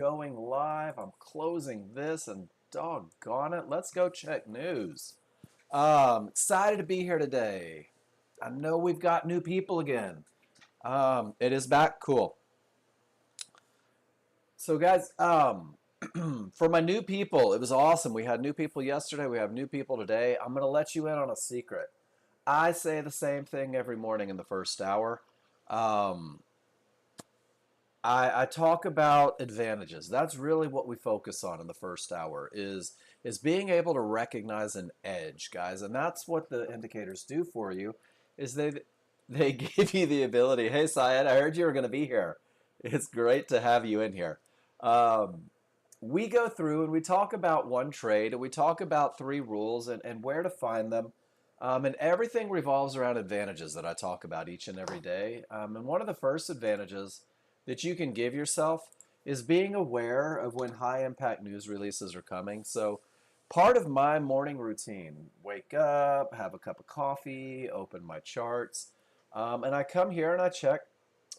Going live. I'm closing this and doggone it. Let's go check news. Excited to be here today. I know we've got new people again. It is back. Cool. So, guys, for my new people, it was awesome. We had new people yesterday. We have new people today. I'm going to let you in on a secret. I say the same thing every morning in the first hour. Um, I talk about advantages. That's really what we focus on in the first hour is being able to recognize an edge, guys. And that's what the indicators do for you is they give you the ability. Hey, Syed, I heard you were going to be here. It's great to have you in here. Um, we go through and we talk about one trade and we talk about three rules and where to find them. And everything revolves around advantages that I talk about each and every day. And one of the first advantages that you can give yourself is being aware of when high impact news releases are coming. So, part of my morning routine, wake up, have a cup of coffee, open my charts, and I come here and I check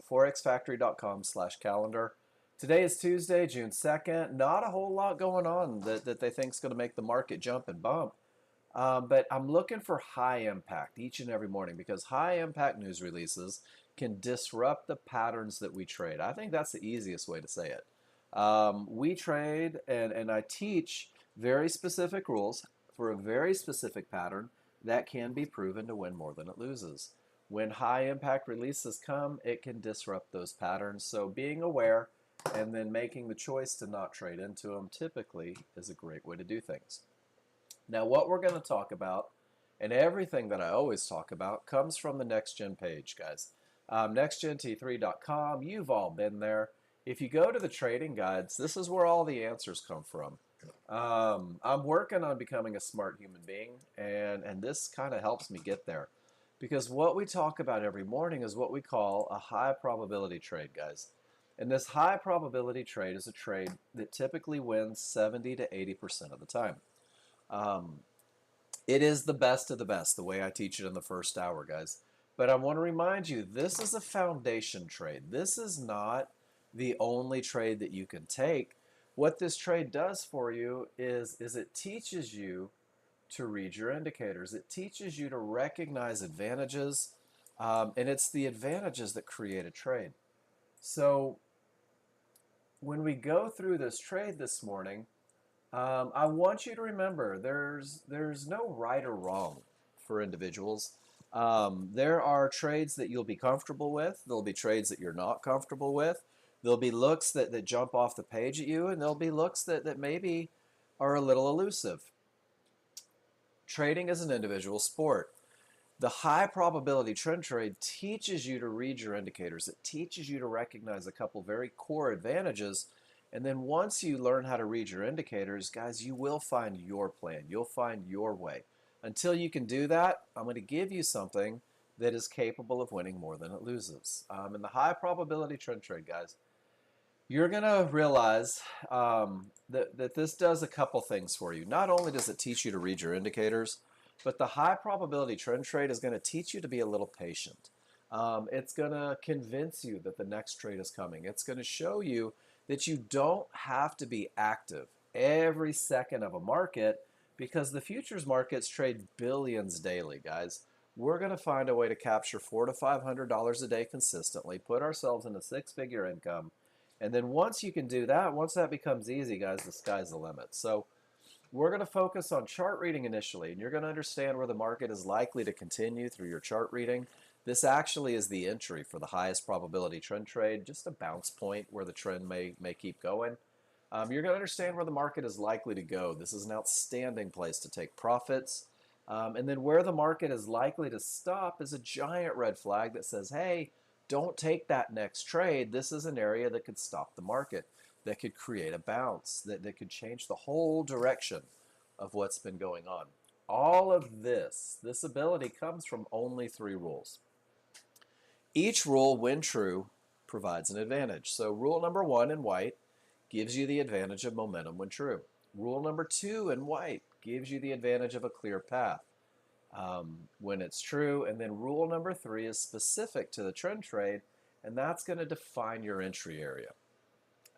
forexfactory.com/calendar. Today is Tuesday, June 2nd. Not a whole lot going on that they think is going to make the market jump and bump. But I'm looking for high impact each and every morning because high impact news releases can disrupt the patterns that we trade. I think that's the easiest way to say it. We trade and I teach very specific rules for a very specific pattern that can be proven to win more than it loses. When high impact releases come, it can disrupt those patterns. So being aware and then making the choice to not trade into them typically is a great way to do things. Now, what we're going to talk about, and everything that I always talk about, comes from the Nexgen page, guys. NexGenT3.com, you've all been there. If you go to the trading guides, this is where all the answers come from. I'm working on becoming a smart human being, and this kind of helps me get there. Because what we talk about every morning is what we call a high probability trade, guys. And this high probability trade is a trade that typically wins 70 to 80% of the time. Um, it is the best of the best, the way I teach it in the first hour, guys. But I want to remind you, this is a foundation trade. This is not the only trade that you can take. What this trade does for you is it teaches you to read your indicators. It teaches you to recognize advantages, and it's the advantages that create a trade. So when we go through this trade this morning, I want you to remember there's no right or wrong for individuals. There are trades that you'll be comfortable with. There'll be trades that you're not comfortable with. There'll be looks that jump off the page at you, and there'll be looks that maybe are a little elusive. Trading is an individual sport. The high probability trend trade teaches you to read your indicators. It teaches you to recognize a couple very core advantages. And then once you learn how to read your indicators, guys, you will find your plan. You'll find your way. Until you can do that, I'm going to give you something that is capable of winning more than it loses. In the high probability trend trade, guys, you're going to realize that this does a couple things for you. Not only does it teach you to read your indicators, but the high probability trend trade is going to teach you to be a little patient. It's going to convince you that the next trade is coming. It's going to show you that you don't have to be active every second of a market because the futures markets trade billions daily, guys. We're going to find a way to capture $400 to $500 a day consistently, put ourselves in a six-figure income, and then once you can do that, once that becomes easy, guys, the sky's the limit. So we're going to focus on chart reading initially, and you're going to understand where the market is likely to continue through your chart reading. This actually is the entry for the highest probability trend trade, just a bounce point where the trend may keep going. You're going to understand where the market is likely to go. This is an outstanding place to take profits. And then where the market is likely to stop is a giant red flag that says, hey, don't take that next trade. This is an area that could stop the market, that could create a bounce, that could change the whole direction of what's been going on. All of this ability comes from only three rules. Each rule, when true, provides an advantage. So rule number one in white gives you the advantage of momentum when true. Rule number two in white gives you the advantage of a clear path when it's true. And then rule number three is specific to the trend trade, and that's going to define your entry area.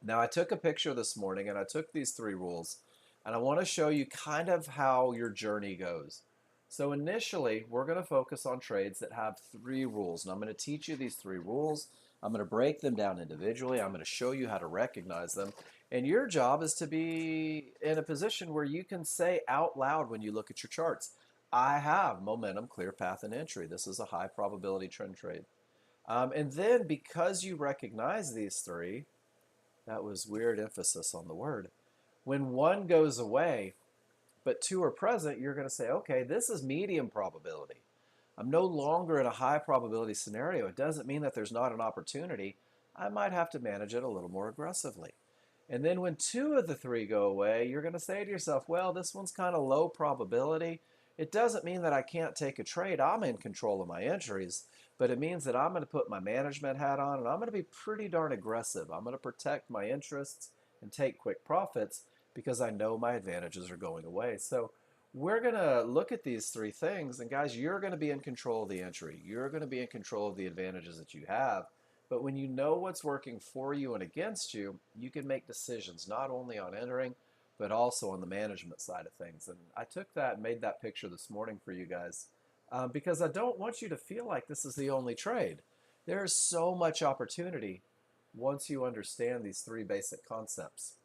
Now, I took a picture this morning and I took these three rules, and I want to show you kind of how your journey goes. So, initially, we're going to focus on trades that have three rules, and I'm going to teach you these three rules. I'm going to break them down individually. I'm going to show you how to recognize them. And your job is to be in a position where you can say out loud when you look at your charts, I have momentum, clear path, and entry. This is a high probability trend trade. And then because you recognize these three, that was weird emphasis on the word. When one goes away, but two are present, you're going to say, okay, this is medium probability. I'm no longer in a high probability scenario. It doesn't mean that there's not an opportunity. I might have to manage it a little more aggressively. And then when two of the three go away, you're going to say to yourself, well, this one's kind of low probability. It doesn't mean that I can't take a trade. I'm in control of my entries, but it means that I'm going to put my management hat on and I'm going to be pretty darn aggressive. I'm going to protect my interests and take quick profits because I know my advantages are going away. So we're going to look at these three things. And guys, you're going to be in control of the entry. You're going to be in control of the advantages that you have. But when you know what's working for you and against you, you can make decisions not only on entering, but also on the management side of things. And I took that and made that picture this morning for you guys because I don't want you to feel like this is the only trade. There's so much opportunity once you understand these three basic concepts.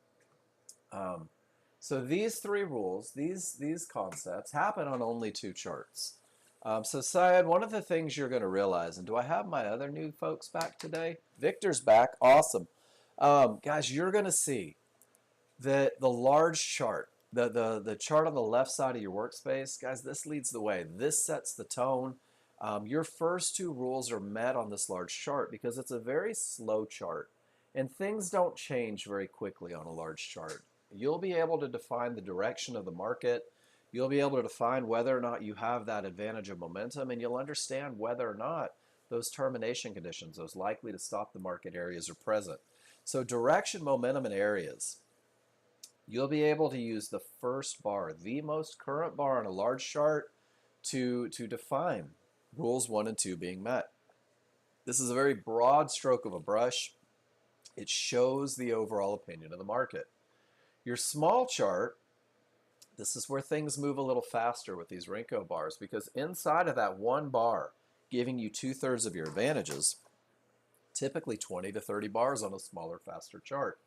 So these three rules, these concepts happen on only two charts. So Syed, one of the things you're going to realize, and do I have my other new folks back today? Victor's back. Awesome. Guys, you're going to see that the large chart, the chart on the left side of your workspace, guys, this leads the way. This sets the tone. Your first two rules are met on this large chart because it's a very slow chart, and things don't change very quickly on a large chart. You'll be able to define the direction of the market. You'll be able to define whether or not you have that advantage of momentum, and you'll understand whether or not those termination conditions, those likely to stop the market areas, are present. So direction, momentum, and areas. You'll be able to use the first bar, the most current bar on a large chart, to define rules 1 and 2 being met. This is a very broad stroke of a brush. It shows the overall opinion of the market. Your small chart, this is where things move a little faster with these Renko bars because inside of that one bar, giving you 2/3 of your advantages, typically 20 to 30 bars on a smaller, faster chart.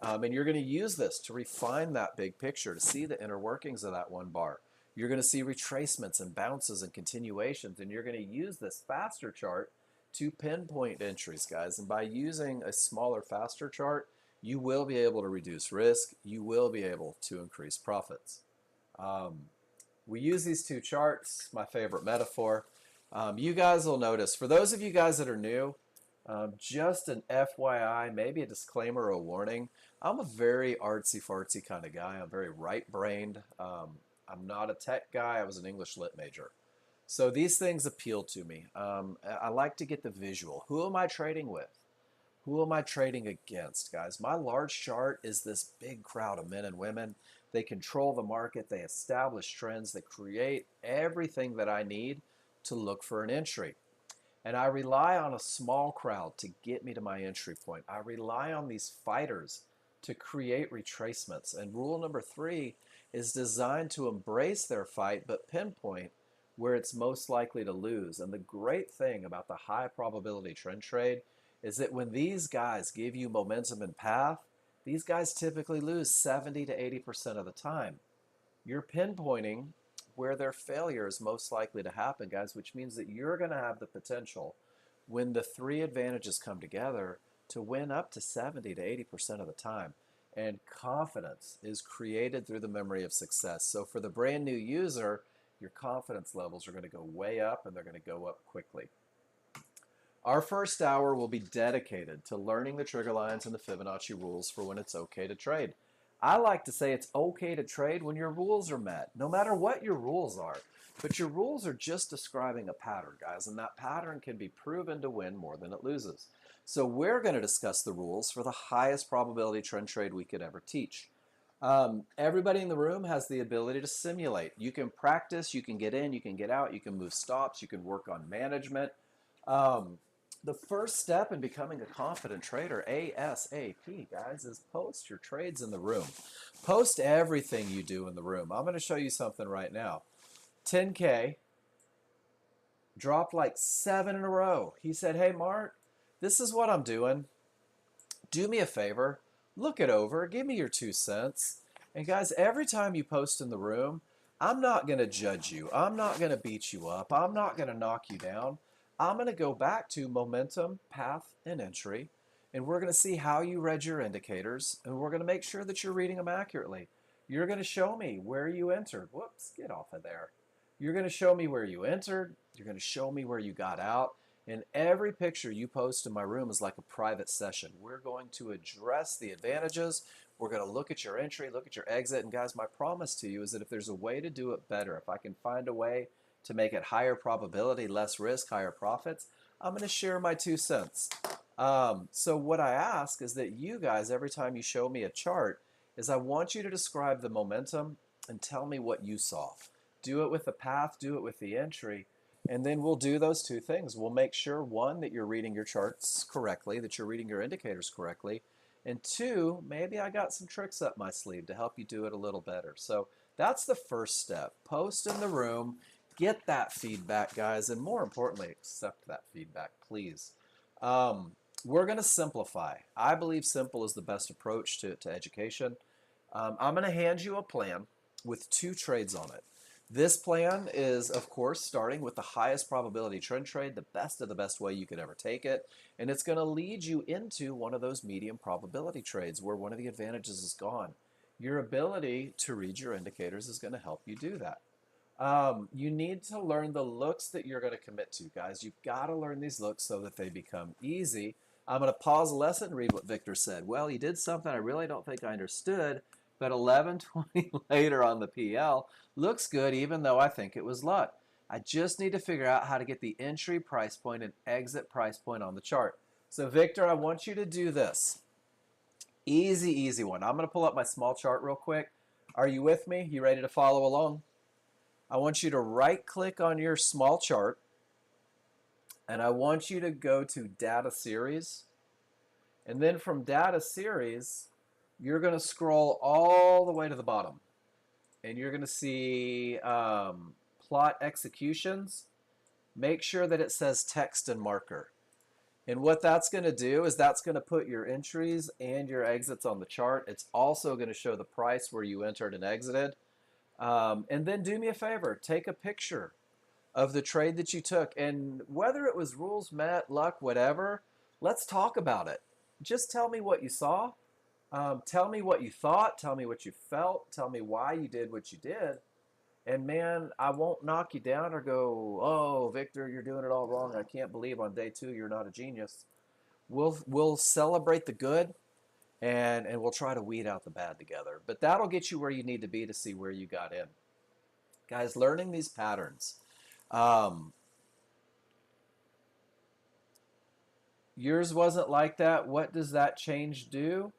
And you're going to use this to refine that big picture, to see the inner workings of that one bar. You're going to see retracements and bounces and continuations, and you're going to use this faster chart to pinpoint entries, guys. And by using a smaller, faster chart, you will be able to reduce risk. You will be able to increase profits. We use these two charts, my favorite metaphor. You guys will notice, for those of you guys that are new, just an FYI, maybe a disclaimer or a warning. I'm a very artsy-fartsy kind of guy. I'm very right-brained. I'm not a tech guy. I was an English lit major. So these things appeal to me. I like to get the visual. Who am I trading with? Who am I trading against, guys? My large chart is this big crowd of men and women. They control the market. They establish trends. They create everything that I need to look for an entry. And I rely on a small crowd to get me to my entry point. I rely on these fighters to create retracements. And rule number 3 is designed to embrace their fight but pinpoint where it's most likely to lose. And the great thing about the high probability trend trade is that when these guys give you momentum and path, these guys typically lose 70 to 80% of the time. You're pinpointing where their failure is most likely to happen, guys, which means that you're going to have the potential when the three advantages come together to win up to 70 to 80% of the time. And confidence is created through the memory of success. So for the brand new user, your confidence levels are going to go way up and they're going to go up quickly. Our first hour will be dedicated to learning the trigger lines and the Fibonacci rules for when it's okay to trade. I like to say it's okay to trade when your rules are met, no matter what your rules are. But your rules are just describing a pattern, guys, and that pattern can be proven to win more than it loses. So we're going to discuss the rules for the highest probability trend trade we could ever teach. Everybody in the room has the ability to simulate. You can practice, you can get in, you can get out, you can move stops, you can work on management. The first step in becoming a confident trader, ASAP, guys, is post your trades in the room. Post everything you do in the room. I'm going to show you something right now. 10K dropped like 7 in a row. He said, hey, Mark, this is what I'm doing. Do me a favor. Look it over. Give me your 2 cents. And guys, every time you post in the room, I'm not going to judge you. I'm not going to beat you up. I'm not going to knock you down. I'm going to go back to momentum, path, and entry, and we're going to see how you read your indicators, and we're going to make sure that you're reading them accurately. You're going to show me where you entered. Whoops, get off of there. You're going to show me where you entered. You're going to show me where you got out. And every picture you post in my room is like a private session. We're going to address the advantages. We're going to look at your entry, look at your exit. And guys, my promise to you is that if there's a way to do it better, if I can find a way to make it higher probability, less risk, higher profits, I'm going to share my 2 cents. So what I ask is that you guys, every time you show me a chart, is I want you to describe the momentum and tell me what you saw. Do it with the path, do it with the entry, and then we'll do those 2 things. We'll make sure, 1, that you're reading your charts correctly, that you're reading your indicators correctly, and 2, maybe I got some tricks up my sleeve to help you do it a little better. So that's the first step. Post in the room, get that feedback, guys, and more importantly, accept that feedback, please. We're going to simplify. I believe simple is the best approach to education. I'm going to hand you a plan with 2 trades on it. This plan is, of course, starting with the highest probability trend trade, the best of the best way you could ever take it, and it's going to lead you into one of those medium probability trades where one of the advantages is gone. Your ability to read your indicators is going to help you do that. You need to learn the looks that you're going to commit to, guys. You've got to learn these looks so that they become easy. I'm going to pause the lesson and read what Victor said. Well, he did something I really don't think I understood, but 11:20 later on the PL looks good even though I think it was luck. I just need to figure out how to get the entry price point and exit price point on the chart. So Victor, I want you to do this. Easy, easy one. I'm going to pull up my small chart real quick. Are you with me? You ready to follow along? I want you to right-click on your small chart, and I want you to go to Data Series. And then from Data Series, you're going to scroll all the way to the bottom. And you're going to see Plot Executions. Make sure that it says Text and Marker. And what that's going to do is that's going to put your entries and your exits on the chart. It's also going to show the price where you entered and exited. And then do me a favor, take a picture of the trade that you took. And whether it was rules met, luck, whatever, let's talk about it. Just tell me what you saw. Tell me what you thought. Tell me what you felt. Tell me why you did what you did. And man, I won't knock you down or go, oh, Victor, you're doing it all wrong. I can't believe on day 2 you're not a genius. We'll celebrate the good, and we'll try to weed out the bad together. But that'll get you where you need to be to see where you got in. Guys, learning these patterns. Yours wasn't like that. What does that change do?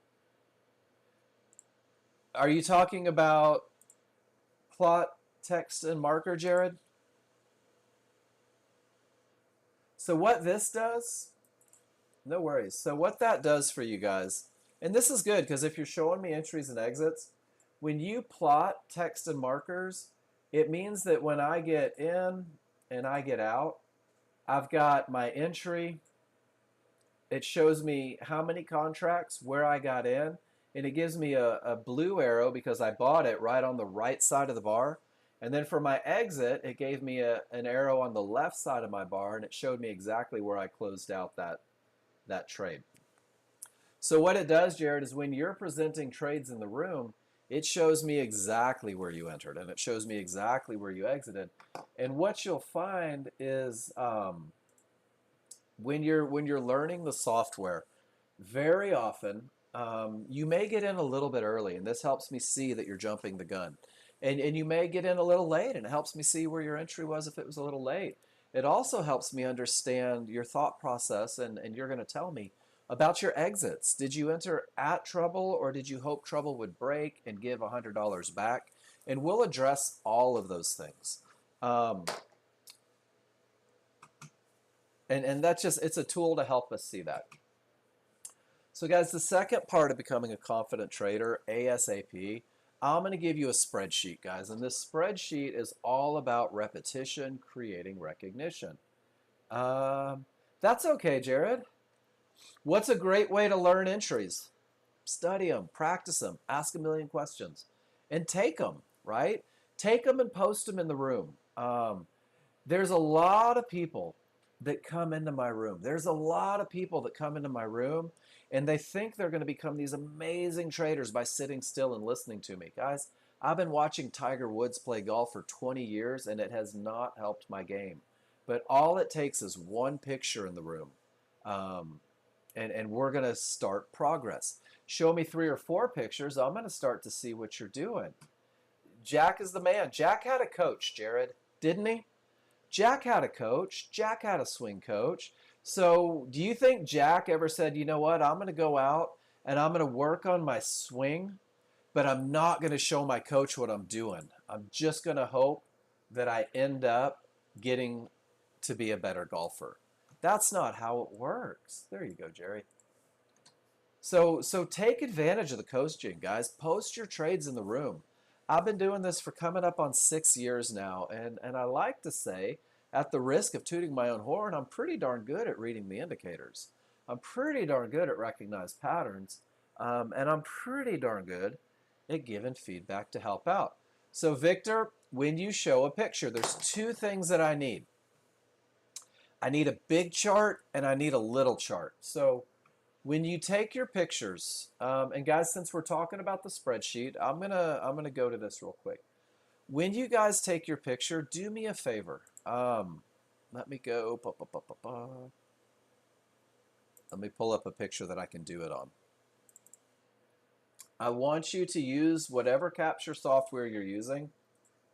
Are you talking about plot, text, and marker, Jared? So what this does, no worries. So what that does for you guys, and this is good because if you're showing me entries and exits, when you plot text and markers, it means that when I get in and I get out, I've got my entry. It shows me how many contracts, where I got in, and it gives me a blue arrow because I bought it right on the right side of the bar. And then for my exit, it gave me an arrow on the left side of my bar, and it showed me exactly where I closed out that trade. So what it does, Jared, is when you're presenting trades in the room, it shows me exactly where you entered, and it shows me exactly where you exited. And what you'll find is when you're learning the software, very often you may get in a little bit early, and this helps me see that you're jumping the gun. And you may get in a little late, and it helps me see where your entry was if it was a little late. It also helps me understand your thought process, and you're going to tell me about your exits. Did you enter at trouble, or did you hope trouble would break and give $100 back? And we'll address all of those things. And that's just, it's a tool to help us see that. So guys, the second part of becoming a confident trader, ASAP, I'm going to give you a spreadsheet, guys. And this spreadsheet is all about repetition, creating recognition. Um, that's okay, Jared. What's a great way to learn entries? Study them, practice them, ask a million questions, and take them, right? Take them and post them in the room. There's a lot of people that come into my room. There's a lot of people that come into my room and they think they're going to become these amazing traders by sitting still and listening to me. Guys, I've been watching Tiger Woods play golf for 20 years and it has not helped my game. But all it takes is one picture in the room. Um, and we're going to start progress. Show me 3 or 4 pictures. I'm going to start to see what you're doing. Jack is the man. Jack had a coach, Jared, didn't he? Jack had a coach. Jack had a swing coach. So do you think Jack ever said, you know what, I'm going to go out and I'm going to work on my swing, but I'm not going to show my coach what I'm doing. I'm just going to hope that I end up getting to be a better golfer. That's not how it works. There you go, Jerry. So take advantage of the coaching, guys. Post your trades in the room. I've been doing this for coming up on 6 years now, and I like to say, at the risk of tooting my own horn, I'm pretty darn good at reading the indicators. I'm pretty darn good at recognized patterns, and I'm pretty darn good at giving feedback to help out. So Victor, when you show a picture, there's 2 things that I need. I need a big chart and I need a little chart. So when you take your pictures, and guys, since we're talking about the spreadsheet, I'm gonna go to this real quick. When you guys take your picture, do me a favor. Let me go. Let me pull up a picture that I can do it on. I want you to use whatever capture software you're using,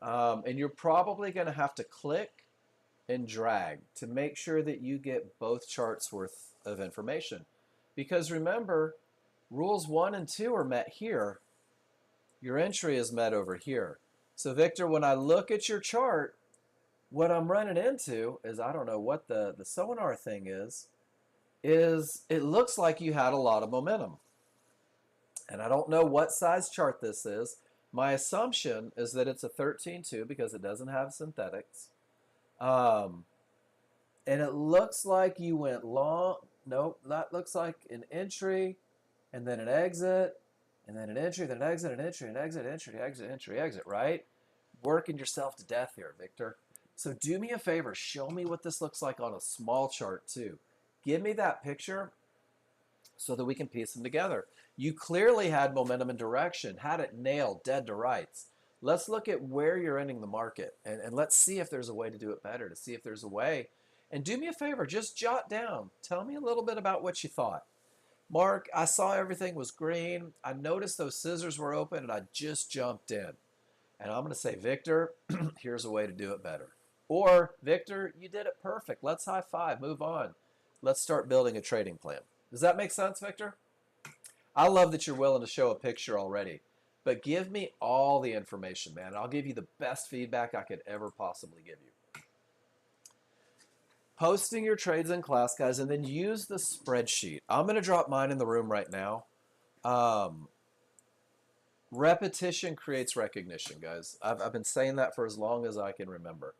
and you're probably going to have to click and drag to make sure that you get both charts worth of information. Because remember, rules 1 and 2 are met here. Your entry is met over here. So Victor, when I look at your chart, what I'm running into is, I don't know what the sonar thing is it looks like you had a lot of momentum. And I don't know what size chart this is. My assumption is that it's a 13.2 because it doesn't have synthetics. And it looks like you went long. Nope, that looks like an entry and then an exit and then an entry, then an exit, an entry, an exit, entry, exit, entry, exit, right? Working yourself to death here, Victor. So do me a favor, show me what this looks like on a small chart too. Give me that picture so that we can piece them together. You clearly had momentum and direction, had it nailed dead to rights. Let's look at where you're ending the market and let's see if there's a way to do it better, to see if there's a way. And do me a favor, just jot down. Tell me a little bit about what you thought. Mark, I saw everything was green. I noticed those scissors were open and I just jumped in. And I'm going to say, Victor, here's a way to do it better. Or, Victor, you did it perfect. Let's high five, move on. Let's start building a trading plan. Does that make sense, Victor? I love that you're willing to show a picture already. But give me all the information, man. I'll give you the best feedback I could ever possibly give you. Posting your trades in class, guys, and then use the spreadsheet. I'm going to drop mine in the room right now. Repetition creates recognition, guys. I've been saying that for as long as I can remember.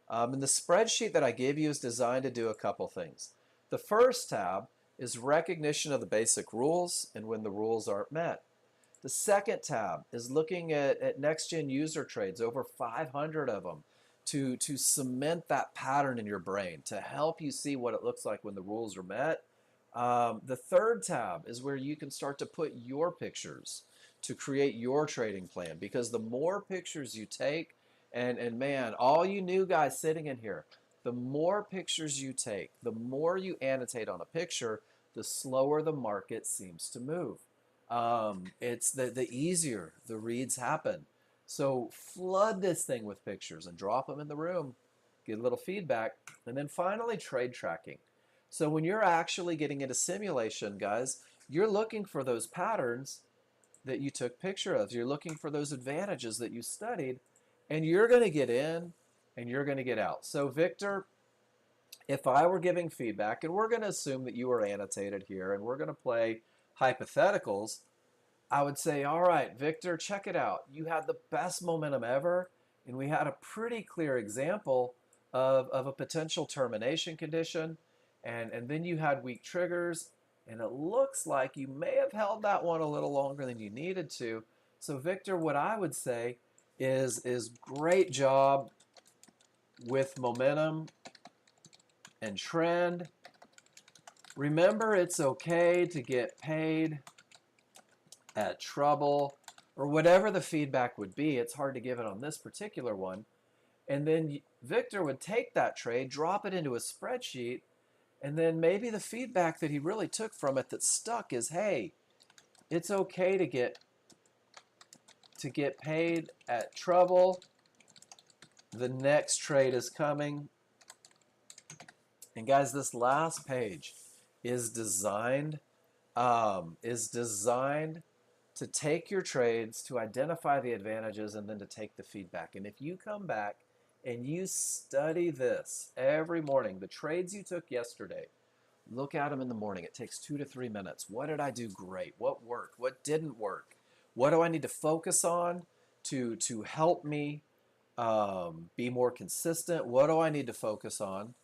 And the spreadsheet that I gave you is designed to do a couple things. The first tab is recognition of the basic rules and when the rules aren't met. The second tab is looking at Nexgen user trades, over 500 of them, to cement that pattern in your brain, to help you see what it looks like when the rules are met. The third tab is where you can start to put your pictures to create your trading plan, because the more pictures you take, and man, all you new guys sitting in here, the more pictures you take, the more you annotate on a picture, the slower the market seems to move. It's the easier the reads happen. So flood this thing with pictures and drop them in the room, get a little feedback, and then finally trade tracking. So when you're actually getting into simulation, guys, you're looking for those patterns that you took picture of. You're looking for those advantages that you studied, and you're going to get in and you're going to get out. So Victor, If I were giving feedback, and we're going to assume that you are annotated here, and we're going to play hypotheticals, I would say, all right, Victor, check it out. You had the best momentum ever, and we had a pretty clear example of a potential termination condition, and then you had weak triggers, and it looks like you may have held that one a little longer than you needed to. So, Victor, what I would say is great job with momentum and trend. Remember, it's okay to get paid at trouble, or whatever the feedback would be. It's hard to give it on this particular one. And then Victor would take that trade, drop it into a spreadsheet, and then maybe the feedback that he really took from it that stuck is, hey, it's okay to get paid at trouble. The next trade is coming. And guys, this last page is designed to take your trades, to identify the advantages, and then to take the feedback. And if you come back and you study this every morning, the trades you took yesterday, look at them in the morning. It takes 2 to 3 minutes. What did I do great? What worked? What didn't work? What do I need to focus on to help me be more consistent? What do I need to focus on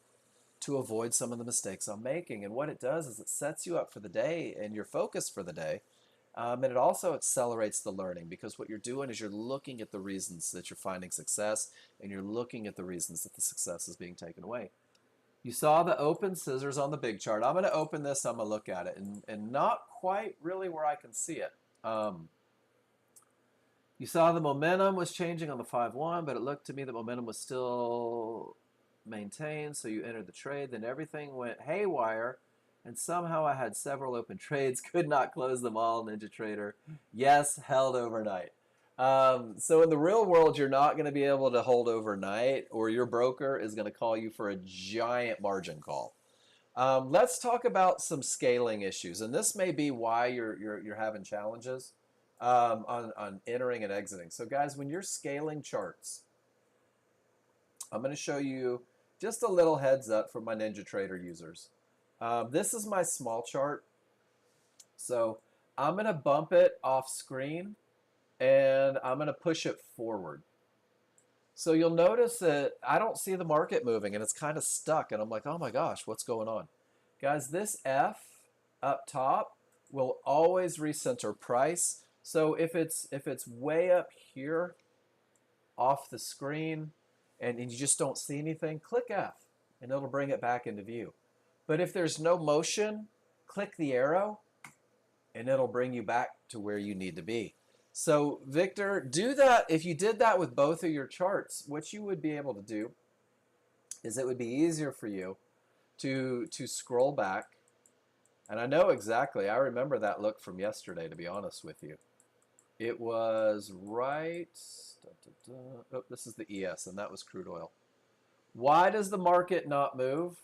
to avoid some of the mistakes I'm making? And what it does is it sets you up for the day and your focus for the day. And it also accelerates the learning, because what you're doing is you're looking at the reasons that you're finding success, and you're looking at the reasons that the success is being taken away. You saw the open scissors on the big chart. I'm going to open this, I'm going to look at it, and not quite really where I can see it. You saw the momentum was changing on the 5-1, but it looked to me the momentum was still maintained, so you entered the trade. Then everything went haywire, and somehow I had several open trades, could not close them all. NinjaTrader, yes, held overnight. So in the real world, you're not going to be able to hold overnight, or your broker is going to call you for a giant margin call. Let's talk about some scaling issues, and this may be why you're having challenges on entering and exiting. So guys, when you're scaling charts, I'm going to show you just a little heads up for my NinjaTrader users. This is my small chart, so I'm going to bump it off screen, and I'm going to push it forward. So you'll notice that I don't see the market moving, and it's kind of stuck, and I'm like, oh my gosh, what's going on? Guys, this F up top will always recenter price. So if it's way up here off the screen and you just don't see anything, click F, and it'll bring it back into view. But if there's no motion, click the arrow, and it'll bring you back to where you need to be. So Victor, do that. If you did that with both of your charts, what you would be able to do is it would be easier for you to scroll back. And I know exactly, I remember that look from yesterday, to be honest with you. It was right, oh, this is the ES, and that was crude oil. Why does the market not move?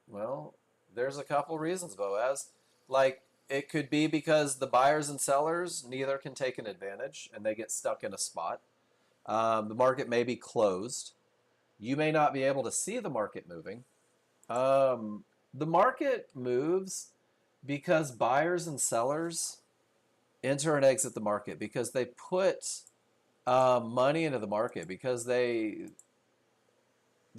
Well, there's a couple reasons, Boaz. Like, it could be because the buyers and sellers, neither can take an advantage, and they get stuck in a spot. The market may be closed. You may not be able to see the market moving. The market moves because buyers and sellers enter and exit the market, because they put money into the market, because the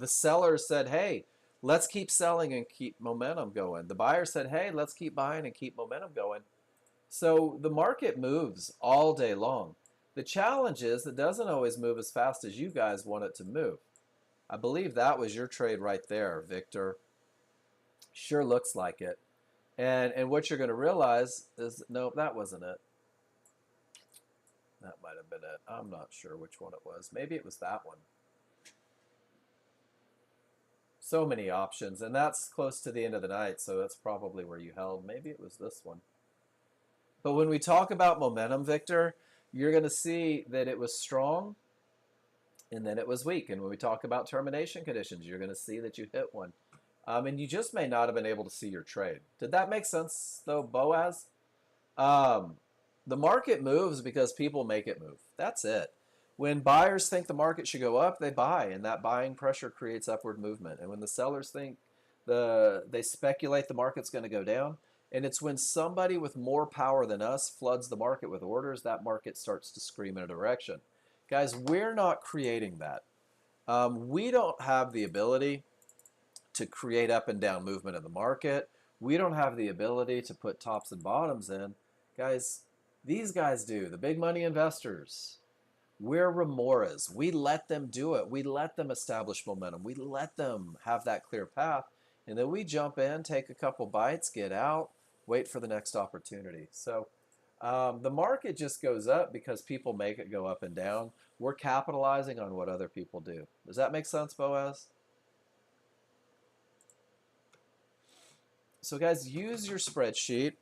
seller said, hey, let's keep selling and keep momentum going. The buyer said, hey, let's keep buying and keep momentum going. So the market moves all day long. The challenge is it doesn't always move as fast as you guys want it to move. I believe that was your trade right there, Victor. Sure looks like it. And what you're going to realize is, no, that wasn't it. That might have been it. I'm not sure which one it was. Maybe it was that one. So many options, and that's close to the end of the night, so that's probably where you held. Maybe it was this one. But when we talk about momentum, Victor, you're going to see that it was strong, and then it was weak. And when we talk about termination conditions, you're going to see that you hit one. And you just may not have been able to see your trade. Did that make sense, though, Boaz? The market moves because people make it move. That's it. When buyers think the market should go up, they buy, and that buying pressure creates upward movement. And when the sellers think they speculate the market's going to go down, and it's when somebody with more power than us floods the market with orders, that market starts to scream in a direction. Guys, we're not creating that. We don't have the ability to create up and down movement in the market. We don't have the ability to put tops and bottoms in. Guys, these guys do. The big money investors. We're remoras. We let them do it. We let them establish momentum. We let them have that clear path. And then we jump in, take a couple bites, get out, wait for the next opportunity. So the market just goes up because people make it go up and down. We're capitalizing on what other people do. Does that make sense, Boaz? So guys, use your spreadsheet.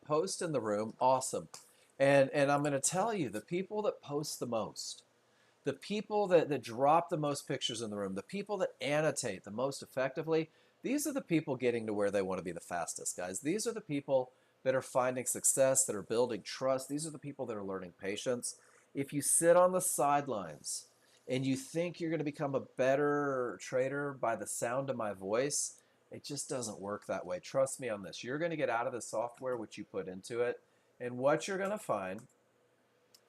Post in the room. Awesome. And I'm going to tell you, the people that post the most, the people that drop the most pictures in the room, the people that annotate the most effectively, these are the people getting to where they want to be the fastest, guys. These are the people that are finding success, that are building trust. These are the people that are learning patience. If you sit on the sidelines and you think you're going to become a better trader by the sound of my voice, it just doesn't work that way. Trust me on this. You're going to get out of the software what you put into it. And what you're going to find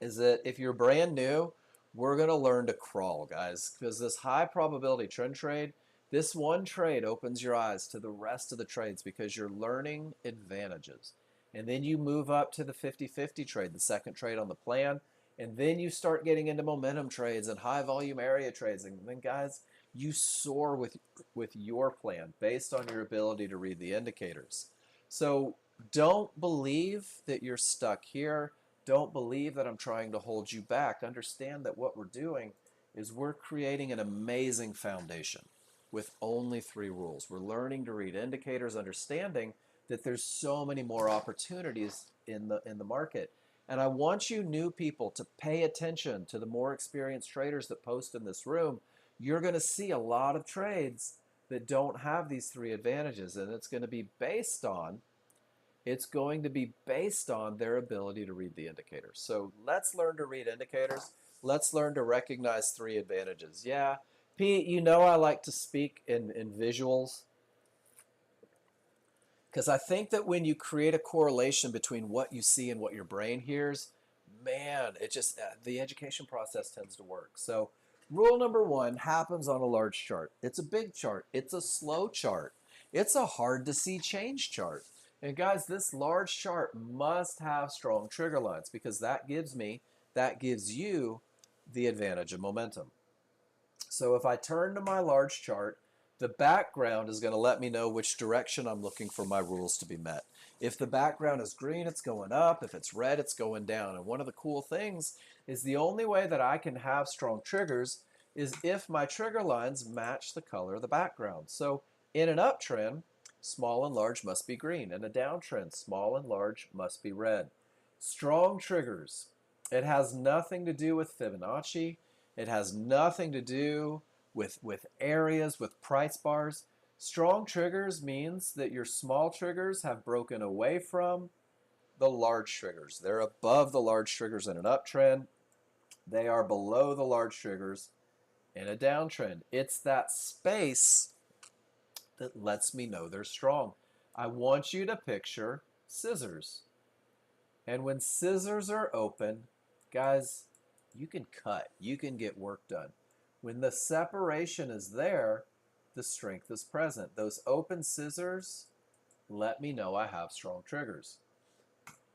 is that if you're brand new, we're going to learn to crawl, guys, because this high probability trend trade, this one trade opens your eyes to the rest of the trades because you're learning advantages. And then you move up to the 50-50 trade, the second trade on the plan, and then you start getting into momentum trades and high volume area trades. And then, guys, you soar with your plan based on your ability to read the indicators. So don't believe that you're stuck here. Don't believe that I'm trying to hold you back. Understand that what we're doing is we're creating an amazing foundation with only 3 rules. We're learning to read indicators, understanding that there's so many more opportunities in the market. And I want you new people to pay attention to the more experienced traders that post in this room. You're going to see a lot of trades that don't have these 3 advantages, and it's going to be based on their ability to read the indicators. So let's learn to read indicators. Let's learn to recognize 3 advantages. Yeah, Pete, you know I like to speak in visuals because I think that when you create a correlation between what you see and what your brain hears, man, it just, the education process tends to work. So rule number 1 happens on a large chart. It's a big chart. It's a slow chart. It's a hard to see change chart. And guys, this large chart must have strong trigger lines because that gives you the advantage of momentum. So if I turn to my large chart, the background is going to let me know which direction I'm looking for my rules to be met. If the background is green, it's going up. If it's red, it's going down. And one of the cool things is the only way that I can have strong triggers is if my trigger lines match the color of the background. So in an uptrend, small and large must be green. In a downtrend, small and large must be red. Strong triggers. It has nothing to do with Fibonacci. It has nothing to do with areas, with price bars. Strong triggers means that your small triggers have broken away from the large triggers. They're above the large triggers in an uptrend. They are below the large triggers in a downtrend. It's that space that lets me know they're strong. I want you to picture scissors. And when scissors are open, guys, you can cut. You can get work done. When the separation is there, the strength is present. Those open scissors let me know I have strong triggers.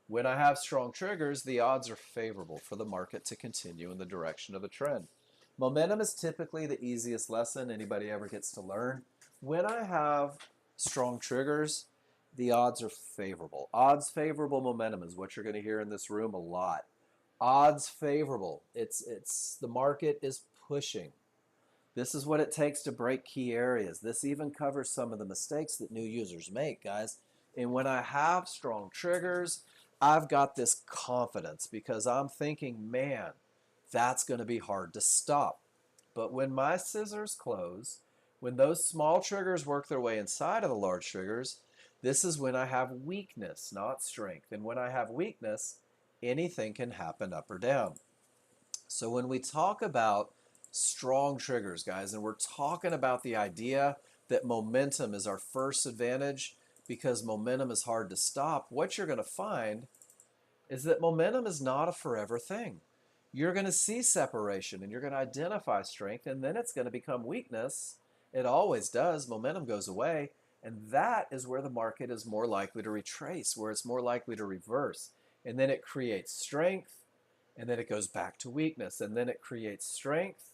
When I have strong triggers, the odds are favorable for the market to continue in the direction of the trend. Momentum is typically the easiest lesson anybody ever gets to learn. When I have strong triggers, the odds are favorable. Odds favorable momentum is what you're going to hear in this room a lot. Odds favorable. It's the market is pushing. This is what it takes to break key areas. This even covers some of the mistakes that new users make, guys. And when I have strong triggers, I've got this confidence because I'm thinking, man, that's going to be hard to stop. But when my scissors close, when those small triggers work their way inside of the large triggers, this is when I have weakness, not strength. And when I have weakness, anything can happen up or down. So when we talk about strong triggers, guys, and we're talking about the idea that momentum is our first advantage because momentum is hard to stop, what you're going to find is that momentum is not a forever thing. You're going to see separation and you're going to identify strength, and then it's going to become weakness. It always does. Momentum goes away, and that is where the market is more likely to retrace, where it's more likely to reverse. And then it creates strength, and then it goes back to weakness, and then it creates strength.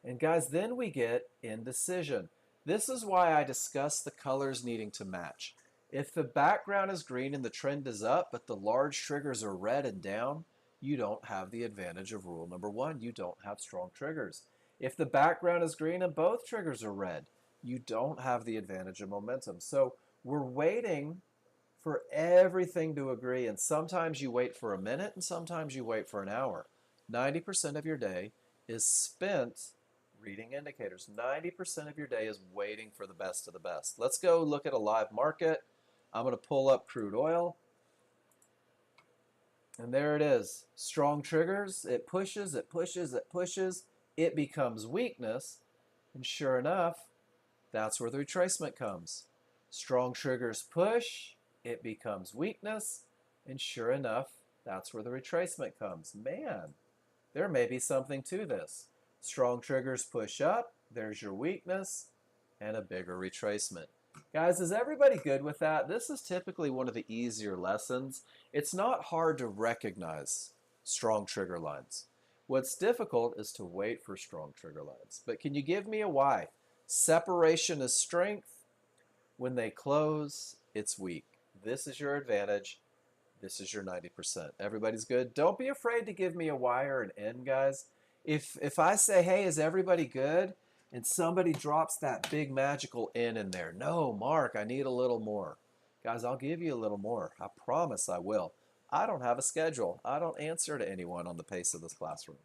And guys, then we get indecision. This is why I discuss the colors needing to match. If the background is green and the trend is up, but the large triggers are red and down, you don't have the advantage of rule number one. You don't have strong triggers. If the background is green and both triggers are red, you don't have the advantage of momentum. So we're waiting for everything to agree, and sometimes you wait for a minute and sometimes you wait for an hour. 90% of your day is spent reading indicators. 90% of your day is waiting for the best of the best. Let's go look at a live market. I'm going to pull up crude oil. And there it is. Strong triggers. It pushes, it pushes, it pushes. It becomes weakness. And sure enough, that's where the retracement comes. Strong triggers push. It becomes weakness. And sure enough, that's where the retracement comes. Man, there may be something to this. Strong triggers push up. There's your weakness and a bigger retracement. Guys, is everybody good with that? This is typically one of the easier lessons. It's not hard to recognize strong trigger lines. What's difficult is to wait for strong trigger lines. But can you give me a why? Separation is strength. When they close, it's weak. This is your advantage. This is your 90%. Everybody's good? Don't be afraid to give me a Y or an N, guys. If I say, hey, is everybody good? And somebody drops that big magical N in there. No, Mark, I need a little more. Guys, I'll give you a little more. I promise I will. I don't have a schedule. I don't answer to anyone on the pace of this classroom.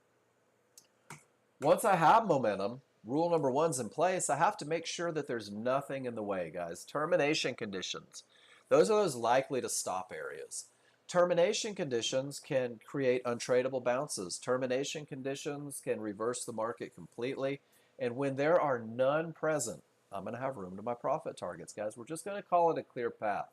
Once I have momentum, rule number one's in place, I have to make sure that there's nothing in the way, guys. Termination conditions. Those are those likely to stop areas. Termination conditions can create untradeable bounces. Termination conditions can reverse the market completely. And when there are none present, I'm going to have room to my profit targets, guys. We're just going to call it a clear path.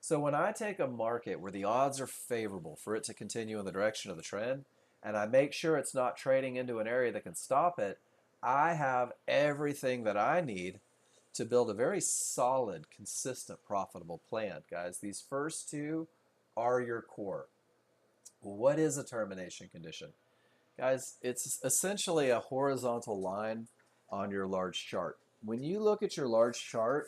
So when I take a market where the odds are favorable for it to continue in the direction of the trend, and I make sure it's not trading into an area that can stop it, I have everything that I need to build a very solid, consistent, profitable plan, guys. These first two are your core. Well, what is a termination condition? Guys, it's essentially a horizontal line on your large chart. When you look at your large chart,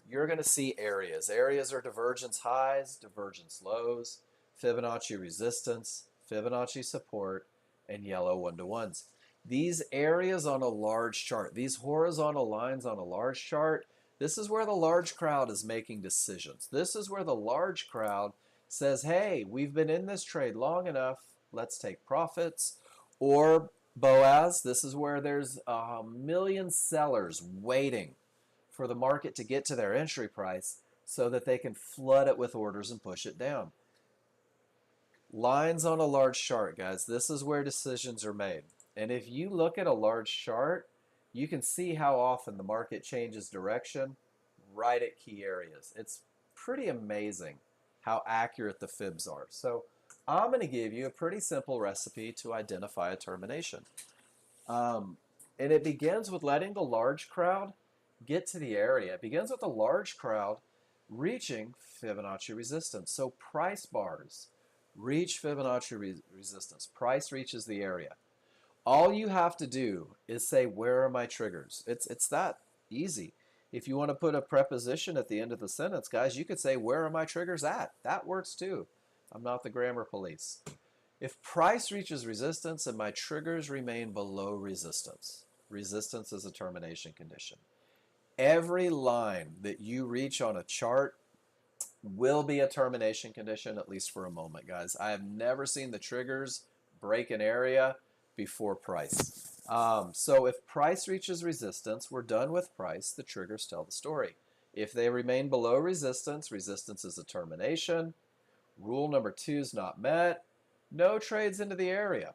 you're going to see areas. Areas are divergence highs, divergence lows, Fibonacci resistance, Fibonacci support, and yellow one-to-ones. These areas on a large chart, these horizontal lines on a large chart, this is where the large crowd is making decisions. This is where the large crowd says, hey, we've been in this trade long enough, let's take profits. Or Boaz, this is where there's a million sellers waiting for the market to get to their entry price so that they can flood it with orders and push it down. Lines on a large chart, guys, this is where decisions are made. And if you look at a large chart, you can see how often the market changes direction right at key areas. It's pretty amazing how accurate the fibs are. So I'm going to give you a pretty simple recipe to identify a termination. And it begins with letting the large crowd get to the area. It begins with the large crowd reaching Fibonacci resistance. So price bars reach Fibonacci resistance. Price reaches the area. All you have to do is say, where are my triggers? It's that easy. If you want to put a preposition at the end of the sentence, guys, you could say, where are my triggers at? That works too. I'm not the grammar police. If price reaches resistance and my triggers remain below resistance, resistance is a termination condition. Every line that you reach on a chart will be a termination condition, at least for a moment, guys. I have never seen the triggers break an area before price. So if price reaches resistance, we're done with price. The triggers tell the story. If they remain below resistance, resistance is a termination. Rule number two is not met. No trades into the area.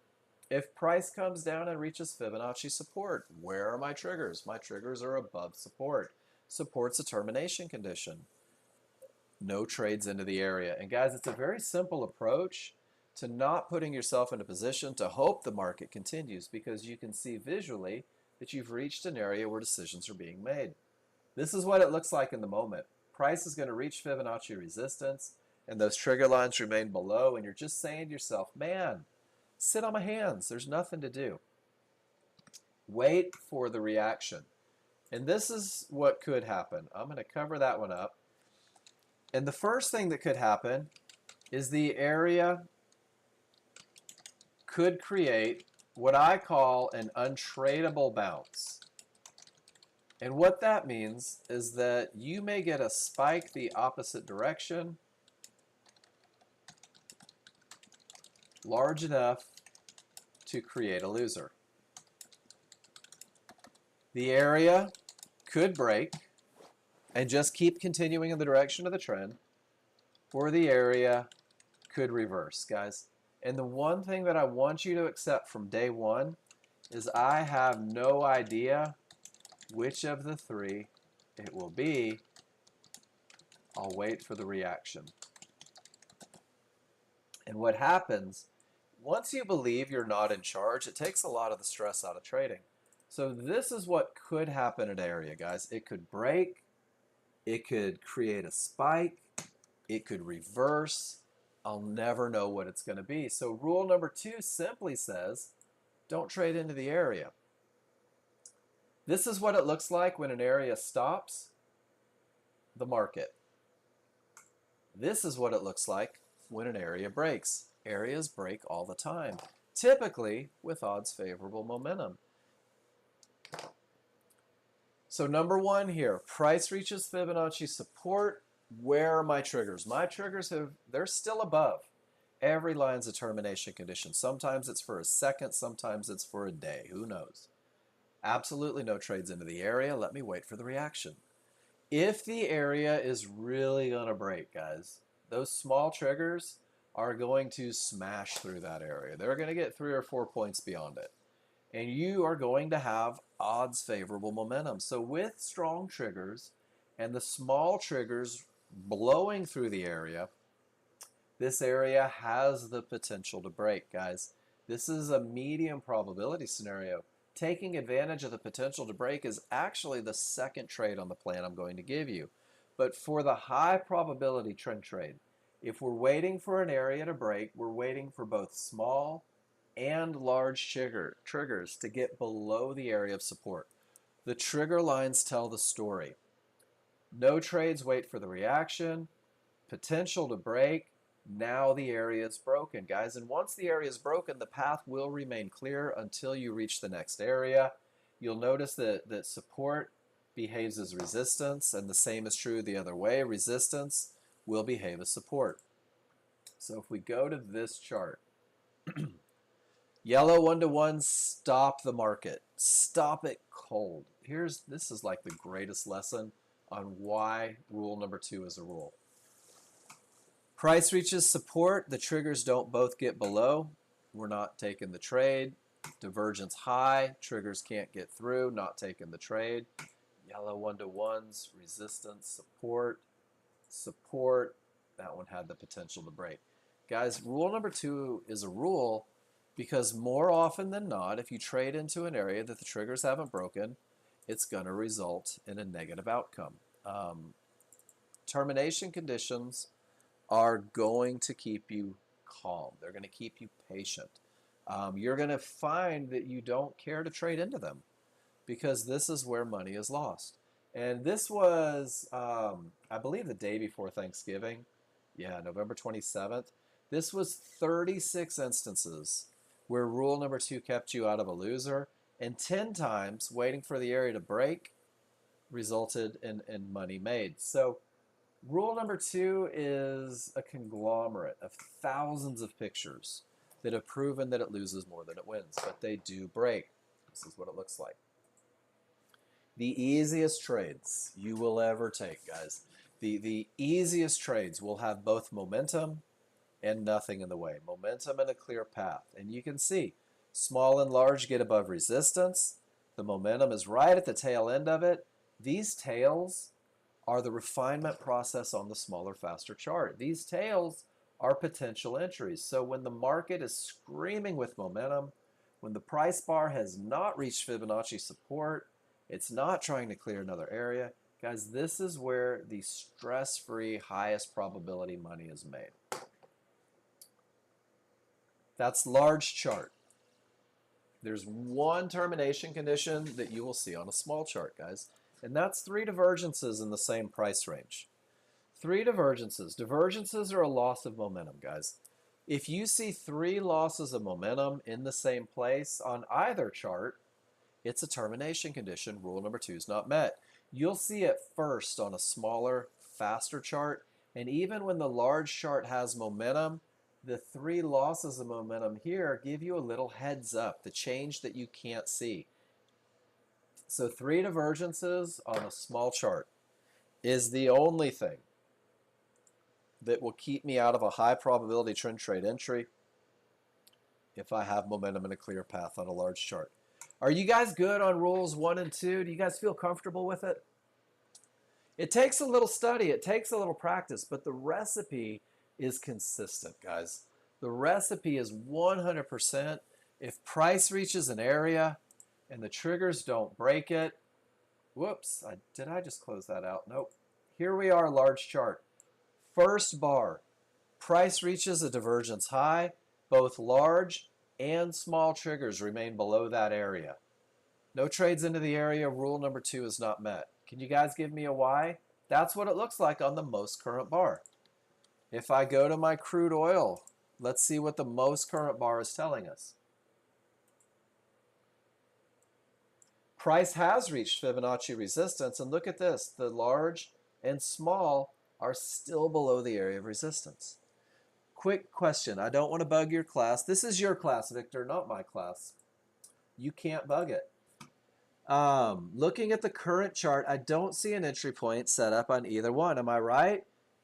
If price comes down and reaches Fibonacci support, where are my triggers? My triggers are above support. Support's a termination condition. No trades into the area. And guys, it's a very simple approach to not putting yourself in a position to hope the market continues, because you can see visually that you've reached an area where decisions are being made. This is what it looks like in the moment. Price is going to reach Fibonacci resistance, and those trigger lines remain below, and you're just saying to yourself, man, sit on my hands. There's nothing to do. Wait for the reaction. And this is what could happen. I'm going to cover that one up. And the first thing that could happen is the area could create what I call an untradeable bounce. And what that means is that you may get a spike the opposite direction large enough to create a loser. The area could break and just keep continuing in the direction of the trend, or the area could reverse, guys. And the one thing that I want you to accept from day one is I have no idea which of the three it will be. I'll wait for the reaction. And what happens, once you believe you're not in charge, it takes a lot of the stress out of trading. So this is what could happen in an area, guys. It could break, it could create a spike, it could reverse. I'll never know what it's going to be. So rule number 2 simply says, don't trade into the area. This is what it looks like when an area stops the market. This is what it looks like when an area breaks. Areas break all the time, typically with odds favorable momentum. So number 1 here, price reaches Fibonacci support. Where are my triggers? My triggers they're still above. Every line's a termination condition. Sometimes it's for a second, sometimes it's for a day. Who knows? Absolutely no trades into the area. Let me wait for the reaction. If the area is really going to break, guys, those small triggers are going to smash through that area. They're going to get 3 or 4 points beyond it. And you are going to have odds favorable momentum. So with strong triggers and the small triggers blowing through the area, this area has the potential to break, guys. This is a medium probability scenario. Taking advantage of the potential to break is actually the second trade on the plan I'm going to give you. But for the high probability trend trade, if we're waiting for an area to break, we're waiting for both small and large triggers to get below the area of support. The trigger lines tell the story. No trades, wait for the reaction. Potential to break. Now the area is broken, guys. And once the area is broken, the path will remain clear until you reach the next area. You'll notice that support behaves as resistance, and the same is true the other way. Resistance will behave as support. So if we go to this chart, yellow 1-to-1, stop the market. Stop it cold. This is like the greatest lesson on why rule number 2 is a rule. Price reaches support. The triggers don't both get below. We're not taking the trade. Divergence high. Triggers can't get through. Not taking the trade. Yellow 1-to-1s. Resistance. Support. Support. That one had the potential to break. Guys, rule number 2 is a rule because more often than not, if you trade into an area that the triggers haven't broken, it's going to result in a negative outcome. Termination conditions are going to keep you calm. They're going to keep you patient. You're going to find that you don't care to trade into them because this is where money is lost. And this was, I believe, the day before Thanksgiving. Yeah, November 27th. This was 36 instances where rule number 2 kept you out of a loser, and 10 times waiting for the area to break resulted in money made. So rule number 2 is a conglomerate of thousands of pictures that have proven that it loses more than it wins, but they do break. This is what it looks like. The easiest trades you will ever take, guys, the easiest trades will have both momentum and nothing in the way. Momentum and a clear path. And you can see Small and large get above resistance. The momentum is right at the tail end of it. These tails are the refinement process on the smaller, faster chart. These tails are potential entries. So when the market is screaming with momentum, when the price bar has not reached Fibonacci support, it's not trying to clear another area, guys, this is where the stress-free, highest probability money is made. That's large chart. There's one termination condition that you will see on a small chart, guys, and that's 3 divergences in the same price range. 3 divergences. Divergences are a loss of momentum, guys. If you see 3 losses of momentum in the same place on either chart, it's a termination condition. Rule number 2 is not met. You'll see it first on a smaller, faster chart, and even when the large chart has momentum, the 3 losses of momentum here give you a little heads up, the change that you can't see. So 3 divergences on a small chart is the only thing that will keep me out of a high probability trend trade entry if I have momentum and a clear path on a large chart. Are you guys good on rules 1 and 2? Do you guys feel comfortable with it? It takes a little study, it takes a little practice, but the recipe is consistent, guys. The recipe is 100%. If price reaches an area and the triggers don't break it, whoops, did I just close that out? Nope. Here we are, large chart. First bar, price reaches a divergence high. Both large and small triggers remain below that area. No trades into the area. Rule number 2 is not met. Can you guys give me a why? That's what it looks like on the most current bar. If I go to my crude oil, let's see what the most current bar is telling us. Price has reached Fibonacci resistance, and look at this. The large and small are still below the area of resistance. Quick question. I don't want to bug your class. This is your class, Victor, not my class. You can't bug it. Looking at the current chart, I don't see an entry point set up on either one. Am I right?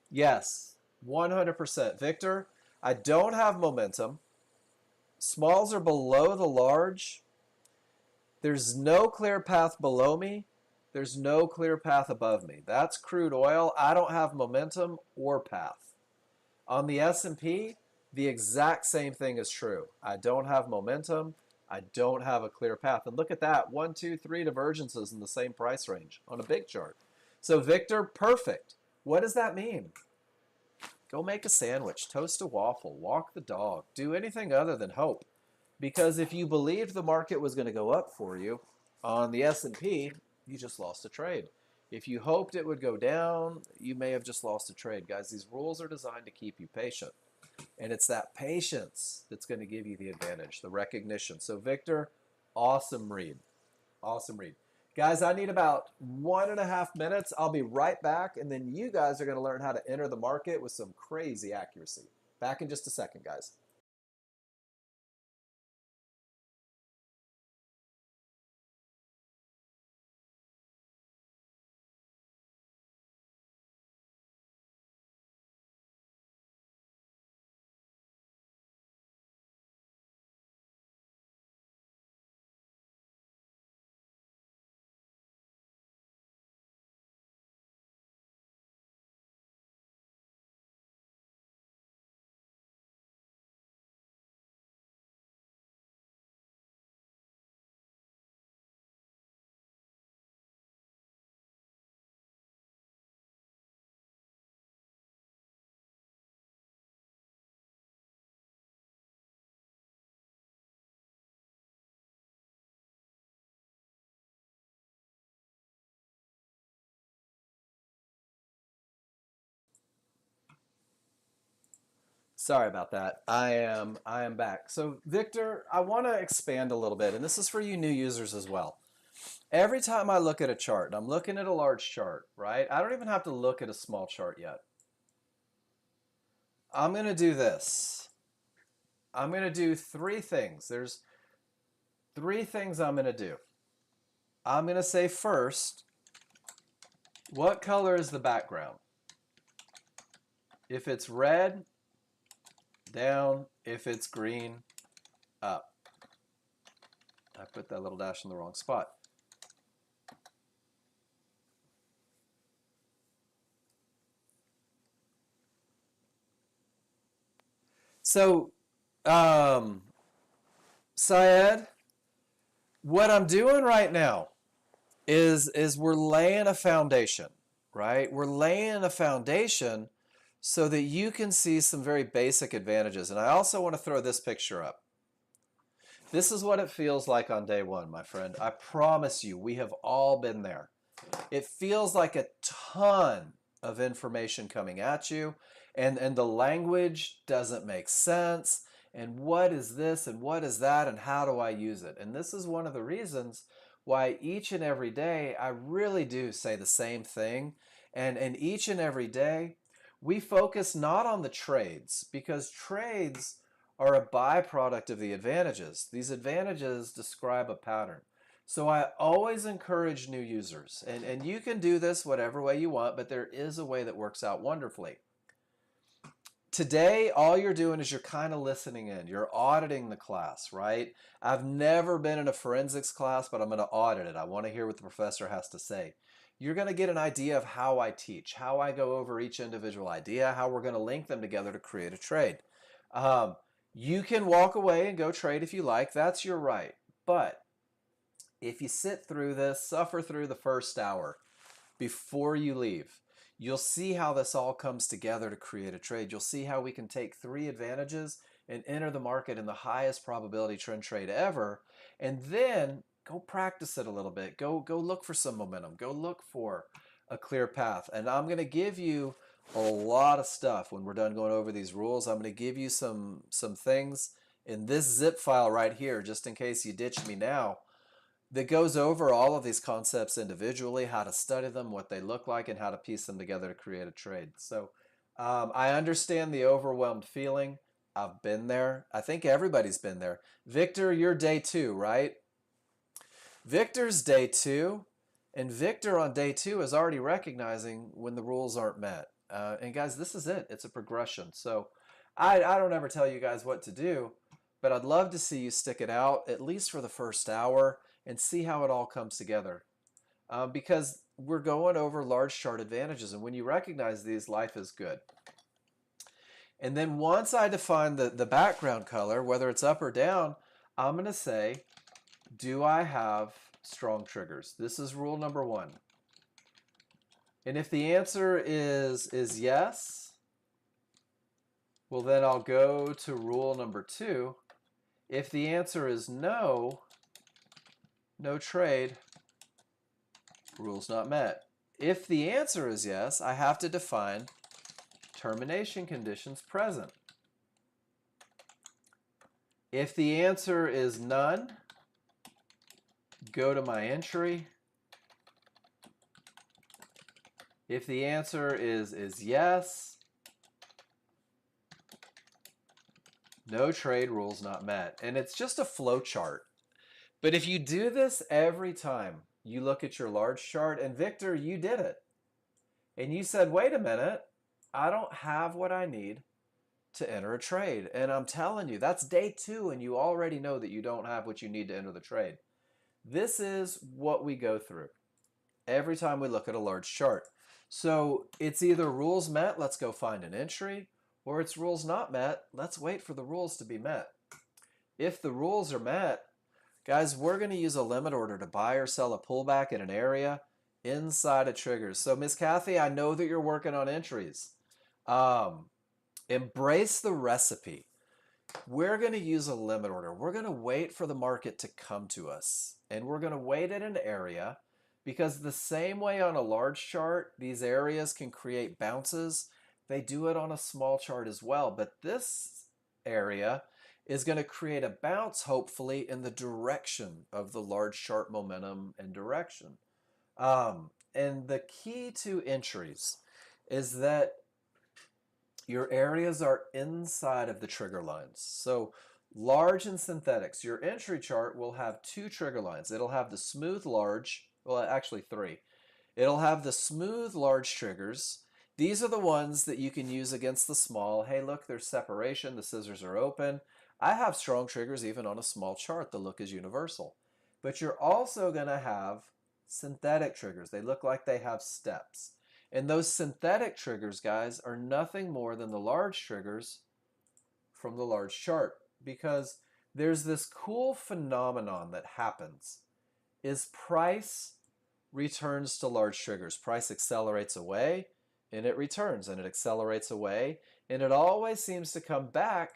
Yes, 100%. Victor, I don't have momentum. Smalls are below the large. There's no clear path below me. There's no clear path above me. That's crude oil. I don't have momentum or path. On the S&P, the exact same thing is true. I don't have momentum. I don't have a clear path. And look at that, 1, 2, 3 divergences in the same price range on a big chart. So Victor, perfect. What does that mean? Go make a sandwich, toast a waffle, walk the dog, do anything other than hope. Because if you believed the market was going to go up for you on the S&P, you just lost a trade. If you hoped it would go down, you may have just lost a trade. Guys, these rules are designed to keep you patient. And it's that patience that's going to give you the advantage, the recognition. So Victor, awesome read. Awesome read. Guys, I need about 1.5 minutes. I'll be right back, and then you guys are going to learn how to enter the market with some crazy accuracy. Back in just a second, guys. Sorry about that. I am back. So Victor, I want to expand a little bit, and this is for you new users as well. Every time I look at a chart, and I'm looking at a large chart, right? I don't even have to look at a small chart yet. I'm going to do this. I'm going to do 3 things. There's 3 things I'm going to do. I'm going to say first, what color is the background? If it's red, down. If it's green, up. I put that little dash in the wrong spot. So, Syed, what I'm doing right now is we're laying a foundation, right? We're laying a foundation so that you can see some very basic advantages. And I also want to throw this picture up. This is what it feels like on day one, my friend. I promise you, we have all been there. It feels like a ton of information coming at you, and the language doesn't make sense. And what is this and what is that and how do I use it? And this is one of the reasons why each and every day I really do say the same thing. And each and every day we focus not on the trades, because trades are a byproduct of the advantages. These advantages describe a pattern. So I always encourage new users, and you can do this whatever way you want, but there is a way that works out wonderfully. Today, all you're doing is you're kind of listening in. You're auditing the class, right? I've never been in a forensics class, but I'm going to audit it. I want to hear what the professor has to say. You're going to get an idea of how I teach, how I go over each individual idea, how we're going to link them together to create a trade. You can walk away and go trade if you like. That's your right. But if you sit through this, suffer through the first hour before you leave, you'll see how this all comes together to create a trade. You'll see how we can take 3 advantages and enter the market in the highest probability trend trade ever, and then go practice it a little bit. Go look for some momentum. Go look for a clear path. And I'm going to give you a lot of stuff when we're done going over these rules. I'm going to give you some things in this zip file right here, just in case you ditch me now, that goes over all of these concepts individually, how to study them, what they look like, and how to piece them together to create a trade. So I understand the overwhelmed feeling. I've been there. I think everybody's been there. Victor, you're day 2, right? Victor's day 2, and Victor on day 2 is already recognizing when the rules aren't met. And guys, this is it. It's a progression. So I don't ever tell you guys what to do, but I'd love to see you stick it out, at least for the first hour, and see how it all comes together. Because we're going over large chart advantages, and when you recognize these, life is good. And then once I define the background color, whether it's up or down, I'm going to say, do I have strong triggers? This is rule number 1. And if the answer is yes, well then I'll go to rule number 2. If the answer is no, no trade, rules not met. If the answer is yes, I have to define termination conditions present. If the answer is none, go to my entry. If the answer is yes, no trade, rules not met. And it's just a flow chart. But if you do this every time, you look at your large chart, and Victor, you did it. And you said, wait a minute, I don't have what I need to enter a trade. And I'm telling you, that's day 2, and you already know that you don't have what you need to enter the trade. This is what we go through every time we look at a large chart. So it's either rules met, let's go find an entry, or it's rules not met, let's wait for the rules to be met. If the rules are met, guys, we're going to use a limit order to buy or sell a pullback in an area inside of triggers. So Miss Kathy, I know that you're working on entries. Embrace the recipe. We're going to use a limit order. We're going to wait for the market to come to us. And we're going to wait at an area, because the same way on a large chart, these areas can create bounces. They do it on a small chart as well. But this area is going to create a bounce, hopefully, in the direction of the large chart momentum and direction. And the key to entries is that your areas are inside of the trigger lines. So large and synthetics, your entry chart will have 2 trigger lines. It'll have the smooth large, well, actually 3. It'll have the smooth large triggers. These are the ones that you can use against the small. Hey, look, there's separation. The scissors are open. I have strong triggers even on a small chart. The look is universal. But you're also going to have synthetic triggers. They look like they have steps. And those synthetic triggers, guys, are nothing more than the large triggers from the large chart, because there's this cool phenomenon that happens is price returns to large triggers. Price accelerates away and it returns, and it accelerates away, and it always seems to come back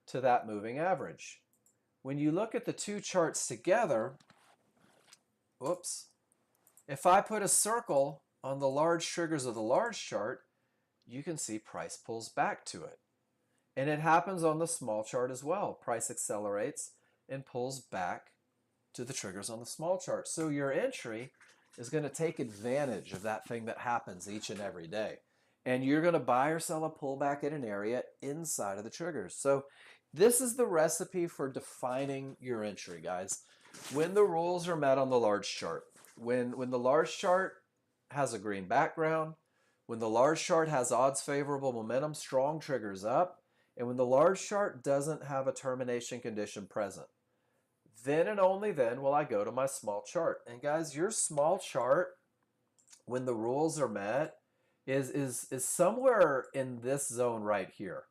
to that moving average. When you look at the two charts together, whoops, if I put a circle on the large triggers of the large chart, you can see price pulls back to it. And it happens on the small chart as well. Price accelerates and pulls back to the triggers on the small chart. So your entry is going to take advantage of that thing that happens each and every day. And you're going to buy or sell a pullback in an area inside of the triggers. So this is the recipe for defining your entry, guys. When the rules are met on the large chart, when the large chart has a green background, when the large chart has odds favorable momentum, strong triggers up, and when the large chart doesn't have a termination condition present, then and only then will I go to my small chart. And guys, your small chart, when the rules are met, is somewhere in this zone right here.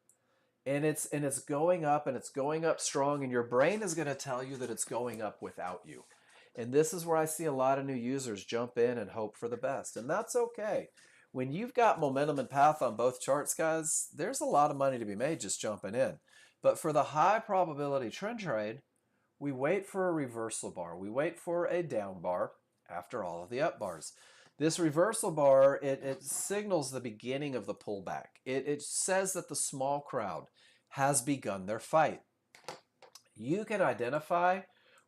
And it's going up, and it's going up strong, and your brain is going to tell you that it's going up without you. And this is where I see a lot of new users jump in and hope for the best. And that's okay. When you've got momentum and path on both charts, guys, there's a lot of money to be made just jumping in. But for the high probability trend trade, we wait for a reversal bar. We wait for a down bar after all of the up bars. This reversal bar, it signals the beginning of the pullback. It says that the small crowd has begun their fight. You can identify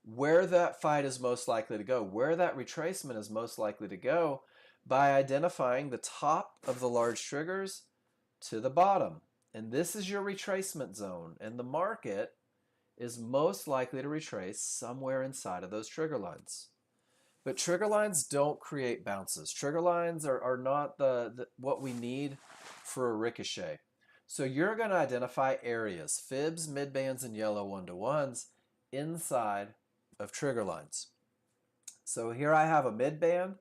where that fight is most likely to go, where that retracement is most likely to go, by identifying the top of the large triggers to the bottom. And this is your retracement zone. And the market is most likely to retrace somewhere inside of those trigger lines. But trigger lines don't create bounces. Trigger lines are not what we need for a ricochet. So you're going to identify areas, fibs, midbands, and yellow 1-to-1s inside of trigger lines. So here I have a midband.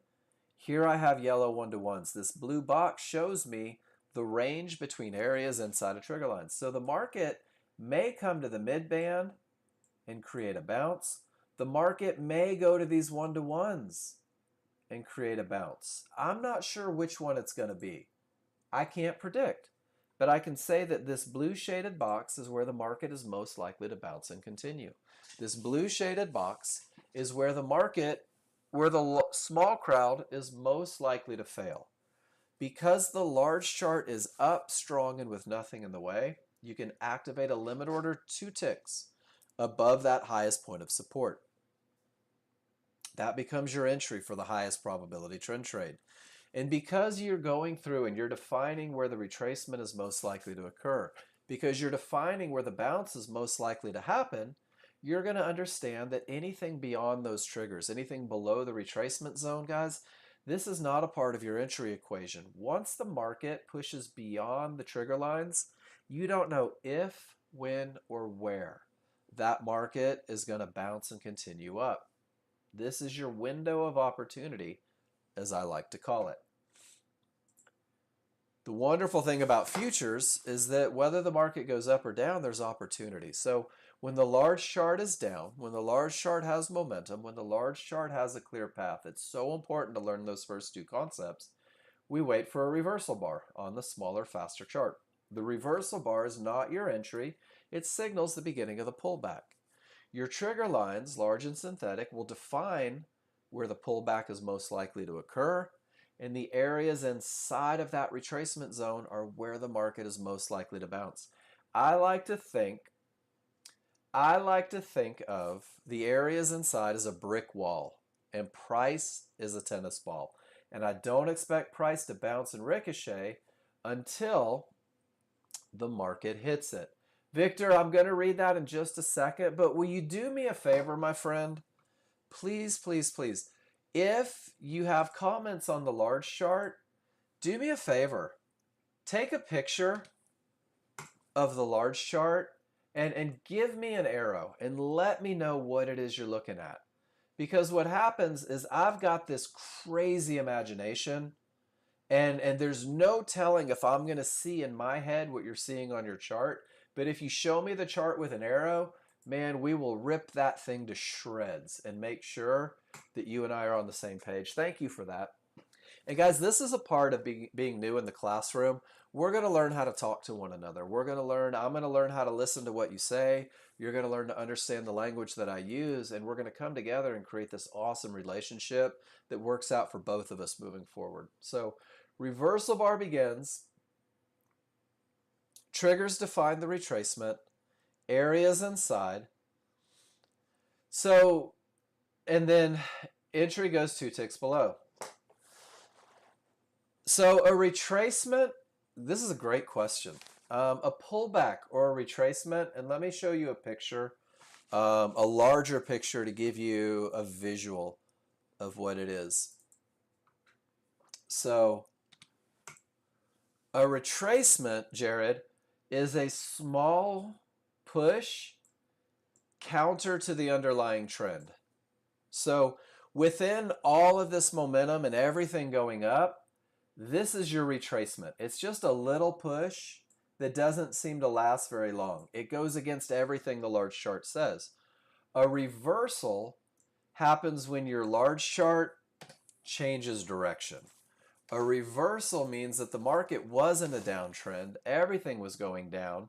Here I have yellow 1-to-1s. This blue box shows me the range between areas inside of trigger lines. So the market may come to the midband and create a bounce. The market may go to these 1-to-1s and create a bounce. I'm not sure which one it's going to be. I can't predict. But I can say that this blue shaded box is where the market is most likely to bounce and continue. This blue shaded box is where the small crowd is most likely to fail. Because the large chart is up strong and with nothing in the way, you can activate a limit order 2 ticks above that highest point of support. That becomes your entry for the highest probability trend trade. And because you're going through and you're defining where the retracement is most likely to occur, because you're defining where the bounce is most likely to happen, you're going to understand that anything beyond those triggers, anything below the retracement zone, guys, this is not a part of your entry equation. Once the market pushes beyond the trigger lines, you don't know if, when, or where that market is going to bounce and continue up. This is your window of opportunity, as I like to call it. The wonderful thing about futures is that whether the market goes up or down, there's opportunity. So when the large chart is down, when the large chart has momentum, when the large chart has a clear path, it's so important to learn those first two concepts. We wait for a reversal bar on the smaller, faster chart. The reversal bar is not your entry. It signals the beginning of the pullback. Your trigger lines, large and synthetic, will define where the pullback is most likely to occur, and the areas inside of that retracement zone are where the market is most likely to bounce. I like to think of the areas inside as a brick wall, and price is a tennis ball. And I don't expect price to bounce and ricochet until the market hits it. Victor, I'm going to read that in just a second, but will you do me a favor, my friend? Please, please, please. If you have comments on the large chart, do me a favor. Take a picture of the large chart and give me an arrow and let me know what it is you're looking at. Because what happens is I've got this crazy imagination, and there's no telling if I'm going to see in my head what you're seeing on your chart. But if you show me the chart with an arrow, man, we will rip that thing to shreds and make sure that you and I are on the same page. Thank you for that. And guys, this is a part of being new in the classroom. We're going to learn how to talk to one another. I'm going to learn how to listen to what you say. You're going to learn to understand the language that I use, and we're going to come together and create this awesome relationship that works out for both of us moving forward. So, reversal bar begins. Triggers define the retracement. Areas inside. So, and then entry goes 2 ticks below. So a retracement, this is a great question. A pullback or a retracement, and let me show you a picture, a larger picture to give you a visual of what it is. So a retracement, Jared, is a small push counter to the underlying trend. So within all of this momentum and everything going up, this is your retracement. It's just a little push that doesn't seem to last very long. It goes against everything the large chart says. A reversal happens when your large chart changes direction. A reversal means that the market wasn't a downtrend, everything was going down,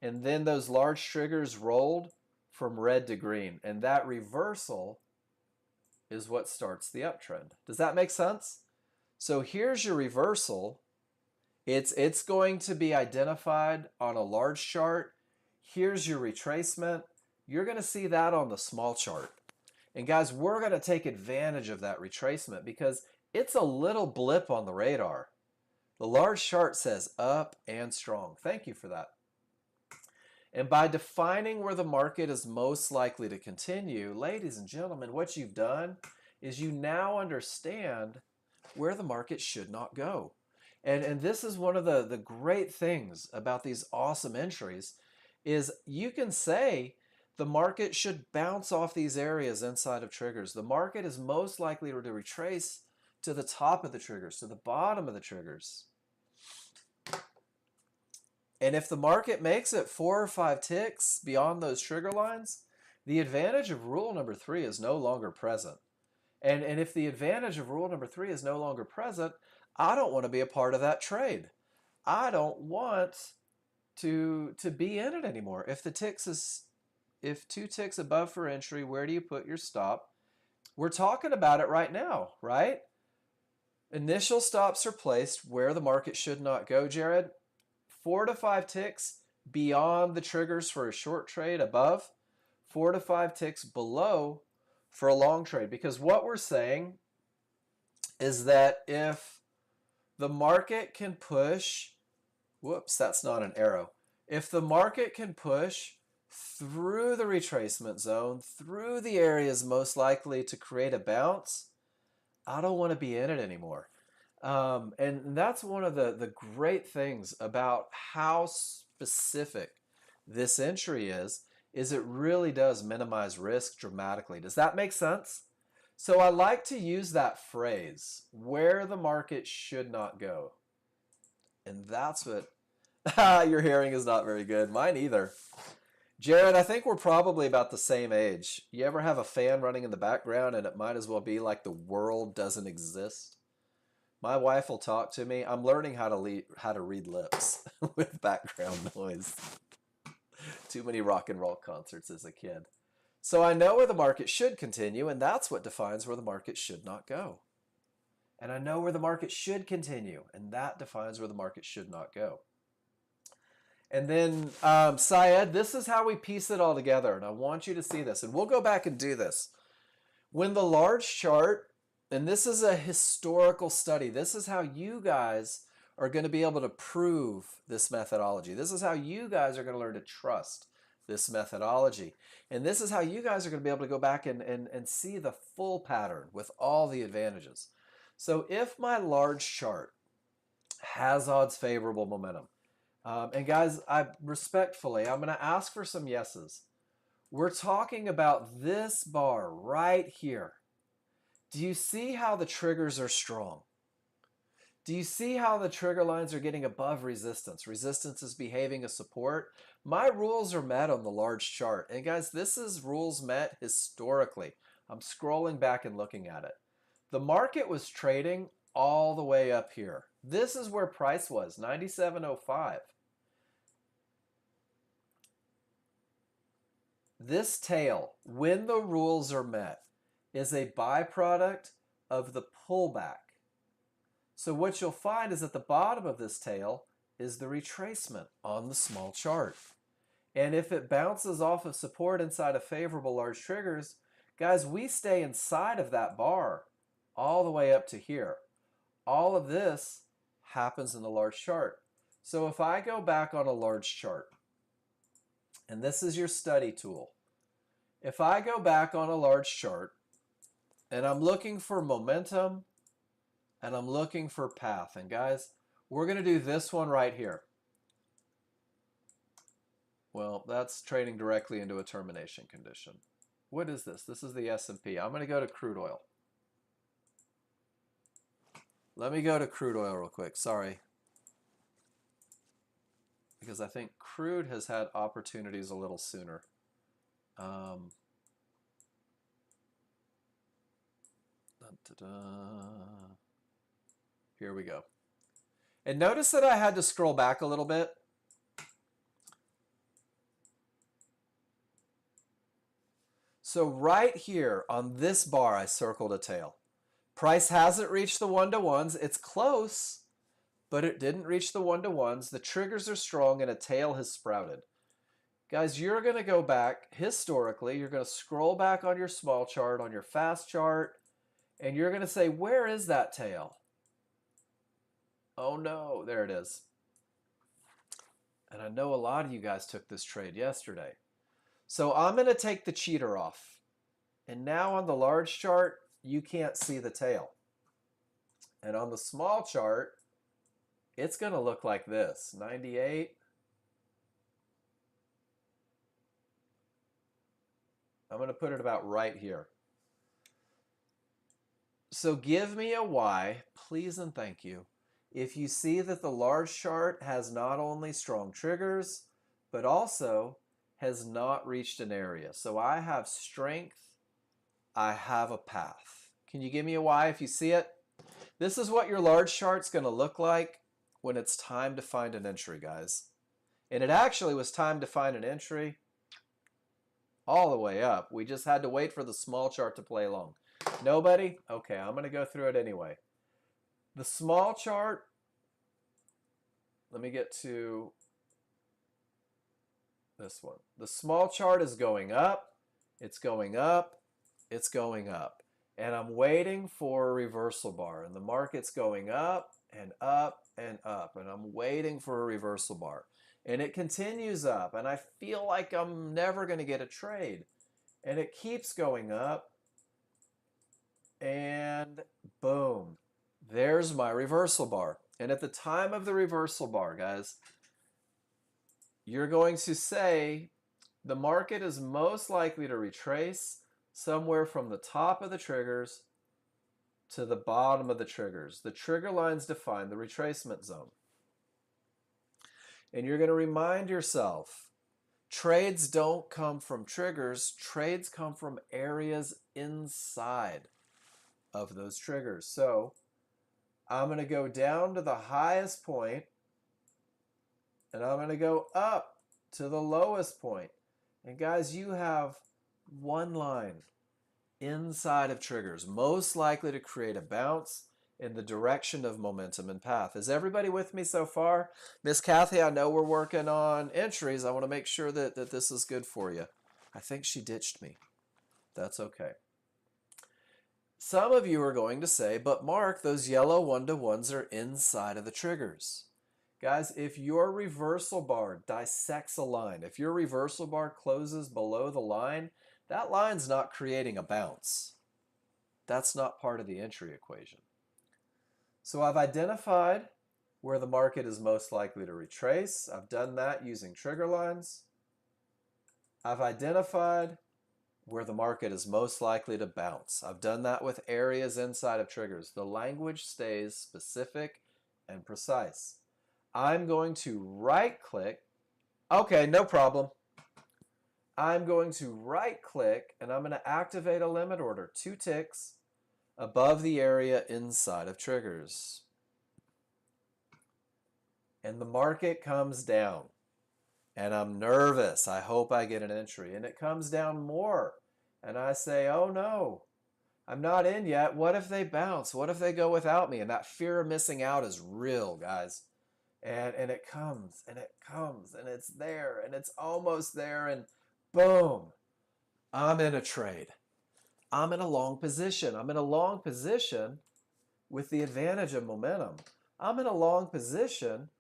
and then those large triggers rolled from red to green, and that reversal is what starts the uptrend. Does that make sense? So here's your reversal. It's going to be identified on a large chart. Here's your retracement. You're going to see that on the small chart. And guys, we're going to take advantage of that retracement because it's a little blip on the radar. The large chart says up and strong. Thank you for that. And by defining where the market is most likely to continue, ladies and gentlemen, what you've done is you now understand where the market should not go. And this is one of the great things about these awesome entries is you can say the market should bounce off these areas inside of triggers. The market is most likely to retrace to the top of the triggers, to the bottom of the triggers. And if the market makes it 4 or 5 ticks beyond those trigger lines, the advantage of rule number 3 is no longer present. And if the advantage of rule number 3 is no longer present, I don't want to be a part of that trade. I don't want to be in it anymore. If 2 ticks above for entry, where do you put your stop? We're talking about it right now, right? Initial stops are placed where the market should not go, Jared. 4 to 5 ticks beyond the triggers for a short trade above, 4 to 5 ticks below for a long trade. Because what we're saying is that if the market can push, whoops, that's not an arrow. If the market can push through the retracement zone, through the areas most likely to create a bounce, I don't want to be in it anymore. And that's one of the great things about how specific this entry is it really does minimize risk dramatically. Does that make sense? So I like to use that phrase, where the market should not go. And that's what, your hearing is not very good. Mine either. Jared, I think we're probably about the same age. You ever have a fan running in the background and it might as well be like the world doesn't exist? My wife will talk to me. I'm learning how to read lips with background noise. Too many rock and roll concerts as a kid. So I know where the market should continue, and that's what defines where the market should not go. And I know where the market should continue, and that defines where the market should not go. And then, Syed, this is how we piece it all together, and I want you to see this, and we'll go back and do this. When the large chart, and this is a historical study, this is how you guys are going to be able to prove this methodology. This is how you guys are going to learn to trust this methodology. And this is how you guys are going to be able to go back and see the full pattern with all the advantages. So if my large chart has odds favorable momentum, and guys, I'm going to ask for some yeses. We're talking about this bar right here. Do you see how the triggers are strong? Do you see how the trigger lines are getting above resistance? Resistance is behaving as support. My rules are met on the large chart. And guys, this is rules met historically. I'm scrolling back and looking at it. The market was trading all the way up here. This is where price was, 97.05. This tail, when the rules are met, is a byproduct of the pullback. So what you'll find is at the bottom of this tail is the retracement on the small chart. And if it bounces off of support inside of favorable large triggers, guys, we stay inside of that bar all the way up to here. All of this happens in the large chart. So if I go back on a large chart, and this is your study tool, if I go back on a large chart and I'm looking for momentum and I'm looking for path, and guys, we're going to do this one right here. Well, that's trading directly into a termination condition. What is this? This is the S&P. I'm going to go to crude oil. Let me go to crude oil real quick. Sorry. Because I think crude has had opportunities a little sooner. Here we go. And notice that I had to scroll back a little bit. So right here on this bar, I circled a tail. Price hasn't reached the one-to-ones. It's close, but it didn't reach the one-to-ones. The triggers are strong and a tail has sprouted. Guys, you're going to go back historically. You're going to scroll back on your small chart, on your fast chart, and you're going to say, where is that tail? Oh no, there it is. And I know a lot of you guys took this trade yesterday. So I'm going to take the cheater off. And now on the large chart, you can't see the tail. And on the small chart, it's going to look like this, 98. I'm going to put it about right here. So give me a Y, please and thank you, if you see that the large chart has not only strong triggers, but also has not reached an area. So I have strength, I have a path. Can you give me a Y if you see it? This is what your large chart's going to look like when it's time to find an entry, guys. And it actually was time to find an entry all the way up. We just had to wait for the small chart to play along. Nobody? Okay, I'm going to go through it anyway. The small chart, let me get to this one. The small chart is going up, it's going up, it's going up. And I'm waiting for a reversal bar. And the market's going up and up and up. And I'm waiting for a reversal bar. And it continues up. And I feel like I'm never going to get a trade. And it keeps going up. And boom, there's my reversal bar. And at the time of the reversal bar, guys, you're going to say the market is most likely to retrace somewhere from the top of the triggers to the bottom of the triggers. The trigger lines define the retracement zone. And you're going to remind yourself, trades don't come from triggers, trades come from areas inside of those triggers. So I'm going to go down to the highest point, and I'm going to go up to the lowest point. And guys, you have one line inside of triggers, most likely to create a bounce in the direction of momentum and path. Is everybody with me so far? Miss Kathy, I know we're working on entries. I want to make sure that this is good for you. I think she ditched me. That's okay. Some of you are going to say, but Mark, those yellow one-to-ones are inside of the triggers. Guys, if your reversal bar dissects a line, if your reversal bar closes below the line, that line's not creating a bounce. That's not part of the entry equation. So I've identified where the market is most likely to retrace. I've done that using trigger lines. I've identified where the market is most likely to bounce. I've done that with areas inside of triggers. The language stays specific and precise. I'm going to right click. Okay, no problem. I'm going to right click and I'm going to activate a limit order, 2 ticks above the area inside of triggers. And the market comes down. And I'm nervous. I hope I get an entry. And it comes down more. And I say, oh no, I'm not in yet. What if they bounce? What if they go without me? And that fear of missing out is real, guys. And it comes and it comes and it's there and it's almost there. And boom, I'm in a trade. I'm in a long position. I'm in a long position with the advantage of momentum. I'm in a long position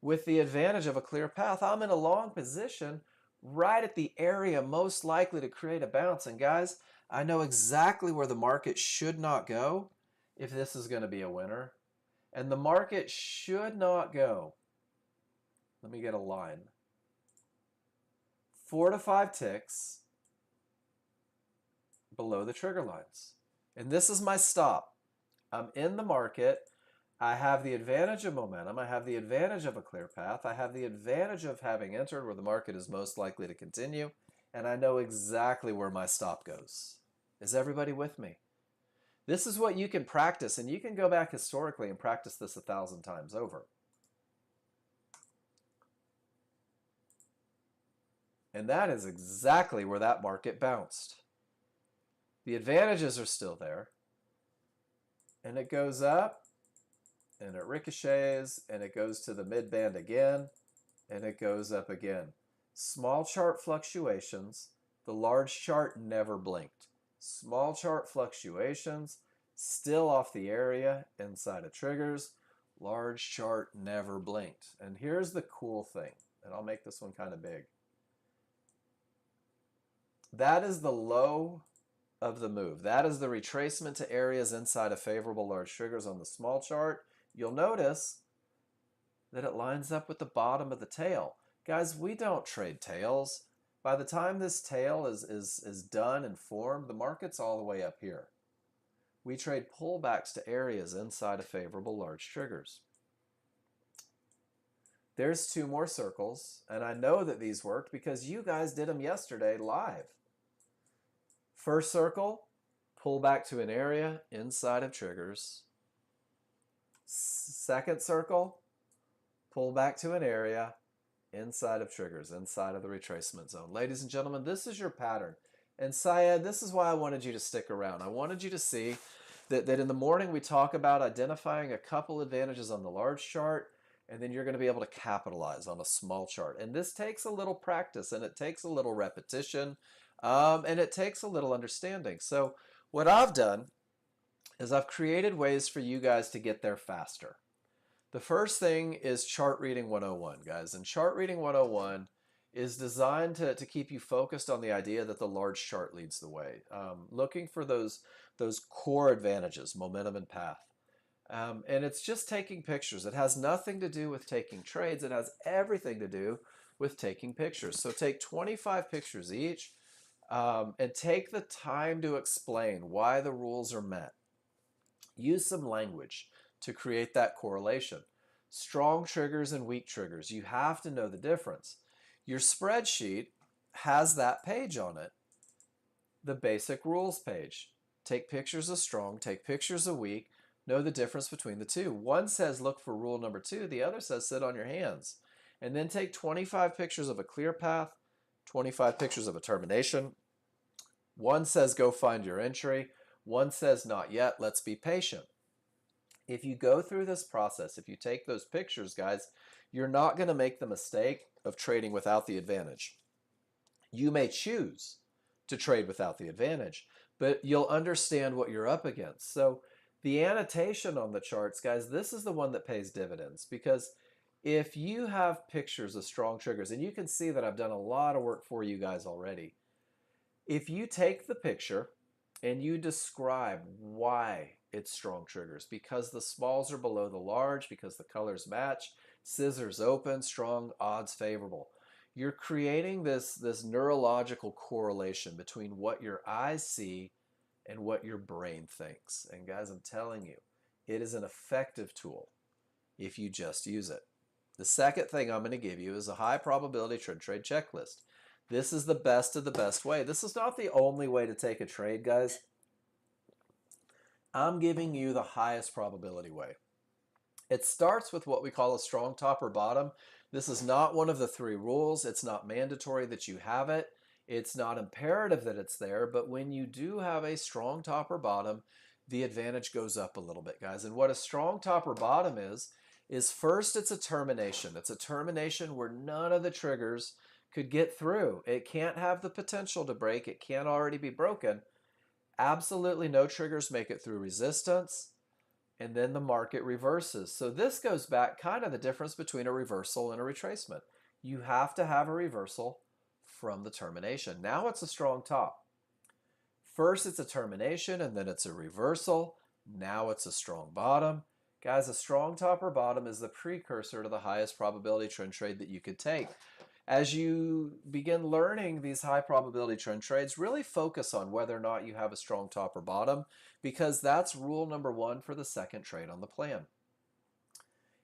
with the advantage of a clear path. I'm in a long position right at the area most likely to create a bounce. And guys, I know exactly where the market should not go if this is going to be a winner. And the market should not go, let me get a line, 4 to 5 ticks below the trigger lines. And this is my stop. I'm in the market. I have the advantage of momentum. I have the advantage of a clear path. I have the advantage of having entered where the market is most likely to continue. And I know exactly where my stop goes. Is everybody with me? This is what you can practice, and you can go back historically and practice this 1,000 times over. And that is exactly where that market bounced. The advantages are still there. And it goes up, and it ricochets, and it goes to the mid-band again, and it goes up again. Small chart fluctuations. The large chart never blinked. Small chart fluctuations, still off the area inside of triggers. Large chart never blinked. And here's the cool thing, and I'll make this one kind of big. That is the low of the move. That is the retracement to areas inside of favorable large triggers on the small chart. You'll notice that it lines up with the bottom of the tail. Guys, we don't trade tails. By the time this tail is done and formed, the market's all the way up here. We trade pullbacks to areas inside of favorable large triggers. There's 2 more circles, and I know that these worked because you guys did them yesterday live. First circle, pull back to an area inside of triggers. Second circle, pull back to an area inside of triggers, inside of the retracement zone. Ladies and gentlemen, this is your pattern. And Syed, this is why I wanted you to stick around. I wanted you to see that in the morning we talk about identifying a couple advantages on the large chart, and then you're going to be able to capitalize on a small chart. And this takes a little practice, and it takes a little repetition, and it takes a little understanding. So what I've done is I've created ways for you guys to get there faster. The first thing is Chart Reading 101, guys. And Chart Reading 101 is designed to keep you focused on the idea that the large chart leads the way. Looking for those core advantages, momentum and path. And it's just taking pictures. It has nothing to do with taking trades. It has everything to do with taking pictures. So take 25 pictures each and take the time to explain why the rules are met. Use some language to create that correlation. Strong triggers and weak triggers. You have to know the difference. Your spreadsheet has that page on it, the basic rules page. Take pictures of strong, take pictures of weak, know the difference between the two. One says look for rule number 2, the other says sit on your hands. And then take 25 pictures of a clear path, 25 pictures of a termination. One says go find your entry, one says not yet, let's be patient. If you go through this process, if you take those pictures, guys, you're not going to make the mistake of trading without the advantage. You may choose to trade without the advantage, but you'll understand what you're up against. So the annotation on the charts, guys, this is the one that pays dividends, because if you have pictures of strong triggers, and you can see that I've done a lot of work for you guys already, if you take the picture and you describe why it's strong triggers, because the smalls are below the large, because the colors match, scissors open, strong, odds favorable. You're creating this neurological correlation between what your eyes see and what your brain thinks. And guys, I'm telling you, it is an effective tool if you just use it. The second thing I'm going to give you is a high probability trade checklist. This is the best of the best way. This is not the only way to take a trade, guys. I'm giving you the highest probability way. It starts with what we call a strong top or bottom. This is not one of the 3 rules. It's not mandatory that you have it. It's not imperative that it's there, but when you do have a strong top or bottom, the advantage goes up a little bit, guys. And what a strong top or bottom is first, it's a termination. It's a termination where none of the triggers could get through. It can't have the potential to break. It can't already be broken. Absolutely no triggers make it through resistance, and then the market reverses. So this goes back kind of the difference between a reversal and a retracement. You have to have a reversal from the termination. Now it's a strong top. First it's a termination, and then it's a reversal. Now it's a strong bottom. Guys, a strong top or bottom is the precursor to the highest probability trend trade that you could take. As you begin learning these high probability trend trades, really focus on whether or not you have a strong top or bottom, because that's rule number 1 for the second trade on the plan.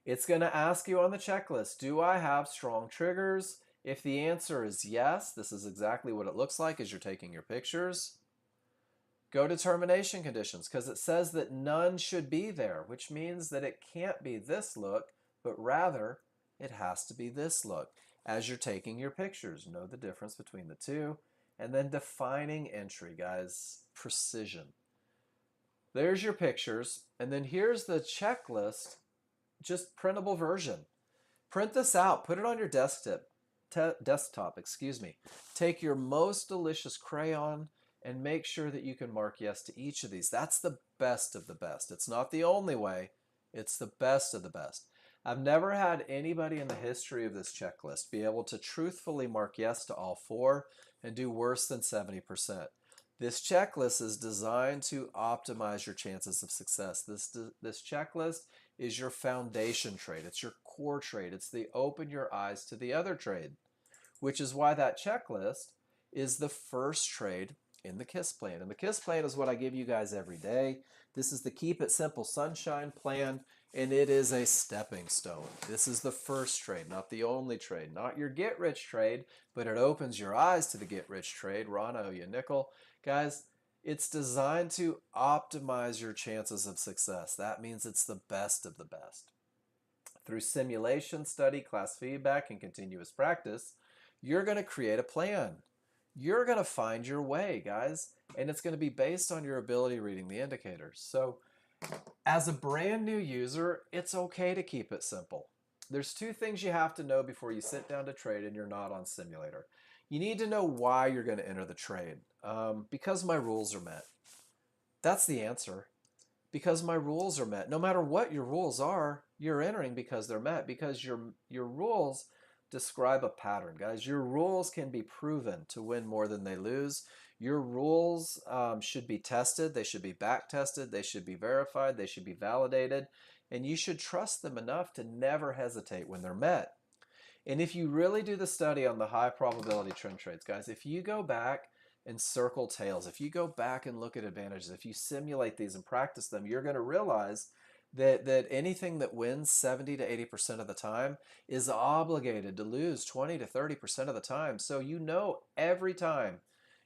It's going to ask you on the checklist, do I have strong triggers? If the answer is yes, this is exactly what it looks like as you're taking your pictures. Go to termination conditions, because it says that none should be there, which means that it can't be this look, but rather it has to be this look. As you're taking your pictures, know the difference between the two. And then defining entry, guys, precision. There's your pictures, and then here's the checklist, just printable version. Print this out, put it on your desktop, excuse me. Take your most delicious crayon and make sure that you can mark yes to each of these. That's the best of the best. It's not the only way, it's the best of the best. I've never had anybody in the history of this checklist be able to truthfully mark yes to all 4 and do worse than 70%. This checklist is designed to optimize your chances of success. This checklist is your foundation trade. It's your core trade. It's the open your eyes to the other trade, which is why that checklist is the first trade in the KISS plan. And the KISS plan is what I give you guys every day. This is the Keep It Simple Sunshine plan, and it is a stepping stone. This is the first trade, not the only trade, not your get-rich trade, but it opens your eyes to the get-rich trade. Ron, I owe you a nickel. Guys, it's designed to optimize your chances of success. That means it's the best of the best. Through simulation, study, class feedback, and continuous practice, you're going to create a plan. You're going to find your way, guys, and it's going to be based on your ability reading the indicators. So as a brand new user, it's okay to keep it simple. There's 2 things you have to know before you sit down to trade and you're not on simulator. You need to know why you're going to enter the trade. Because my rules are met. That's the answer. Because my rules are met. No matter what your rules are, you're entering because they're met. Because your rules describe a pattern, guys. Your rules can be proven to win more than they lose. Your rules should be tested. They should be back tested. They should be verified. They should be validated. And you should trust them enough to never hesitate when they're met. And if you really do the study on the high probability trend trades, guys, if you go back and circle tails, if you go back and look at advantages, if you simulate these and practice them, you're going to realize that anything that wins 70 to 80% of the time is obligated to lose 20 to 30% of the time. So you know every time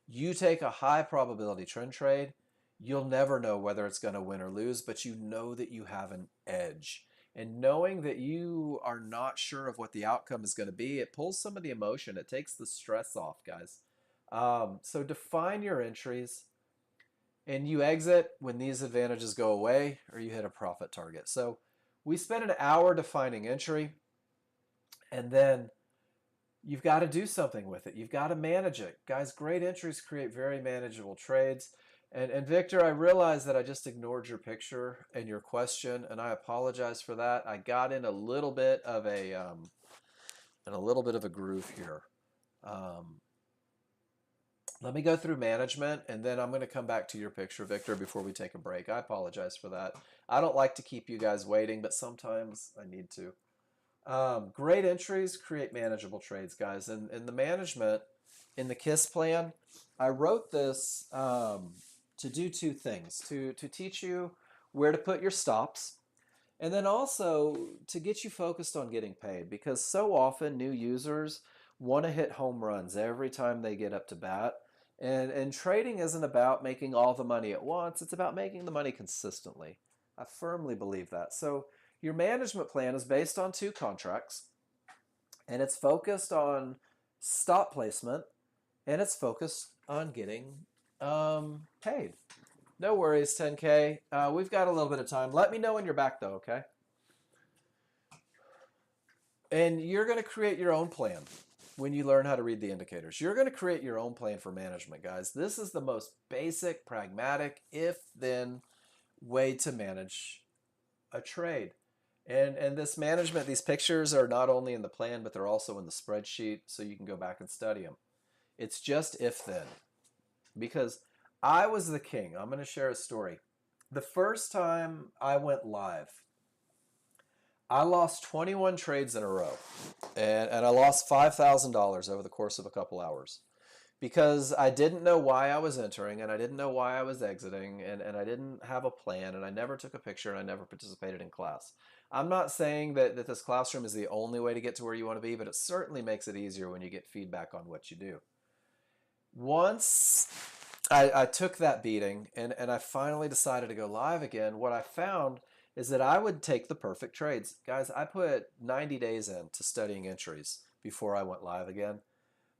you take a high probability trend trade, you'll never know whether it's going to win or lose, but you know that you have an edge. And knowing that you are not sure of what the outcome is going to be, it pulls some of the emotion. It takes the stress off, guys. So define your entries, and you exit when these advantages go away or you hit a profit target. So we spent an hour defining entry, and then you've got to do something with it. You've got to manage it. Guys, great entries create very manageable trades. And Victor, I realize that I just ignored your picture and your question, and I apologize for that. I got in a little bit of a groove here. Let me go through management, and then I'm going to come back to your picture, Victor, before we take a break. I apologize for that. I don't like to keep you guys waiting, but sometimes I need to. Great entries create manageable trades, guys. And the management in the KISS plan, I wrote this to do two things: to teach you where to put your stops, and then also to get you focused on getting paid. Because so often new users want to hit home runs every time they get up to bat. And trading isn't about making all the money at once, it's about making the money consistently. I firmly believe that. So your management plan is based on two contracts, and it's focused on stop placement, and it's focused on getting paid. No worries, 10K. We've got a little bit of time. Let me know when you're back, though, okay? And you're going to create your own plan when you learn how to read the indicators. You're going to create your own plan for management, guys. This is the most basic, pragmatic, if-then way to manage a trade. And this management, these pictures are not only in the plan, but they're also in the spreadsheet, so you can go back and study them. It's just if-then. Because I was the king. I'm going to share a story. The first time I went live, I lost 21 trades in a row. And I lost $5,000 over the course of a couple hours because I didn't know why I was entering and I didn't know why I was exiting and I didn't have a plan and I never took a picture and I never participated in class. I'm not saying that this classroom is the only way to get to where you want to be, but it certainly makes it easier when you get feedback on what you do. Once I took that beating and I finally decided to go live again, what I found is that I would take the perfect trades. Guys, I put 90 days into studying entries before I went live again,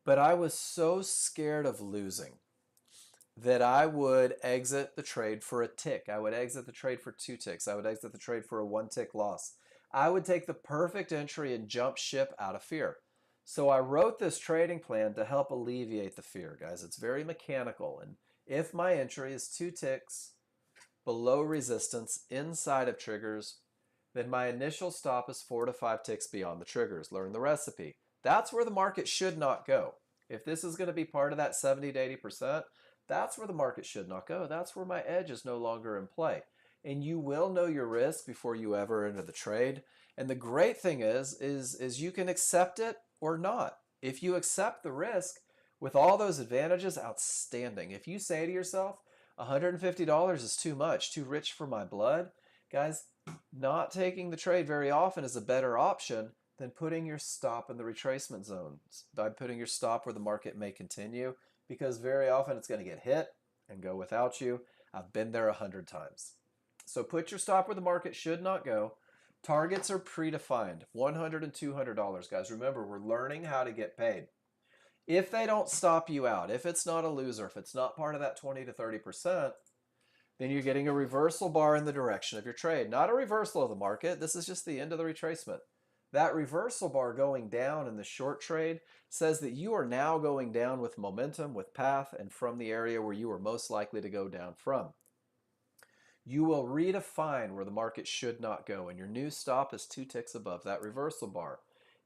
but I was so scared of losing that I would exit the trade for a tick. I would exit the trade for 2 ticks. I would exit the trade for a 1 tick loss. I would take the perfect entry and jump ship out of fear. So I wrote this trading plan to help alleviate the fear, guys. It's very mechanical. And if my entry is 2 ticks below resistance inside of triggers, then my initial stop is 4 to 5 ticks beyond the triggers. Learn the recipe. That's where the market should not go. If this is going to be part of that 70 to 80%, that's where the market should not go. That's where my edge is no longer in play. And you will know your risk before you ever enter the trade. And the great thing is you can accept it or not. If you accept the risk with all those advantages, outstanding. If you say to yourself, $150 is too much, too rich for my blood, guys, not taking the trade very often is a better option than putting your stop in the retracement zones, by putting your stop where the market may continue, because very often it's going to get hit and go without you. I've been there 100 times. So put your stop where the market should not go. Targets are predefined, $100 and $200, guys. Remember, we're learning how to get paid. If they don't stop you out, if it's not a loser, if it's not part of that 20 to 30%, then you're getting a reversal bar in the direction of your trade. Not a reversal of the market. This is just the end of the retracement. That reversal bar going down in the short trade says that you are now going down with momentum, with path, and from the area where you are most likely to go down from. You will redefine where the market should not go, and your new stop is 2 ticks above that reversal bar.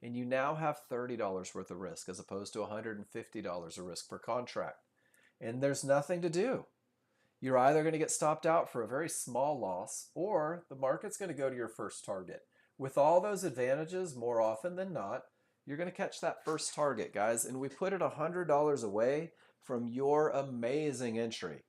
And you now have $30 worth of risk as opposed to $150 of risk per contract. And there's nothing to do. You're either going to get stopped out for a very small loss or the market's going to go to your first target. With all those advantages, more often than not, you're going to catch that first target, guys. And we put it $100 away from your amazing entry.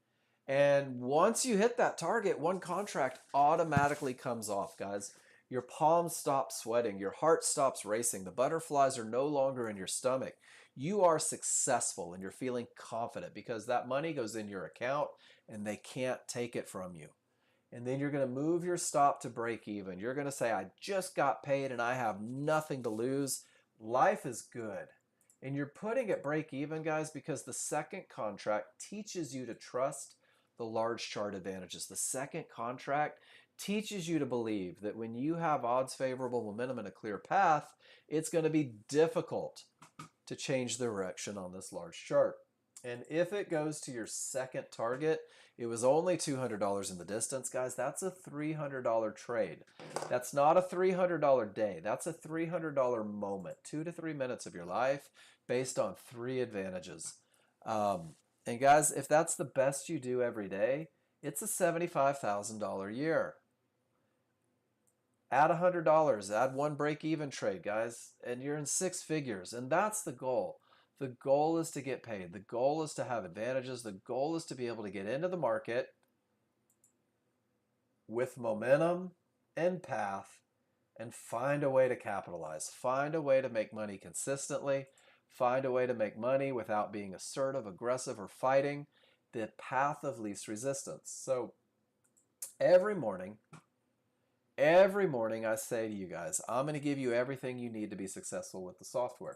And once you hit that target, one contract automatically comes off, guys. Your palms stop sweating. Your heart stops racing. The butterflies are no longer in your stomach. You are successful and you're feeling confident because that money goes in your account and they can't take it from you. And then you're going to move your stop to break even. You're going to say, I just got paid and I have nothing to lose. Life is good. And you're putting it break even, guys, because the second contract teaches you to trust the large chart advantages. The second contract teaches you to believe that when you have odds favorable momentum and a clear path, it's going to be difficult to change the direction on this large chart. And if it goes to your second target, it was only $200 in the distance, guys. That's a $300 trade. That's not a $300 day. That's a $300 moment, 2 to 3 minutes of your life based on 3 advantages. And guys, if that's the best you do every day, it's a $75,000 year. Add $100, add one break-even trade, guys, and you're in six figures. And that's the goal. The goal is to get paid. The goal is to have advantages. The goal is to be able to get into the market with momentum and path and find a way to capitalize. Find a way to make money consistently. Find a way to make money without being assertive, aggressive, or fighting the path of least resistance. So every morning I say to you guys, I'm going to give you everything you need to be successful with the software.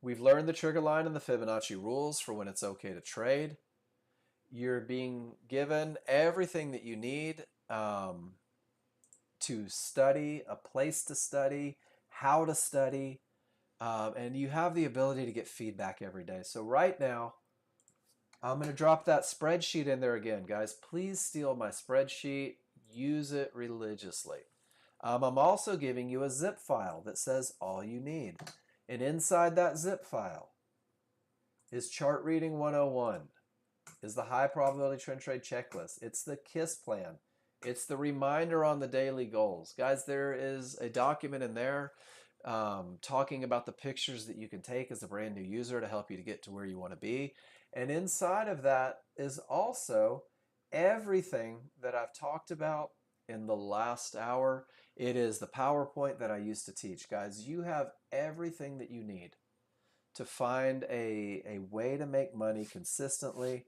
We've learned the trigger line and the Fibonacci rules for when it's okay to trade. You're being given everything that you need to study, a place to study, how to study, and you have the ability to get feedback every day. So right now, I'm going to drop that spreadsheet in there again. Guys, please steal my spreadsheet. Use it religiously. I'm also giving you a zip file that says all you need. And inside that zip file is Chart Reading 101, is the High Probability Trend Trade Checklist. It's the KISS plan. It's the reminder on the daily goals. Guys, there is a document in there talking about the pictures that you can take as a brand new user to help you to get to where you want to be. And inside of that is also everything that I've talked about in the last hour. It is the PowerPoint that I used to teach. Guys, you have everything that you need to find a way to make money consistently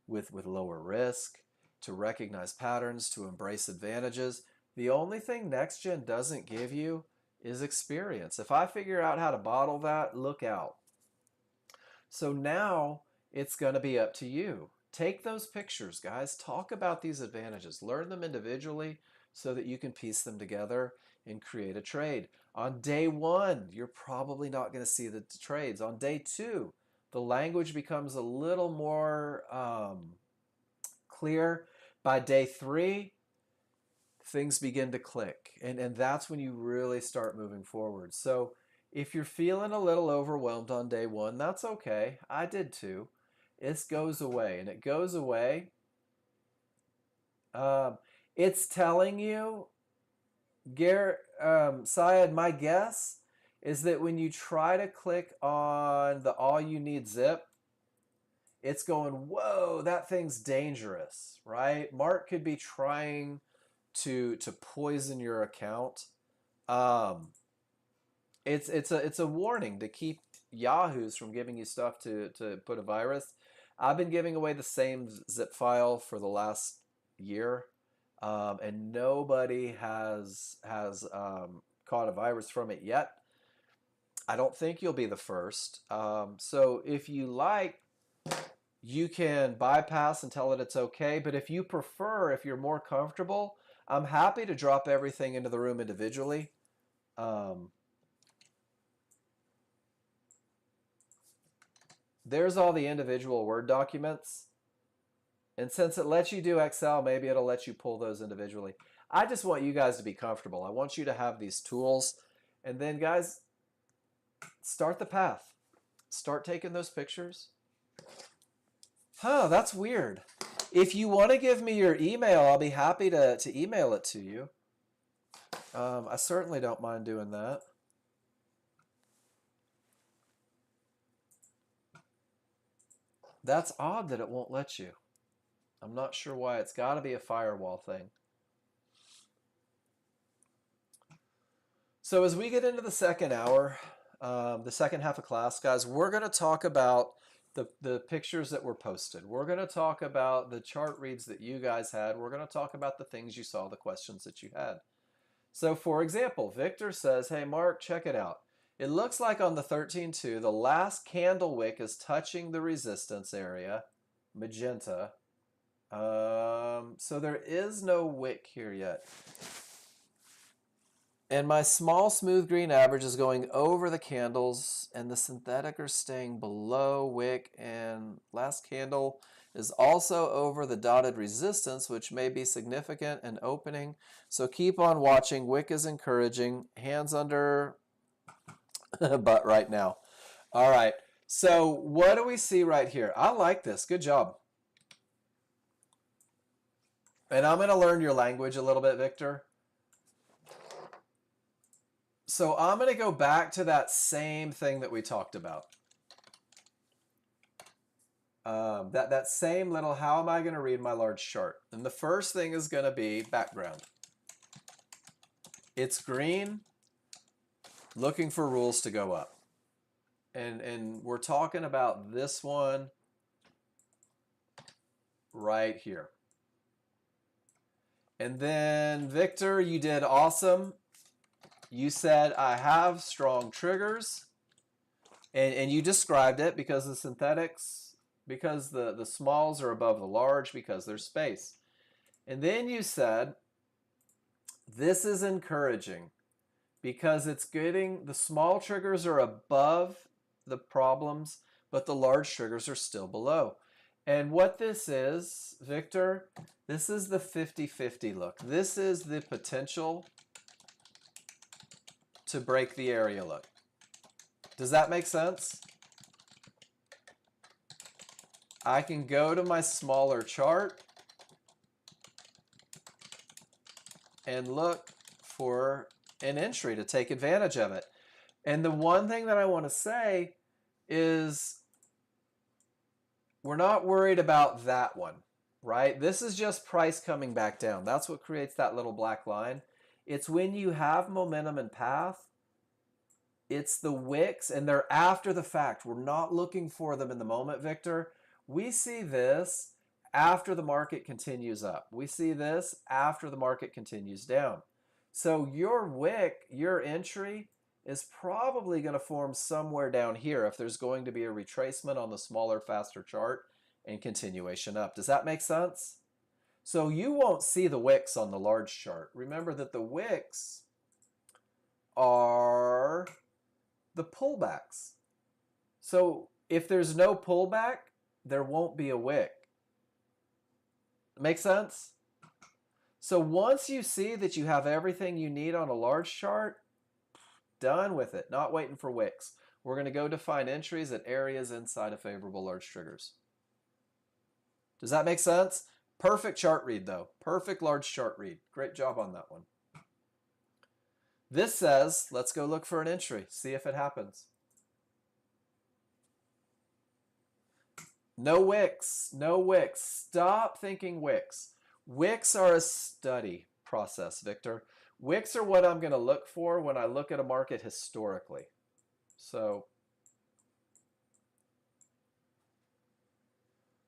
with lower risk, to recognize patterns, to embrace advantages. The only thing Nexgen doesn't give you is experience. If I figure out how to bottle that, look out. So now it's going to be up to you. Take those pictures, guys. Talk about these advantages. Learn them individually so that you can piece them together and create a trade. On day one, you're probably not going to see the trades. On day two, the language becomes a little more clear. By day three, things begin to click. And that's when you really start moving forward. So if you're feeling a little overwhelmed on day one, that's okay. I did too. It goes away. And it goes away. It's telling you, Syed, my guess is that when you try to click on the all you need zip, it's going, whoa, that thing's dangerous, right? Mark could be trying to poison your account. It's a warning to keep yahoos from giving you stuff to put a virus. I've been giving away the same zip file for the last year, and nobody has caught a virus from it yet. I don't think you'll be the first. So if you like, you can bypass and tell it it's okay. But if you prefer, if you're more comfortable, I'm happy to drop everything into the room individually. There's all the individual Word documents. And since it lets you do Excel, maybe it'll let you pull those individually. I just want you guys to be comfortable. I want you to have these tools. And then, guys, start the path. Start taking those pictures. Huh, that's weird. If you want to give me your email, I'll be happy to email it to you. I certainly don't mind doing that. That's odd that it won't let you. I'm not sure why. It's got to be a firewall thing. So as we get into the second hour, the second half of class, guys, we're going to talk about the pictures that were posted. We're going to talk about the chart reads that you guys had. We're going to talk about the things you saw, the questions that you had. So for example, Victor says, hey, Mark, check it out. It looks like on the 13.2, the last candle wick is touching the resistance area, magenta. So there is no wick here yet. And my small smooth green average is going over the candles, and the synthetic are staying below wick, and last candle is also over the dotted resistance, which may be significant and opening. So keep on watching. Wick is encouraging. Hands under butt right now. All right. So what do we see right here? I like this. Good job. And I'm going to learn your language a little bit, Victor. So I'm going to go back to that same thing that we talked about. That same little, how am I going to read my large chart? And the first thing is going to be background. It's green, looking for rules to go up. And we're talking about this one right here. And then Victor, you did awesome. You said, I have strong triggers. And you described it because the synthetics, because the smalls are above the large, because there's space. And then you said, this is encouraging because it's getting, the small triggers are above the problems, but the large triggers are still below. And what this is, Victor, this is the 50-50 look. This is the potential to break the area look. Does that make sense? I can go to my smaller chart and look for an entry to take advantage of it. And the one thing that I want to say is we're not worried about that one, right? This is just price coming back down. That's what creates that little black line. It's when you have momentum and path, it's the wicks, and they're after the fact. We're not looking for them in the moment, Victor. We see this after the market continues up. We see this after the market continues down. So your wick, your entry, is probably going to form somewhere down here if there's going to be a retracement on the smaller, faster chart and continuation up. Does that make sense? So you won't see the wicks on the large chart. Remember that the wicks are the pullbacks. So if there's no pullback, there won't be a wick. Make sense? So once you see that you have everything you need on a large chart, done with it, not waiting for wicks. We're going to go define entries at areas inside of favorable large triggers. Does that make sense? Perfect chart read though. Perfect large chart read. Great job on that one. This says, let's go look for an entry, see if it happens. No wicks, no wicks. Stop thinking wicks. Wicks are a study process, Victor. Wicks are what I'm going to look for when I look at a market historically. So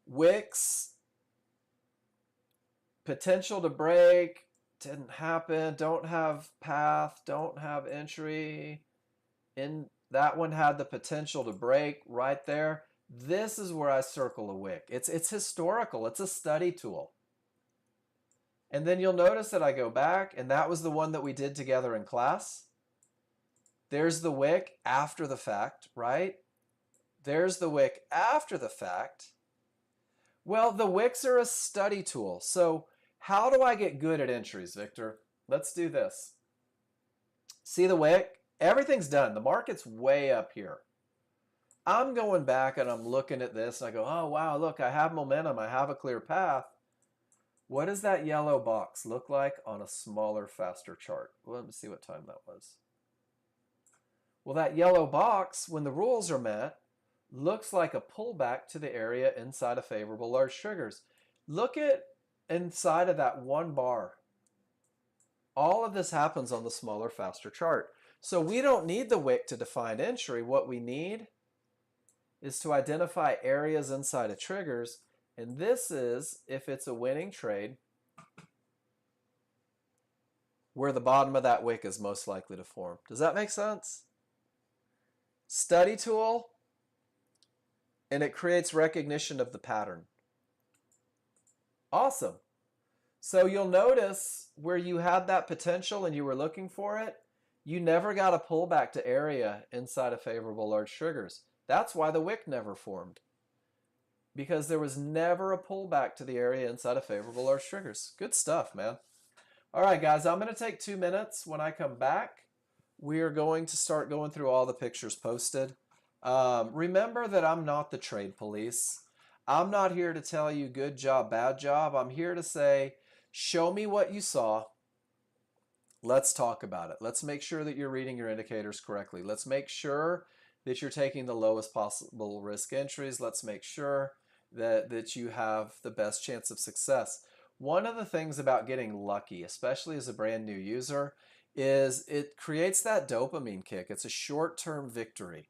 wicks, potential to break, didn't happen, don't have path, don't have entry. In that one had the potential to break right there. This is where I circle a wick. It's historical. It's a study tool. And then you'll notice that I go back, and that was the one that we did together in class. There's the wick after the fact, right? There's the wick after the fact. Well, the wicks are a study tool. So how do I get good at entries, Victor? Let's do this. See the wick? Everything's done. The market's way up here. I'm going back and I'm looking at this and I go, oh, wow, look, I have momentum. I have a clear path. What does that yellow box look like on a smaller, faster chart? Well, let me see what time that was. Well, that yellow box, when the rules are met, looks like a pullback to the area inside of favorable large triggers. Look at inside of that one bar. All of this happens on the smaller, faster chart. So we don't need the wick to define entry. What we need is to identify areas inside of triggers. And this is, if it's a winning trade, where the bottom of that wick is most likely to form. Does that make sense? Study tool, and it creates recognition of the pattern. Awesome. So you'll notice where you had that potential and you were looking for it, you never got a pullback to area inside of favorable large triggers. That's why the wick never formed, because there was never a pullback to the area inside of favorable large triggers. Good stuff, man. All right, guys, I'm going to take 2 minutes. When I come back, we are going to start going through all the pictures posted. Remember that I'm not the trade police. I'm not here to tell you good job, bad job. I'm here to say, show me what you saw. Let's talk about it. Let's make sure that you're reading your indicators correctly. Let's make sure that you're taking the lowest possible risk entries. Let's make sure that you have the best chance of success. One of the things about getting lucky, especially as a brand new user, is it creates that dopamine kick. It's a short-term victory,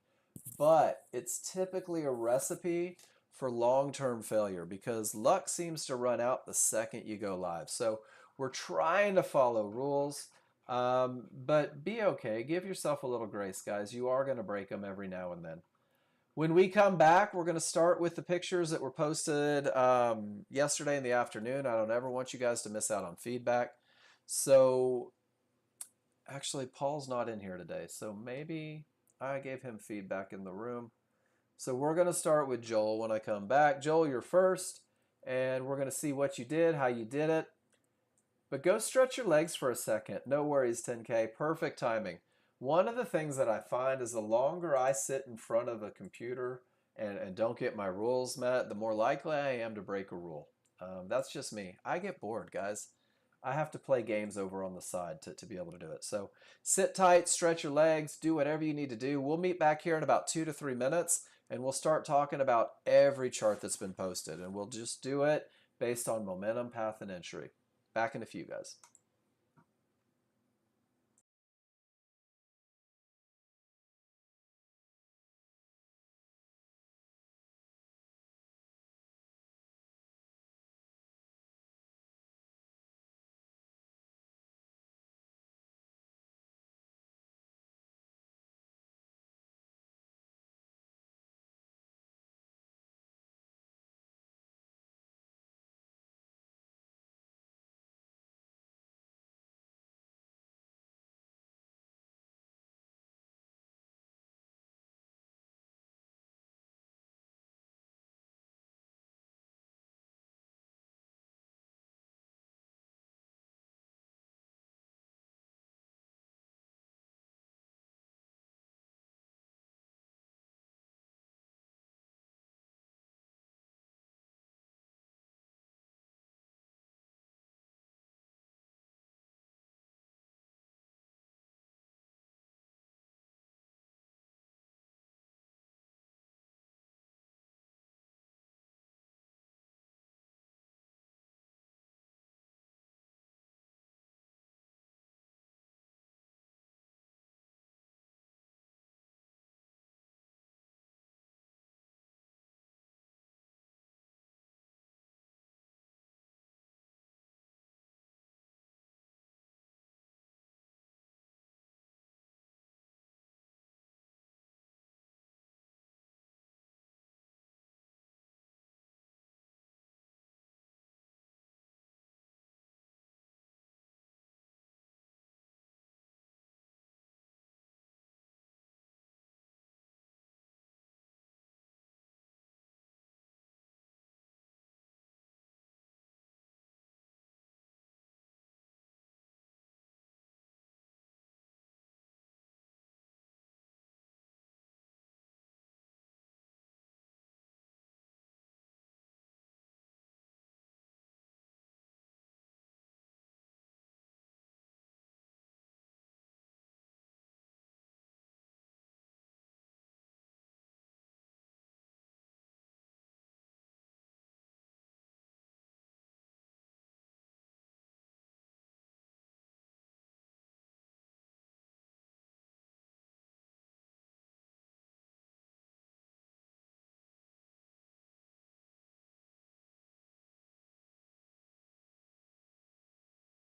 but it's typically a recipe for long-term failure because luck seems to run out the second you go live. So we're trying to follow rules, but be okay. Give yourself a little grace, guys. You are going to break them every now and then. When we come back, we're going to start with the pictures that were posted yesterday in the afternoon. I don't ever want you guys to miss out on feedback. So actually, Paul's not in here today, so maybe I gave him feedback in the room. So we're going to start with Joel when I come back. Joel, you're first, and we're going to see what you did, how you did it. But go stretch your legs for a second. No worries, 10K. Perfect timing. One of the things that I find is the longer I sit in front of a computer and don't get my rules met, the more likely I am to break a rule. That's just me. I get bored, guys. I have to play games over on the side to be able to do it. So sit tight, stretch your legs, do whatever you need to do. We'll meet back here in about 2 to 3 minutes, and we'll start talking about every chart that's been posted. And we'll just do it based on momentum, path, and entry. Back in a few, guys.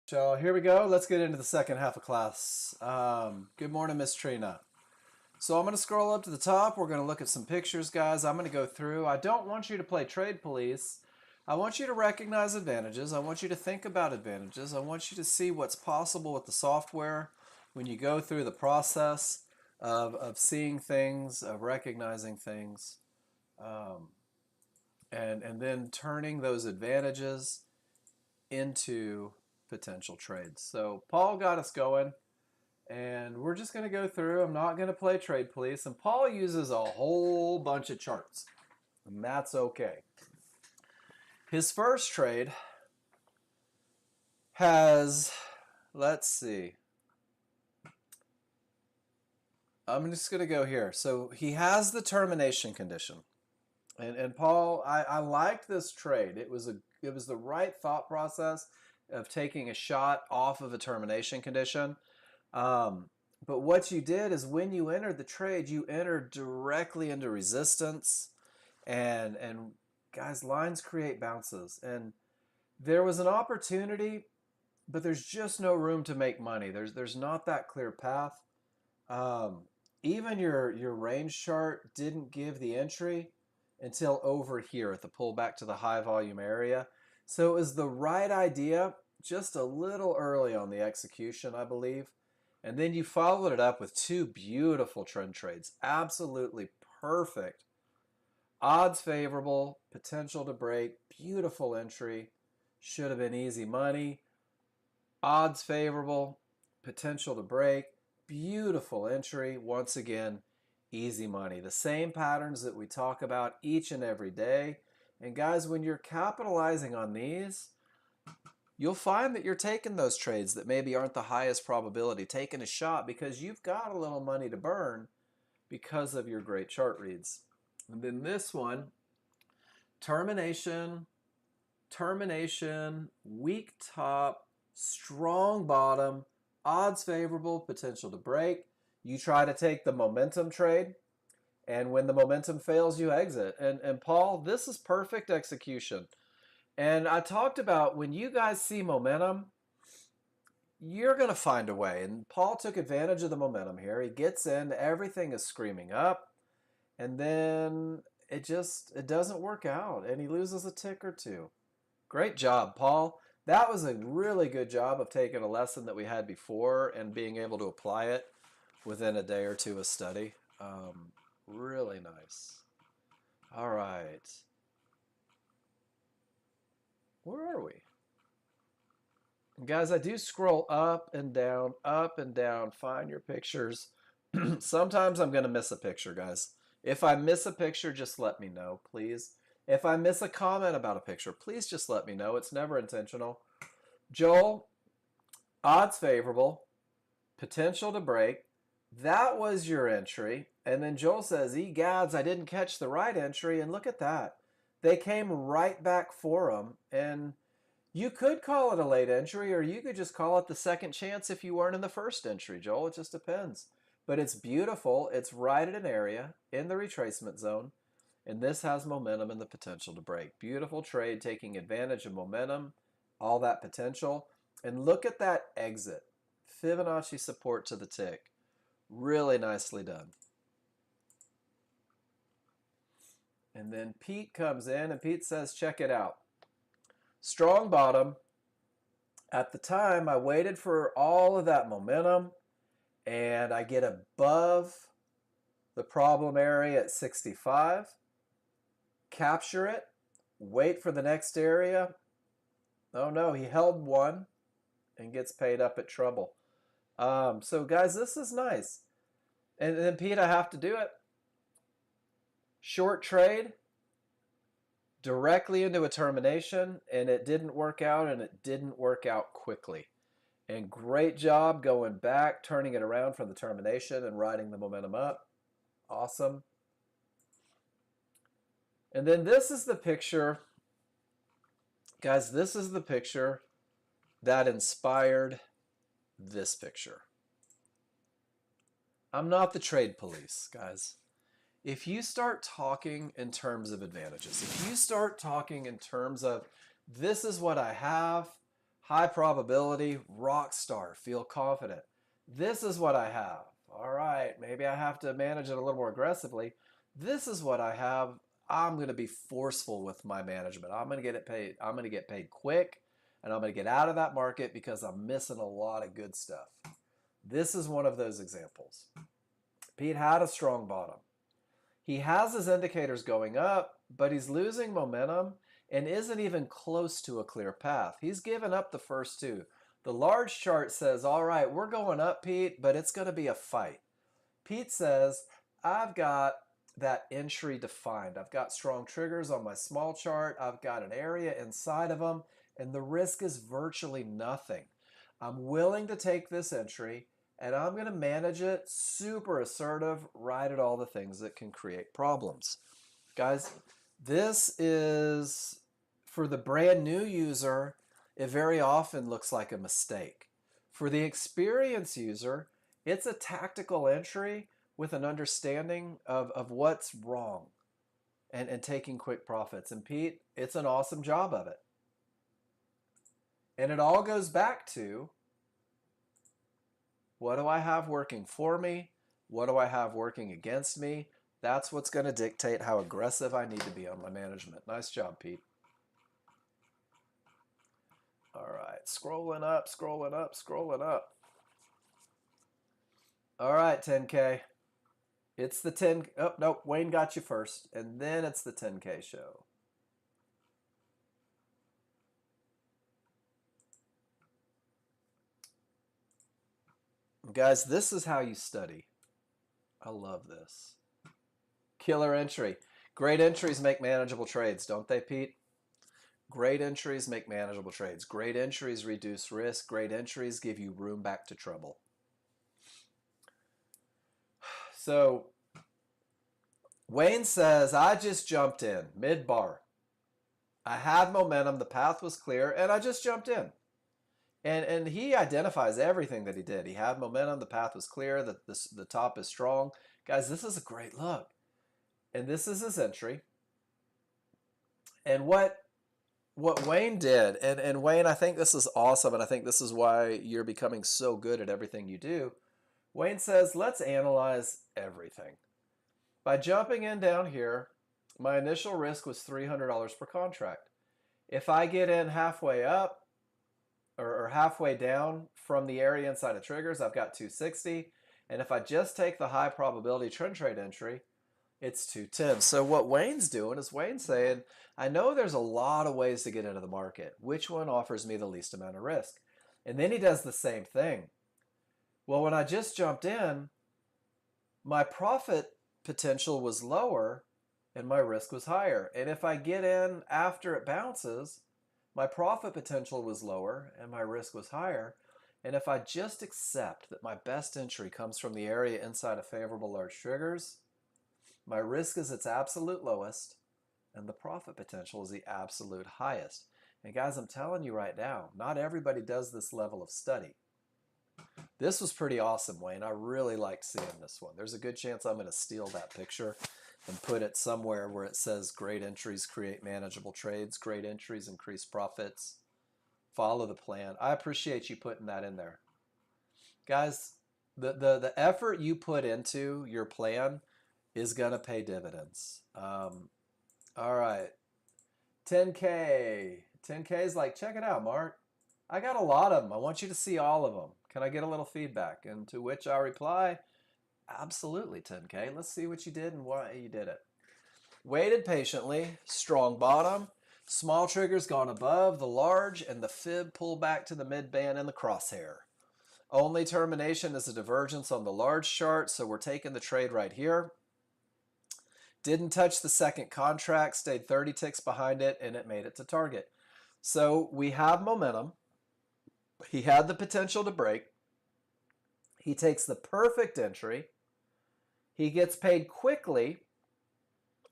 So here we go. Let's get into the second half of class. Good morning, Miss Trina. So I'm going to scroll up to the top. We're going to look at some pictures, guys. I'm going to go through. I don't want you to play trade police. I want you to recognize advantages. I want you to think about advantages. I want you to see what's possible with the software when you go through the process of seeing things, of recognizing things, um, and then turning those advantages into potential trades. So Paul got us going. And we're just going to go through. I'm not going to play trade police. And Paul uses a whole bunch of charts. And that's okay. His first trade has, let's see, I'm just going to go here. So he has the termination condition. And Paul, I liked this trade. It was the right thought process of taking a shot off of a termination condition. Um, but what you did is when you entered the trade, you entered directly into resistance, and guys, lines create bounces, and there was an opportunity, but there's just no room to make money. There's not that clear path. Um, Even your range chart didn't give the entry until over here at the pullback to the high volume area. So it was the right idea, just a little early on the execution, I believe. And then you followed it up with two beautiful trend trades. Absolutely perfect. Odds favorable, potential to break, beautiful entry. Should have been easy money. Odds favorable, potential to break, beautiful entry. Once again, easy money. The same patterns that we talk about each and every day. And guys, when you're capitalizing on these, you'll find that you're taking those trades that maybe aren't the highest probability, taking a shot because you've got a little money to burn because of your great chart reads. And then this one, termination, termination, weak top, strong bottom, odds favorable, potential to break. You try to take the momentum trade, and when the momentum fails, you exit. And Paul, this is perfect execution. And I talked about when you guys see momentum, you're going to find a way. And Paul took advantage of the momentum here. He gets in, everything is screaming up, and then it doesn't work out, and he loses a tick or two. Great job, Paul. That was a really good job of taking a lesson that we had before and being able to apply it within a day or two of study. Really nice. All right. Where are we? Guys, I do scroll up and down, find your pictures. Sometimes I'm going to miss a picture, guys. If I miss a picture, just let me know, please. If I miss a comment about a picture, please just let me know. It's never intentional. Joel, odds favorable, potential to break. That was your entry. And then Joel says, egads, I didn't catch the right entry. And look at that. They came right back for them. And you could call it a late entry, or you could just call it the second chance if you weren't in the first entry, Joel. It just depends. But it's beautiful. It's right at an area in the retracement zone. And this has momentum and the potential to break. Beautiful trade, taking advantage of momentum, all that potential. And look at that exit. Fibonacci support to the tick. Really nicely done. And then Pete comes in, and Pete says, check it out. Strong bottom. At the time, I waited for all of that momentum, and I get above the problem area at 65. Capture it, wait for the next area. Oh no, he held one and gets paid up at trouble. So guys, this is nice. And then Pete, I have to do it. Short trade directly into a termination, and it didn't work out, and it didn't work out quickly. And great job going back, turning it around from the termination and riding the momentum up. Awesome. And then this is the picture. Guys, this is the picture that inspired this picture. I'm not the trade police, guys. If you start talking in terms of advantages, if you start talking in terms of this is what I have, high probability, rock star, feel confident. This is what I have. All right, maybe I have to manage it a little more aggressively. This is what I have. I'm going to be forceful with my management. I'm going to get it paid. I'm going to get paid quick, and I'm going to get out of that market because I'm missing a lot of good stuff. This is one of those examples. Pete had a strong bottom. He has his indicators going up, but he's losing momentum and isn't even close to a clear path. He's given up the first two. The large chart says, all right, we're going up, Pete, but it's going to be a fight. Pete says, I've got that entry defined. I've got strong triggers on my small chart. I've got an area inside of them, and the risk is virtually nothing. I'm willing to take this entry. and I'm going to manage it super assertive, right at all the things that can create problems. Guys, this is, for the brand new user, it very often looks like a mistake. For the experienced user, it's a tactical entry with an understanding of what's wrong and taking quick profits. And Pete, it's an awesome job of it. And it all goes back to, what do I have working for me? What do I have working against me? That's what's going to dictate how aggressive I need to be on my management. Nice job, Pete. All right, scrolling up, scrolling up, scrolling up. All right, 10K. It's the 10. Oh, no, Wayne got you first, and then it's the 10K show. Guys, this is how you study. I love this. Killer entry. Great entries make manageable trades, don't they, Pete? Great entries make manageable trades. Great entries reduce risk. Great entries give you room back to trouble. So Wayne says, I just jumped in mid-bar. I had momentum, the path was clear, and I just jumped in. And he identifies everything that he did. He had momentum, the path was clear, the top is strong. Guys, this is a great look. And this is his entry. And what Wayne did, and Wayne, I think this is awesome, and I think this is why you're becoming so good at everything you do. Wayne says, let's analyze everything. By jumping in down here, my initial risk was $300 per contract. If I get in halfway up or halfway down from the area inside of triggers, I've got 260. And if I just take the high probability trend trade entry, it's 210. So what Wayne's doing is Wayne's saying, I know there's a lot of ways to get into the market. Which one offers me the least amount of risk? And then he does the same thing. Well, when I just jumped in, my profit potential was lower and my risk was higher. And if I get in after it bounces, my profit potential was lower and my risk was higher. And if I just accept that my best entry comes from the area inside of favorable large triggers, my risk is its absolute lowest and the profit potential is the absolute highest. And guys, I'm telling you right now, not everybody does this level of study. This was pretty awesome, Wayne. I really liked seeing this one. There's a good chance I'm going to steal that picture and put it somewhere where it says great entries create manageable trades, great entries increase profits, follow the plan. I appreciate you putting that in there. Guys, the effort you put into your plan is going to pay dividends. All right. 10K. 10K is like, check it out, Mark. I got a lot of them. I want you to see all of them. Can I get a little feedback? And to which I reply, absolutely, 10K. Let's see what you did and why you did it. Waited patiently, strong bottom, small triggers gone above the large, and the fib pulled back to the mid band and the crosshair. Only termination is a divergence on the large chart, so we're taking the trade right here. Didn't touch the second contract, stayed 30 ticks behind it, and it made it to target. So we have momentum. He had the potential to break. He takes the perfect entry. He gets paid quickly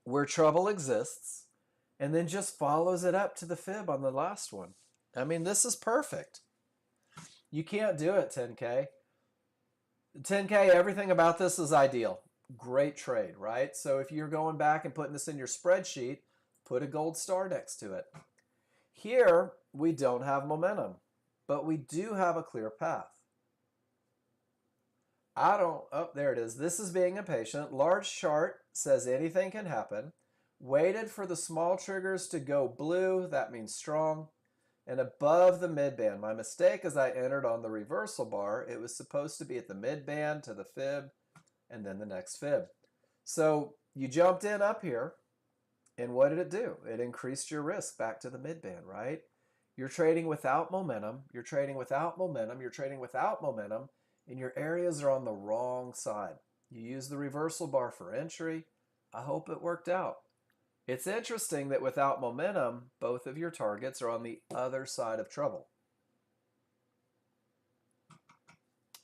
where trouble exists, and then just follows it up to the fib on the last one. I mean, this is perfect. You can't do it, 10K. 10K, everything about this is ideal. Great trade, right? So if you're going back and putting this in your spreadsheet, put a gold star next to it. Here, we don't have momentum, but we do have a clear path. There it is. This is being impatient. Large chart says anything can happen. Waited for the small triggers to go blue. That means strong. And above the midband. My mistake is I entered on the reversal bar. It was supposed to be at the midband to the fib and then the next fib. So you jumped in up here. And what did it do? It increased your risk back to the midband, right? You're trading without momentum. You're trading without momentum. You're trading without momentum. And your areas are on the wrong side. You use the reversal bar for entry. I hope it worked out. It's interesting that without momentum, both of your targets are on the other side of trouble.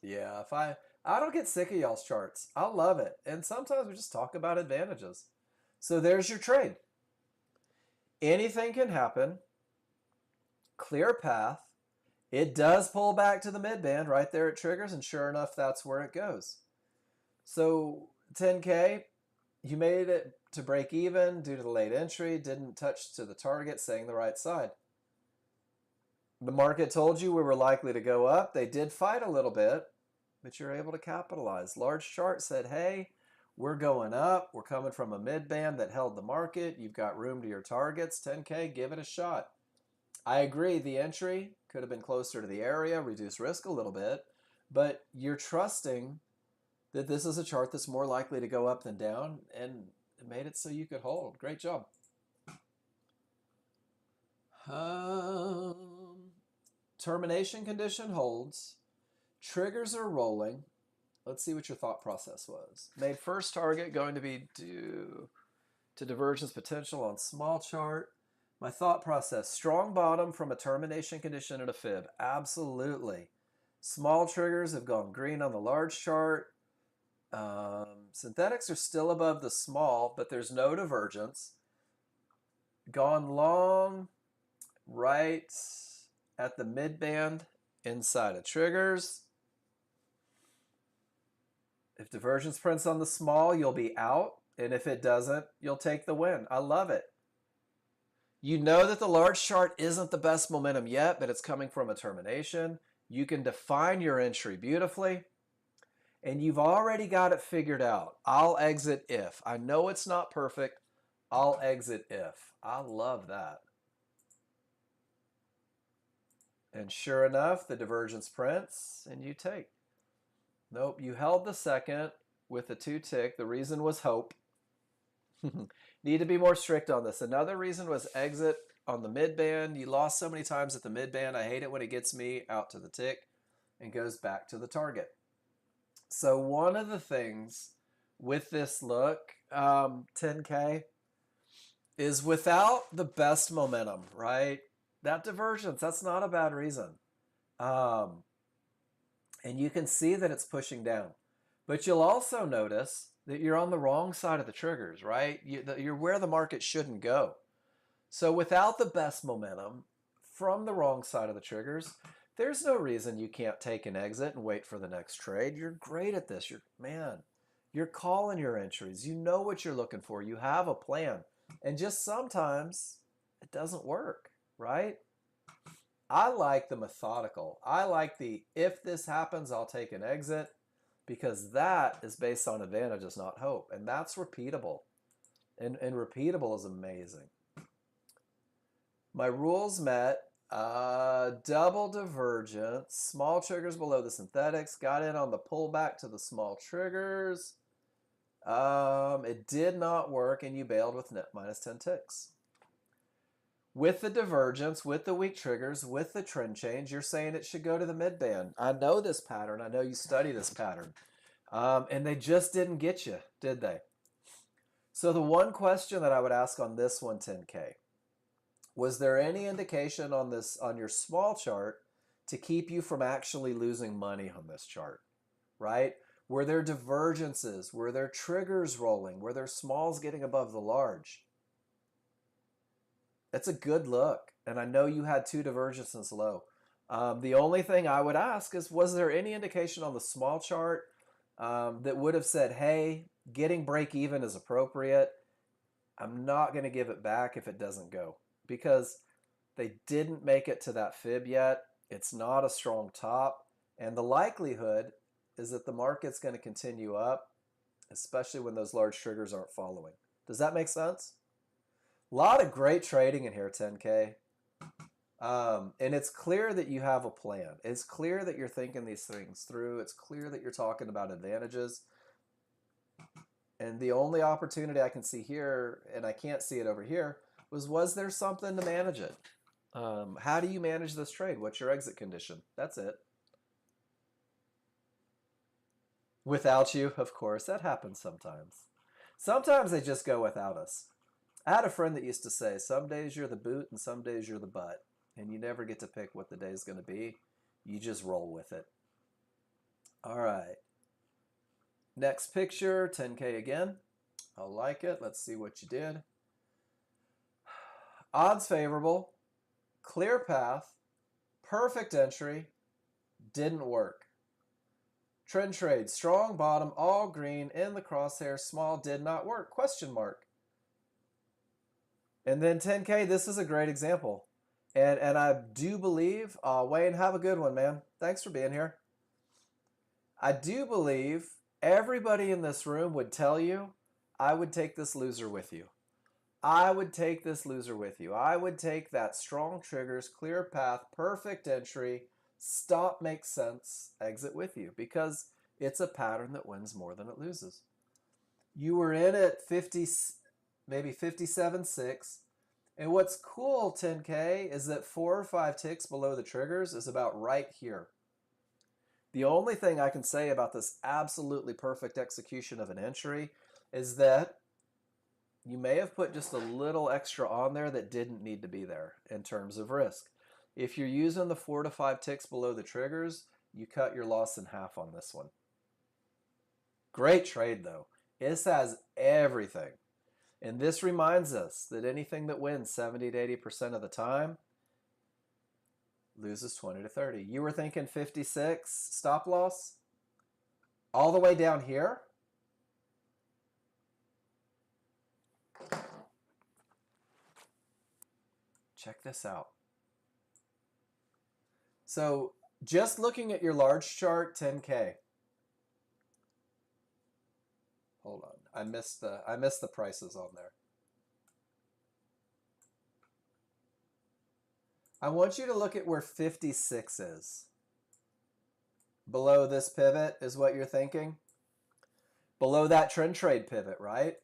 Yeah, if I don't get sick of y'all's charts. I love it. And sometimes we just talk about advantages. So there's your trade. Anything can happen. Clear path. It does pull back to the mid band right there at triggers, and sure enough, that's where it goes. So 10K, you made it to break even due to the late entry, didn't touch to the target, staying the right side. The market told you we were likely to go up. They did fight a little bit, but you're able to capitalize. Large chart said, hey, we're going up. We're coming from a mid band that held the market. You've got room to your targets. 10K, give it a shot. I agree, the entry could have been closer to the area, reduce risk a little bit, but you're trusting that this is a chart that's more likely to go up than down, and it made it so you could hold. Great job. Termination condition holds. Triggers are rolling. Let's see what your thought process was. Made first target going to be due to divergence potential on small chart. My thought process, strong bottom from a termination condition and a fib. Absolutely. Small triggers have gone green on the large chart. Synthetics are still above the small, but there's no divergence. Gone long right at the mid band inside of triggers. If divergence prints on the small, you'll be out. And if it doesn't, you'll take the win. I love it. You know that the large chart isn't the best momentum yet, but it's coming from a termination. You can define your entry beautifully, and you've already got it figured out. I'll exit if. I know it's not perfect. I'll exit if. I love that. And sure enough, the divergence prints, and you take. Nope, you held the second with the 2 tick. The reason was hope. Need to be more strict on this. Another reason was exit on the mid band. You lost so many times at the mid band. I hate it when it gets me out to the tick and goes back to the target. So one of the things with this look, 10K, is without the best momentum, right? That divergence, that's not a bad reason. And you can see that it's pushing down. But you'll also notice that you're on the wrong side of the triggers, right? You're where the market shouldn't go. So without the best momentum from the wrong side of the triggers, there's no reason you can't take an exit and wait for the next trade. You're great at this. You're calling your entries. You know what you're looking for. You have a plan. And just sometimes it doesn't work, right? I like the methodical. I like the if this happens, I'll take an exit, because that is based on advantages, not hope. And that's repeatable. And repeatable is amazing. My rules met. Double divergence. Small triggers below the synthetics. Got in on the pullback to the small triggers. It did not work, and you bailed with net minus 10 ticks. With the divergence, with the weak triggers, with the trend change, you're saying it should go to the mid band. I know this pattern. I know you study this pattern. And they just didn't get you, did they? So the one question that I would ask on this one, 10K, was there any indication on your small chart to keep you from actually losing money on this chart, right? Were there divergences? Were there triggers rolling? Were there smalls getting above the large? That's a good look. And I know you had 2 divergences low. The only thing I would ask is, was there any indication on the small chart that would have said, hey, getting break even is appropriate. I'm not going to give it back if it doesn't go, because they didn't make it to that fib yet. It's not a strong top. And the likelihood is that the market's going to continue up, especially when those large triggers aren't following. Does that make sense? A lot of great trading in here, 10K. And it's clear that you have a plan. It's clear that you're thinking these things through. It's clear that you're talking about advantages. And the only opportunity I can see here, and I can't see it over here, was there something to manage it? How do you manage this trade? What's your exit condition? That's it. Without you, of course. That happens sometimes. Sometimes they just go without us. I had a friend that used to say, some days you're the boot and some days you're the butt. And you never get to pick what the day is going to be. You just roll with it. All right. Next picture, 10K again. I like it. Let's see what you did. Odds favorable, clear path, perfect entry, didn't work. Trend trade, strong bottom, all green, in the crosshair, small, did not work, question mark. And then 10K, this is a great example. And I do believe, Wayne, have a good one, man. Thanks for being here. I do believe everybody in this room would tell you, I would take this loser with you. I would take this loser with you. I would take that strong triggers, clear path, perfect entry, stop makes sense, exit with you, because it's a pattern that wins more than it loses. You were in at 50, maybe 57.6. And what's cool, 10K, is that 4 or 5 ticks below the triggers is about right here. The only thing I can say about this absolutely perfect execution of an entry is that you may have put just a little extra on there that didn't need to be there in terms of risk. If you're using the 4 to 5 ticks below the triggers, you cut your loss in half on this one. Great trade though. This has everything. And this reminds us that anything that wins 70 to 80% of the time loses 20 to 30. You were thinking 56 stop loss all the way down here? Check this out. So just looking at your large chart, 10K. Hold on, I missed the prices on there. I want you to look at where 56 is. Below this pivot is what you're thinking. Below that trend trade pivot, right?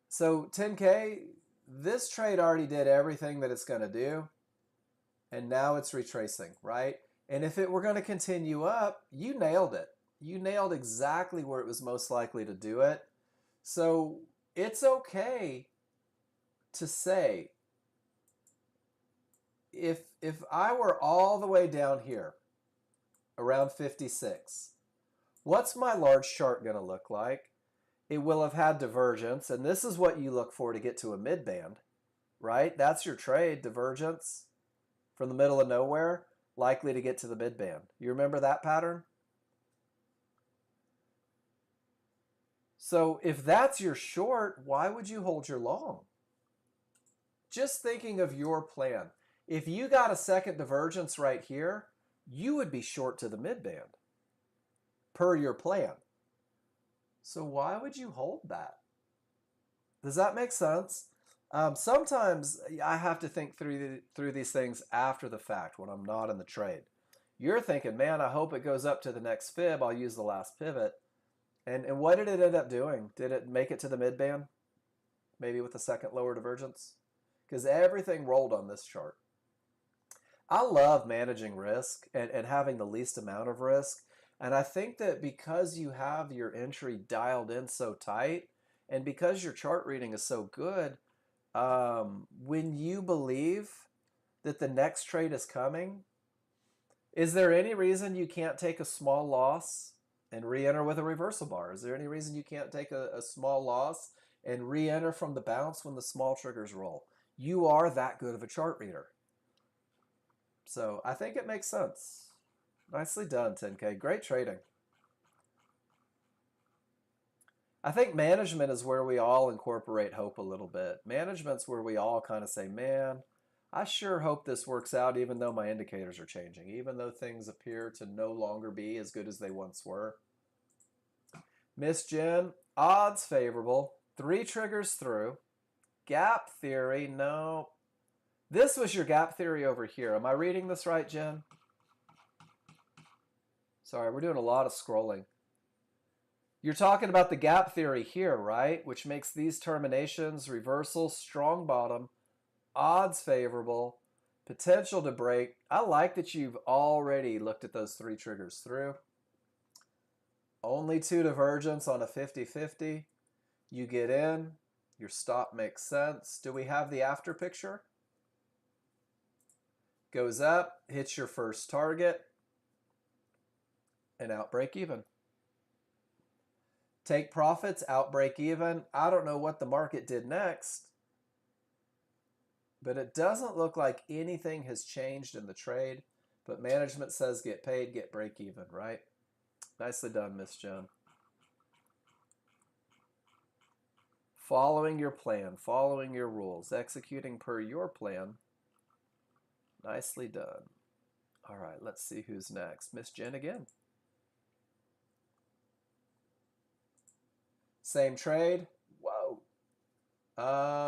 So 10K, this trade already did everything that it's going to do. And now it's retracing, right? And if it were going to continue up, you nailed it. You nailed exactly where it was most likely to do it. So it's okay to say, if I were all the way down here, around 56, what's my large chart going to look like? It will have had divergence, and this is what you look for to get to a mid-band, right? That's your trade, divergence from the middle of nowhere, likely to get to the mid-band. You remember that pattern? So if that's your short, why would you hold your long? Just thinking of your plan. If you got a second divergence right here, you would be short to the mid-band per your plan. So why would you hold that? Does that make sense? Sometimes I have to think through these things after the fact when I'm not in the trade. You're thinking, man, I hope it goes up to the next fib. I'll use the last pivot. And what did it end up doing? Did it make it to the mid-band? Maybe with a second lower divergence? Because everything rolled on this chart. I love managing risk and having the least amount of risk. And I think that because you have your entry dialed in so tight, and because your chart reading is so good, when you believe that the next trade is coming, is there any reason you can't take a small loss and re-enter with a reversal bar? Is there any reason you can't take a small loss and re-enter from the bounce when the small triggers roll? You are that good of a chart reader. So I think it makes sense. Nicely done, 10K. Great trading. I think management is where we all incorporate hope a little bit. Management's where we all kind of say, man, I sure hope this works out even though my indicators are changing, even though things appear to no longer be as good as they once were. Miss Jen, odds favorable, 3 triggers through. Gap theory, no. This was your gap theory over here. Am I reading this right, Jen? Sorry, we're doing a lot of scrolling. You're talking about the gap theory here, right? Which makes these terminations, reversals, strong bottom, odds favorable, potential to break. I like that you've already looked at those 3 triggers through. Only 2 divergence on a 50-50. You get in. Your stop makes sense. Do we have the after picture? Goes up, hits your first target. and out break even. Take profits, out break even. I don't know what the market did next, but it doesn't look like anything has changed in the trade. But management says get paid, get break even, right? Nicely done, Miss Jen. Following your plan, following your rules, executing per your plan. Nicely done. All right, let's see who's next. Miss Jen again. Same trade. Whoa.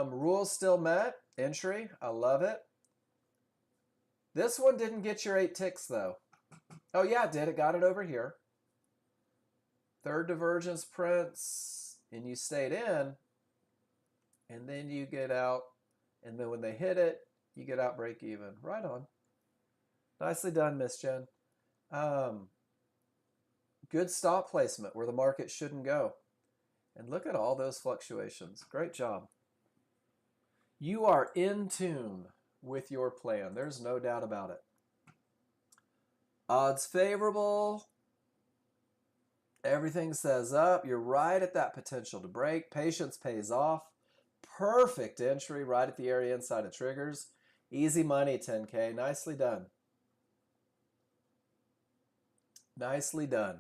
Rules still met. Entry. I love it. This one didn't get your 8 ticks, though. Oh, yeah, it did. It got it over here. Third divergence prints, and you stayed in, and then you get out, and then when they hit it, you get out break even. Right on. Nicely done, Miss Jen. Good stop placement where the market shouldn't go. And look at all those fluctuations. Great job. You are in tune with your plan. There's no doubt about it. Odds favorable. Everything says up. You're right at that potential to break. Patience pays off. Perfect entry right at the area inside of triggers. Easy money, 10K. Nicely done. Nicely done.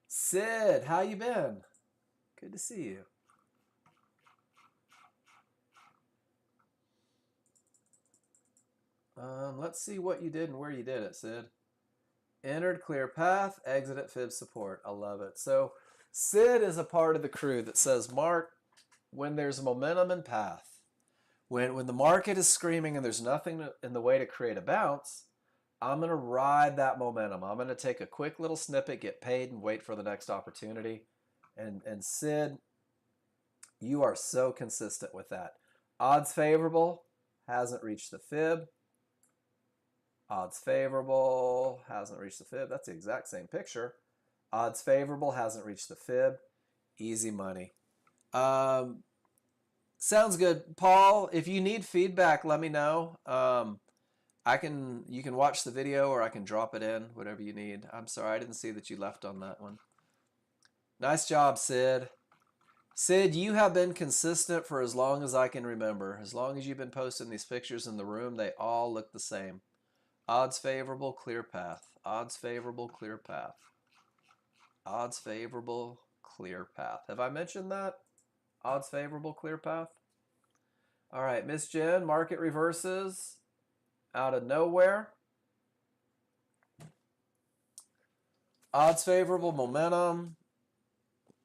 Sid, how you been? Good to see you. Let's see what you did and where you did it, Sid. Entered clear path, exited fib support. I love it. So Sid is a part of the crew that says, Mark, when there's momentum and path, when the market is screaming and there's nothing in the way to create a bounce, I'm going to ride that momentum. I'm going to take a quick little snippet, get paid, and wait for the next opportunity. And Sid, you are so consistent with that. Odds favorable, hasn't reached the fib. Odds favorable, hasn't reached the fib. That's the exact same picture. Odds favorable, hasn't reached the fib. Easy money. Sounds good. Paul, if you need feedback, let me know. You can watch the video or I can drop it in, whatever you need. I'm sorry, I didn't see that you left on that one. Nice job, Sid. Sid, you have been consistent for as long as I can remember. As long as you've been posting these pictures in the room, they all look the same. Odds favorable, clear path. Odds favorable, clear path. Odds favorable, clear path. Have I mentioned that? Odds favorable, clear path. All right, Miss Jen, market reverses out of nowhere. Odds favorable, momentum.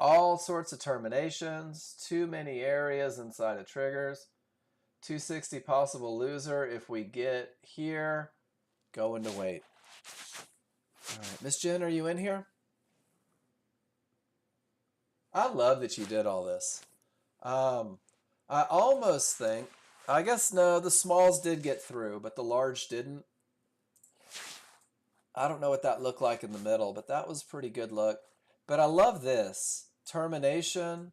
All sorts of terminations. Too many areas inside of triggers. 260 possible loser if we get here. Going to wait. All right, Miss Jen, are you in here? I love that you did all this. I almost think, I guess no, the smalls did get through, but the large didn't. I don't know what that looked like in the middle, but that was a pretty good look. But I love this. Termination,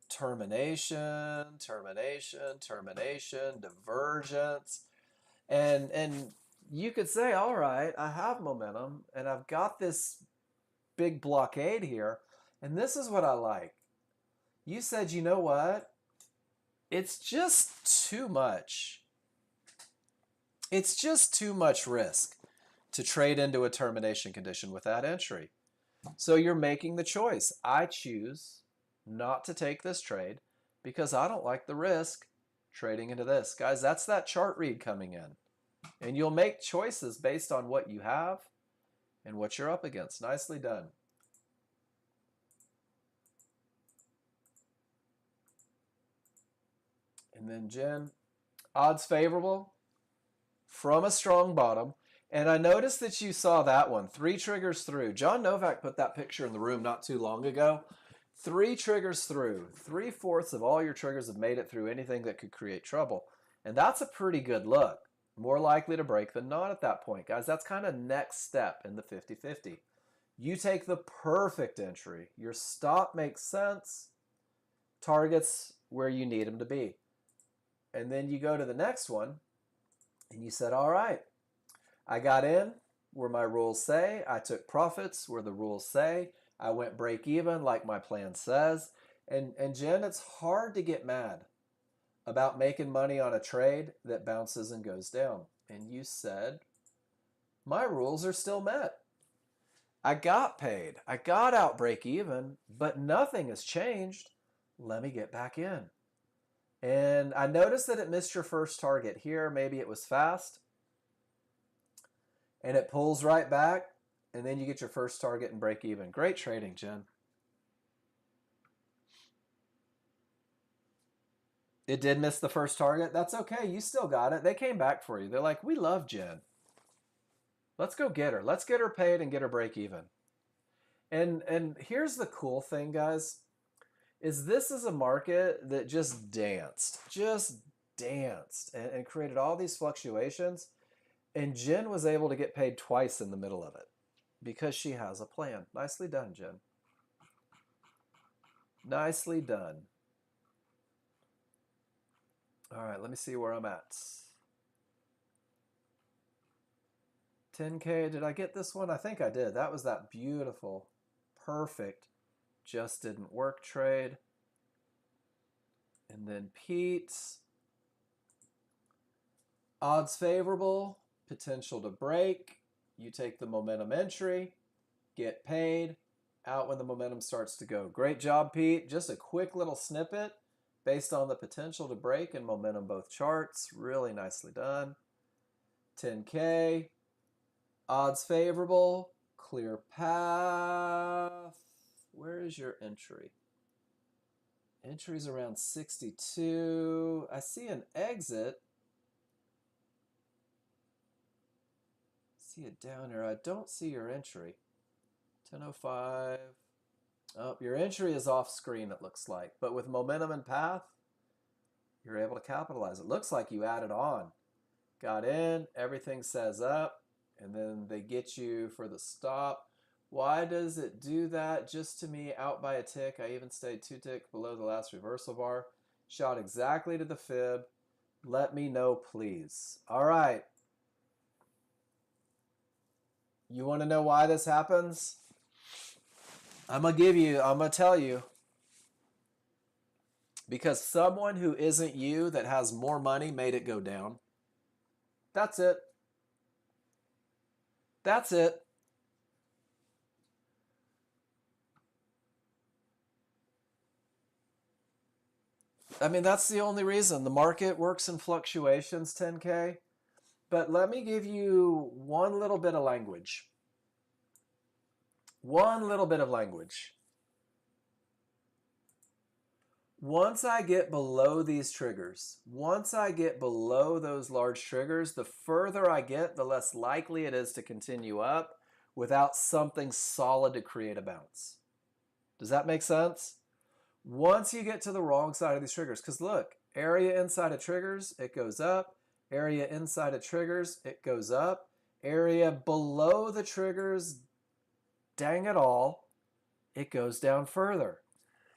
termination, termination, termination, divergence. And you could say, all right, I have momentum and I've got this big blockade here. And this is what I like. You said, you know what? It's just too much. It's just too much risk to trade into a termination condition with that entry. So you're making the choice. I choose not to take this trade because I don't like the risk trading into this. Guys, that's that chart read coming in. And you'll make choices based on what you have and what you're up against. Nicely done. And then Jen, odds favorable from a strong bottom. And I noticed that you saw that one. 3 triggers through. John Novak put that picture in the room not too long ago. 3 triggers through. 3/4 of all your triggers have made it through anything that could create trouble. And that's a pretty good look. More likely to break than not at that point, guys. That's kind of next step in the 50-50. You take the perfect entry. Your stop makes sense. Targets where you need them to be. And then you go to the next one and you said, all right, I got in where my rules say. I took profits where the rules say. I went break even like my plan says. And Jen, it's hard to get mad about making money on a trade that bounces and goes down. And you said, my rules are still met. I got paid. I got out break even, but nothing has changed. Let me get back in. And I noticed that it missed your first target here. Maybe it was fast. And it pulls right back. And then you get your first target and break even. Great trading, Jen. It did miss the first target. That's okay. You still got it. They came back for you. They're like, we love Jen. Let's go get her. Let's get her paid and get her break even. And here's the cool thing, guys, is this is a market that just danced and created all these fluctuations. And Jen was able to get paid twice in the middle of it because she has a plan. Nicely done, Jen. Nicely done. All right, let me see where I'm at. 10K, did I get this one? I think I did. That was that beautiful, perfect, just didn't work trade. And then Pete's. Odds favorable, potential to break. You take the momentum entry, get paid, out when the momentum starts to go. Great job, Pete. Just a quick little snippet based on the potential to break and momentum both charts. Really nicely done. 10K, odds favorable, clear path. Where is your entry? Entry's around 62. I see an exit. See it down here. I don't see your entry. 10:05. Oh, your entry is off screen, it looks like. But with momentum and path, you're able to capitalize. It looks like you added on. Got in, everything says up, and then they get you for the stop. Why does it do that? Just to me, out by a tick. I even stayed 2 ticks below the last reversal bar. Shot exactly to the fib. Let me know, please. All right. You want to know why this happens? I'm going to tell you. Because someone who isn't you that has more money made it go down. That's it. That's it. I mean, that's the only reason. The market works in fluctuations, 10K. But let me give you one little bit of language. One little bit of language. Once I get below these triggers, once I get below those large triggers, the further I get, the less likely it is to continue up without something solid to create a bounce. Does that make sense? Once you get to the wrong side of these triggers, because look, area inside of triggers, it goes up. Area inside of triggers, it goes up. Area below the triggers, dang it all, it goes down further.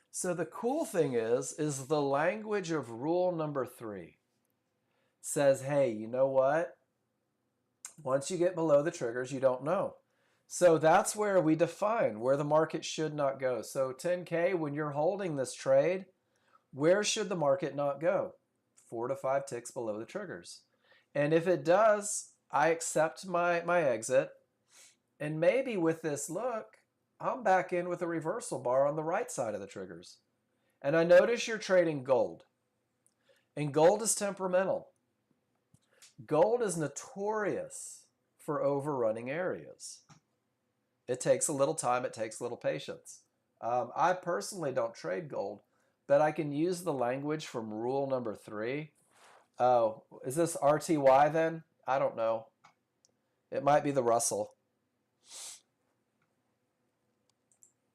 So the cool thing is the language of rule number 3 says, hey, you know what? Once you get below the triggers, you don't know. So that's where we define where the market should not go. So 10K, when you're holding this trade, where should the market not go? 4 to 5 ticks below the triggers. And if it does, I accept my exit. And maybe with this look, I'm back in with a reversal bar on the right side of the triggers. And I notice you're trading gold. And gold is temperamental. Gold is notorious for overrunning areas. It takes a little time. It takes a little patience. I personally don't trade gold, but I can use the language from rule number 3. Oh, is this RTY then? I don't know. It might be the Russell.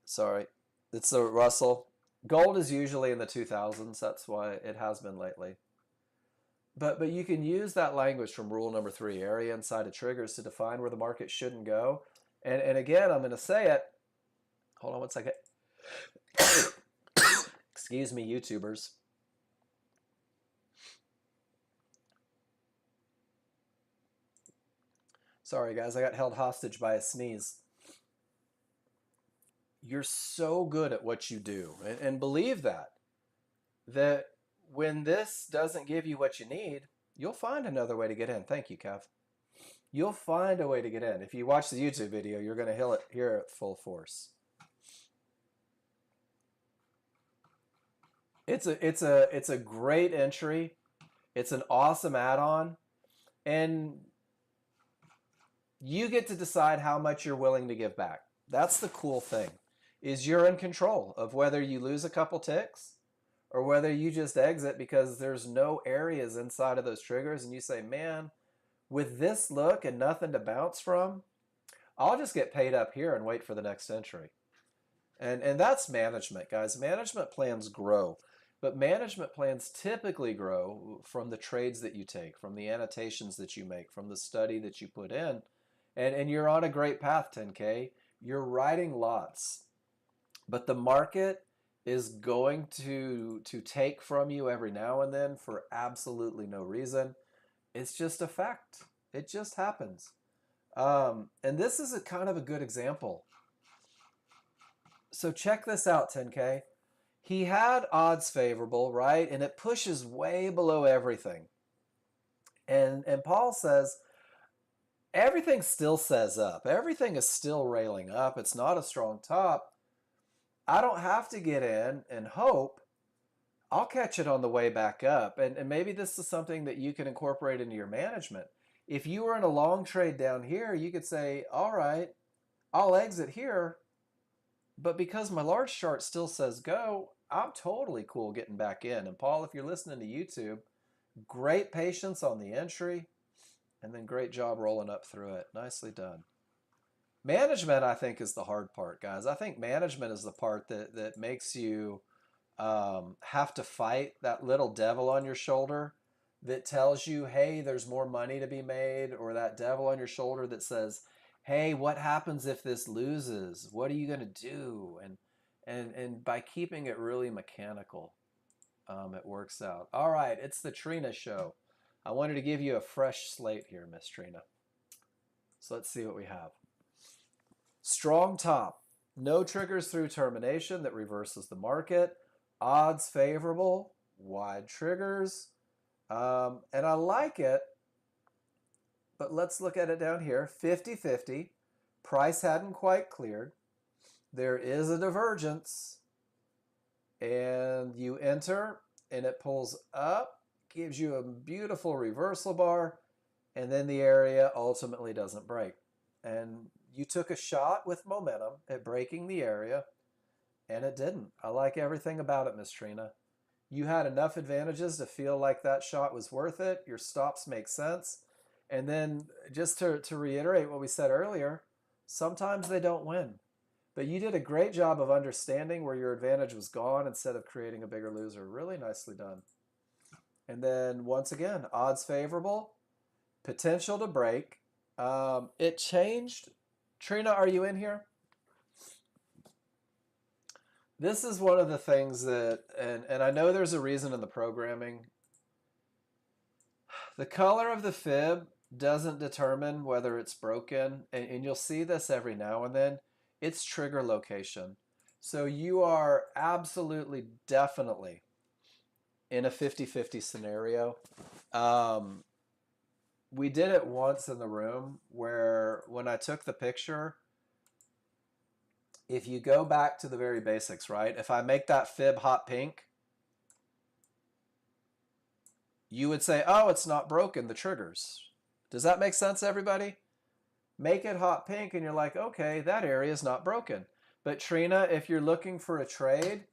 Sorry. It's the Russell. Gold is usually in the 2000s. That's why it has been lately. But you can use that language from rule number 3, area inside of triggers, to define where the market shouldn't go. And again, I'm going to say it. Hold on one second. Excuse me, YouTubers. Sorry, guys, I got held hostage by a sneeze. You're so good at what you do, and believe that when this doesn't give you what you need, you'll find another way to get in. Thank you, Kev. You'll find a way to get in. If you watch the YouTube video, you're going to hear it full force. It's a great entry. It's an awesome add-on, and you get to decide how much you're willing to give back. That's the cool thing, is you're in control of whether you lose a couple ticks or whether you just exit because there's no areas inside of those triggers and you say, man, with this look and nothing to bounce from, I'll just get paid up here and wait for the next entry. And that's management, guys. Management plans grow, but management plans typically grow from the trades that you take, from the annotations that you make, from the study that you put in. And you're on a great path, 10K. You're writing lots, but the market is going to take from you every now and then for absolutely no reason. It's just a fact. It just happens. And this is a kind of a good example. So check this out, 10K. He had odds favorable, right? And it pushes way below everything. And Paul says, everything still says up. Everything is still railing up. It's not a strong top. I don't have to get in and hope. I'll catch it on the way back up. And maybe this is something that you can incorporate into your management. If you were in a long trade down here, you could say, all right, I'll exit here. But because my large chart still says go, I'm totally cool getting back in. And Paul, if you're listening to YouTube, great patience on the entry. And then great job rolling up through it. Nicely done. Management, I think, is the hard part, guys. I think management is the part that makes you have to fight that little devil on your shoulder that tells you, hey, there's more money to be made, or that devil on your shoulder that says, hey, what happens if this loses? What are you going to do? And by keeping it really mechanical, it works out. All right, it's the Trina show. I wanted to give you a fresh slate here, Miss Trina. So let's see what we have. Strong top. No triggers through termination that reverses the market. Odds favorable. Wide triggers. And I like it, but let's look at it down here. 50-50. Price hadn't quite cleared. There is a divergence. And you enter, and it pulls up. Gives you a beautiful reversal bar, and then the area ultimately doesn't break. And you took a shot with momentum at breaking the area, and it didn't. I like everything about it, Miss Trina. You had enough advantages to feel like that shot was worth it. Your stops make sense. And then just to reiterate what we said earlier, sometimes they don't win. But you did a great job of understanding where your advantage was gone instead of creating a bigger loser. Really nicely done. And then once again, odds favorable, potential to break. It changed. Trina, are you in here? This is one of the things that, and I know there's a reason in the programming. The color of the fib doesn't determine whether it's broken, and you'll see this every now and then. It's trigger location. So you are absolutely, definitely in a 50-50 scenario. We did it once in the room where when I took the picture, if you go back to the very basics, right? If I make that fib hot pink, you would say, oh, it's not broken, the triggers. Does that make sense, everybody? Make it hot pink and you're like, okay, that area is not broken. But Trina, if you're looking for a trade,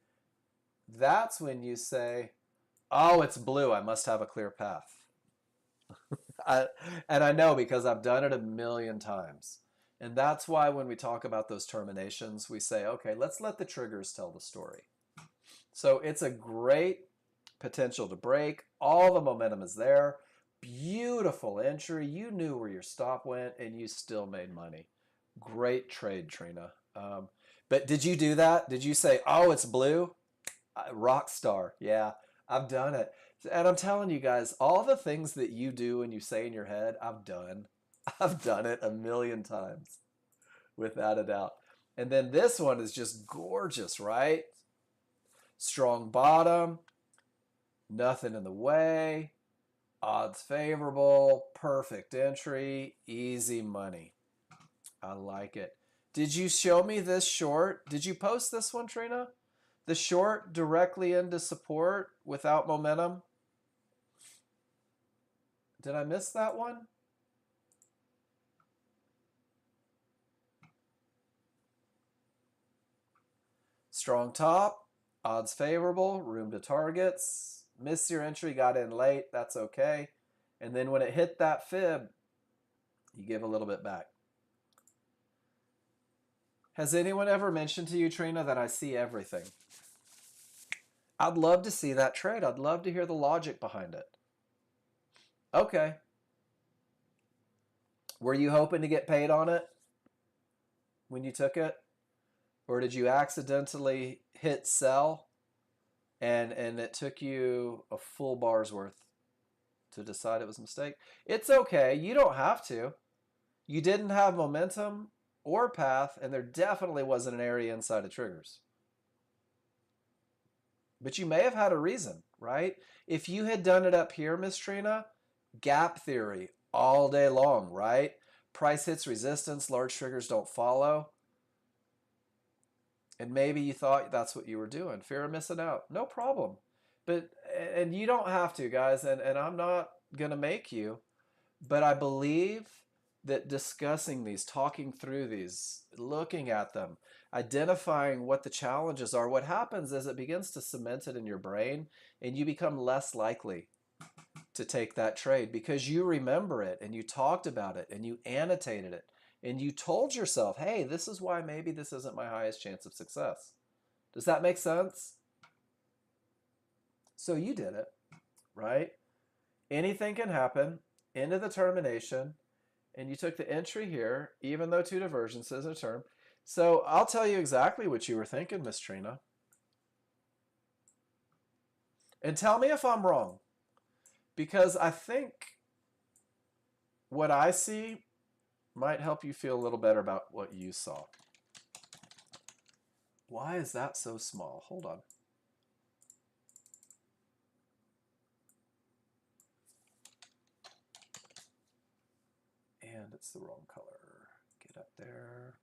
that's when you say, oh, it's blue, I must have a clear path. And I know because I've done it a million times. And that's why when we talk about those terminations, we say, okay, let's let the triggers tell the story. So it's a great potential to break. All the momentum is there. Beautiful entry. You knew where your stop went and you still made money. Great trade, Trina. But did you do that? Did you say, oh, it's blue? Rock star. Yeah, I've done it. And I'm telling you guys, all the things that you do and you say in your head, I've done. I've done it a million times, without a doubt. And then this one is just gorgeous, right? Strong bottom, nothing in the way, odds favorable, perfect entry, easy money. I like it. Did you show me this short? Did you post this one, Trina? The short directly into support without momentum? Did I miss that one? Strong top, odds favorable, room to targets. Missed your entry, got in late, that's okay. And then when it hit that fib, you give a little bit back. Has anyone ever mentioned to you, Trina, that I see everything? I'd love to see that trade. I'd love to hear the logic behind it. Okay. Were you hoping to get paid on it when you took it? Or did you accidentally hit sell and it took you a full bar's worth to decide it was a mistake? It's okay. You don't have to. You didn't have momentum or path, and there definitely wasn't an area inside of triggers. But you may have had a reason, right? If you had done it up here, Miss Trina, gap theory all day long, right? Price hits resistance, large triggers don't follow. And maybe you thought that's what you were doing. Fear of missing out. No problem. And you don't have to, guys, and I'm not going to make you. But I believe that discussing these, talking through these, looking at them, identifying what the challenges are, what happens is it begins to cement it in your brain and you become less likely to take that trade because you remember it and you talked about it and you annotated it and you told yourself, hey, this is why maybe this isn't my highest chance of success. Does that make sense? So you did it, right? Anything can happen. Into the termination, and you took the entry here, even though two diversions is a term. So I'll tell you exactly what you were thinking, Miss Trina. And tell me if I'm wrong, because I think what I see might help you feel a little better about what you saw. Why is that so small? Hold on. And it's the wrong color. Get up there.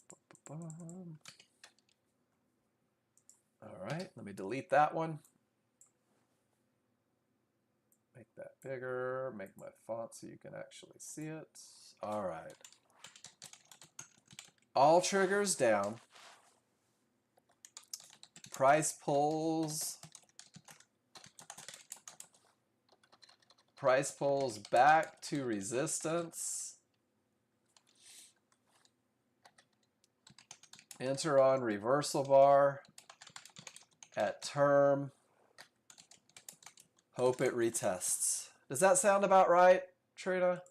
All right, let me delete that one. Make that bigger, make my font so you can actually see it. All right. All triggers down. Price pulls. Price pulls back to resistance. Enter on reversal bar at term. Hope it retests. Does that sound about right, Trina?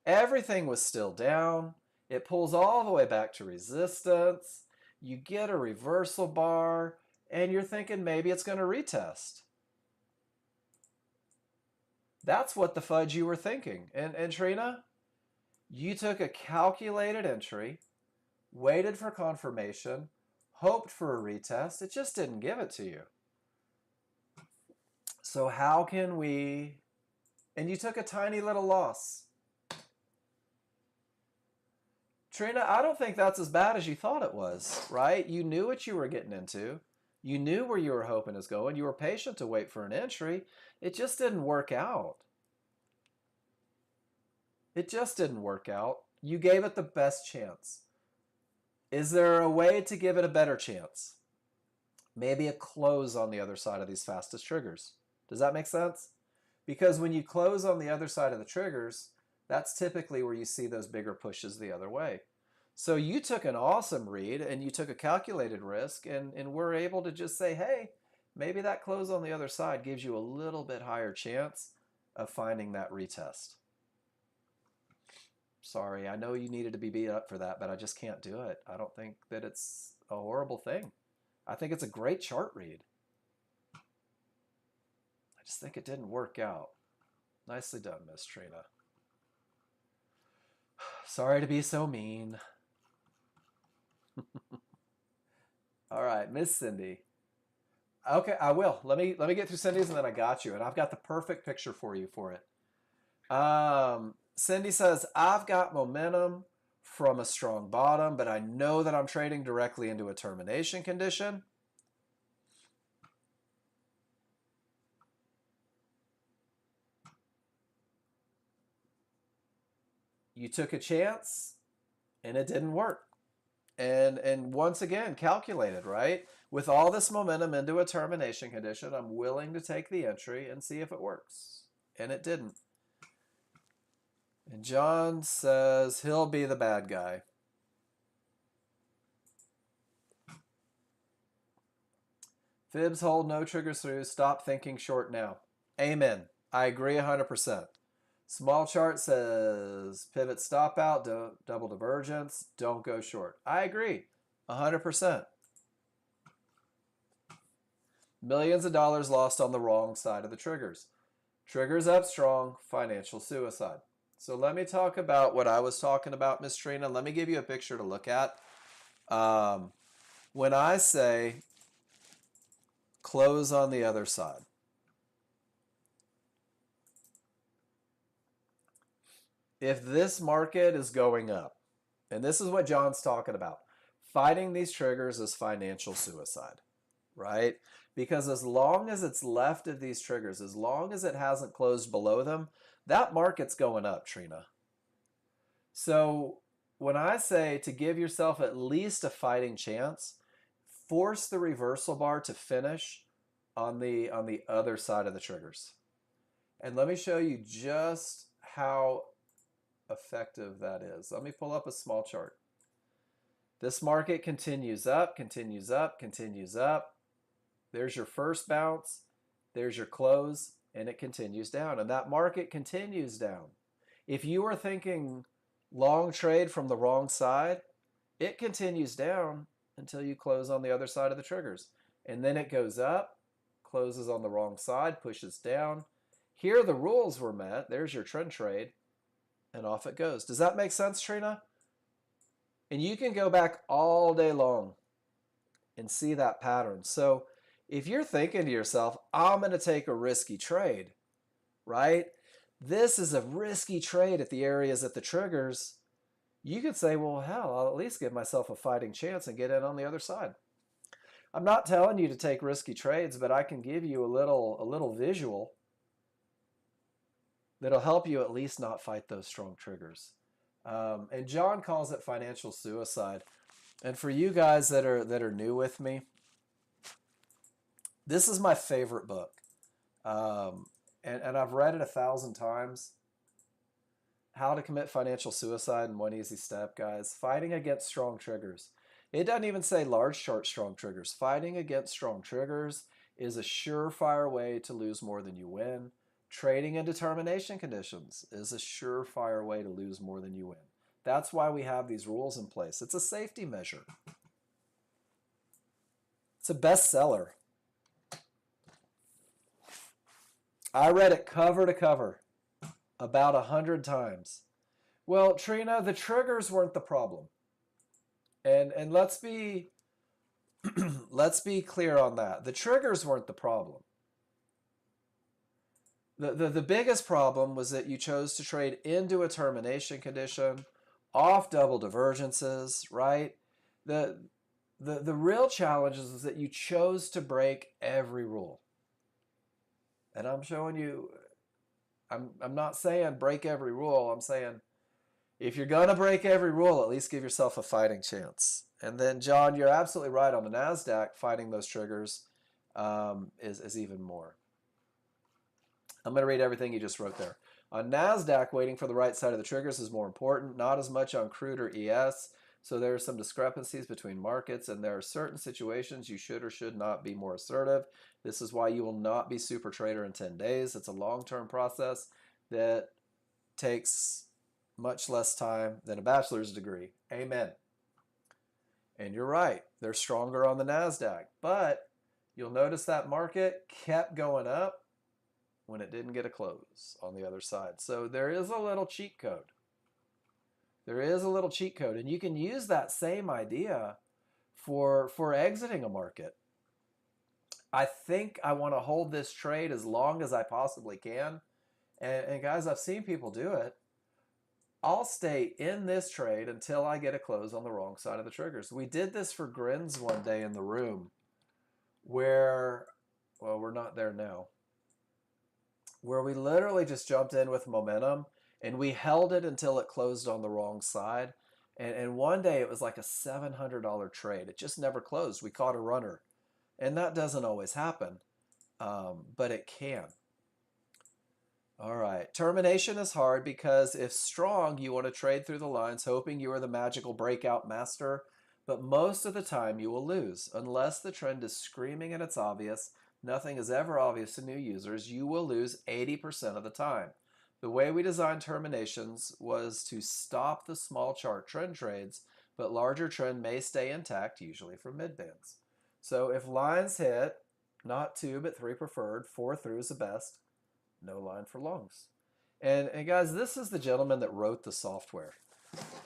Everything was still down. It pulls all the way back to resistance. You get a reversal bar, and you're thinking maybe it's going to retest. That's what the fudge you were thinking. And Trina, you took a calculated entry, waited for confirmation, hoped for a retest. It just didn't give it to you. So how can we... And you took a tiny little loss. Trina, I don't think that's as bad as you thought it was, right? You knew what you were getting into. You knew where you were hoping is going. You were patient to wait for an entry. It just didn't work out. It just didn't work out. You gave it the best chance. Is there a way to give it a better chance? Maybe a close on the other side of these fastest triggers. Does that make sense? Because when you close on the other side of the triggers, that's typically where you see those bigger pushes the other way. So you took an awesome read and you took a calculated risk and we're able to just say, hey, maybe that close on the other side gives you a little bit higher chance of finding that retest. Sorry, I know you needed to be beat up for that, but I just can't do it. I don't think that it's a horrible thing. I think it's a great chart read. I just think it didn't work out. Nicely done, Miss Trina. Sorry to be so mean. All right, Miss Cindy. Okay, I will. Let me get through Cindy's and then I got you. And I've got the perfect picture for you for it. Cindy says, I've got momentum from a strong bottom, but I know that I'm trading directly into a termination condition. You took a chance and it didn't work. And once again, calculated, right? With all this momentum into a termination condition, I'm willing to take the entry and see if it works. And it didn't. And John says he'll be the bad guy. Fibs hold, no triggers through. Stop thinking short now. Amen. I agree 100%. Small chart says pivot stop out, double divergence, don't go short. I agree 100%. Millions of dollars lost on the wrong side of the triggers. Triggers up strong, financial suicide. So let me talk about what I was talking about, Miss Trina. Let me give you a picture to look at. When I say close on the other side, if this market is going up, and this is what John's talking about, fighting these triggers is financial suicide, right? Because as long as it's left of these triggers, as long as it hasn't closed below them, that market's going up, Trina. So when I say to give yourself at least a fighting chance, force the reversal bar to finish on the other side of the triggers. And let me show you just how effective that is. Let me pull up a small chart. This market continues up, continues up, continues up. There's your first bounce, there's your close, and it continues down. And that market continues down. If you are thinking long trade from the wrong side, it continues down until you close on the other side of the triggers. And then it goes up, closes on the wrong side, pushes down. Here the rules were met. There's your trend trade, and off it goes. Does that make sense, Trina? And you can go back all day long and see that pattern. So if you're thinking to yourself, I'm going to take a risky trade, right? This is a risky trade at the areas at the triggers. You could say, well, hell, I'll at least give myself a fighting chance and get in on the other side. I'm not telling you to take risky trades, but I can give you a little visual that'll help you at least not fight those strong triggers. And John calls it financial suicide. And for you guys that are new with me, this is my favorite book. And I've read it 1,000 times. How to Commit Financial Suicide in One Easy Step, guys. Fighting against strong triggers. It doesn't even say large chart strong triggers. Fighting against strong triggers is a surefire way to lose more than you win. Trading in determination conditions is a surefire way to lose more than you win. That's why we have these rules in place. It's a safety measure. It's a bestseller. I read it cover to cover about 100 times. Well, Trina, the triggers weren't the problem. And let's be let's be clear on that. The triggers weren't the problem. The biggest problem was that you chose to trade into a termination condition, off double divergences, right? The real challenge is that you chose to break every rule. And I'm showing you, I'm not saying break every rule. I'm saying if you're going to break every rule, at least give yourself a fighting chance. And then, John, you're absolutely right on the NASDAQ. Fighting those triggers is even more. I'm going to read everything you just wrote there. On NASDAQ, waiting for the right side of the triggers is more important, not as much on crude or ES. So there are some discrepancies between markets, and there are certain situations you should or should not be more assertive. This is why you will not be super trader in 10 days. It's a long-term process that takes much less time than a bachelor's degree. Amen. And you're right. They're stronger on the NASDAQ. But you'll notice that market kept going up when it didn't get a close on the other side. So there is a little cheat code. There is a little cheat code, and you can use that same idea for exiting a market. I think I want to hold this trade as long as I possibly can. And guys, I've seen people do it. I'll stay in this trade until I get a close on the wrong side of the triggers. We did this for grins one day in the room where, well, we're not there now, where we literally just jumped in with momentum and we held it until it closed on the wrong side. And one day it was like a $700 trade. It just never closed. We caught a runner. And that doesn't always happen, but it can. All right. Termination is hard because if strong, you want to trade through the lines hoping you are the magical breakout master, but most of the time you will lose. Unless the trend is screaming and it's obvious, nothing is ever obvious to new users, you will lose 80% of the time. The way we designed terminations was to stop the small chart trend trades, but larger trend may stay intact, usually from mid-bands. So if lines hit, not 2 but 3 preferred, 4 through is the best, no line for longs. And guys, this is the gentleman that wrote the software.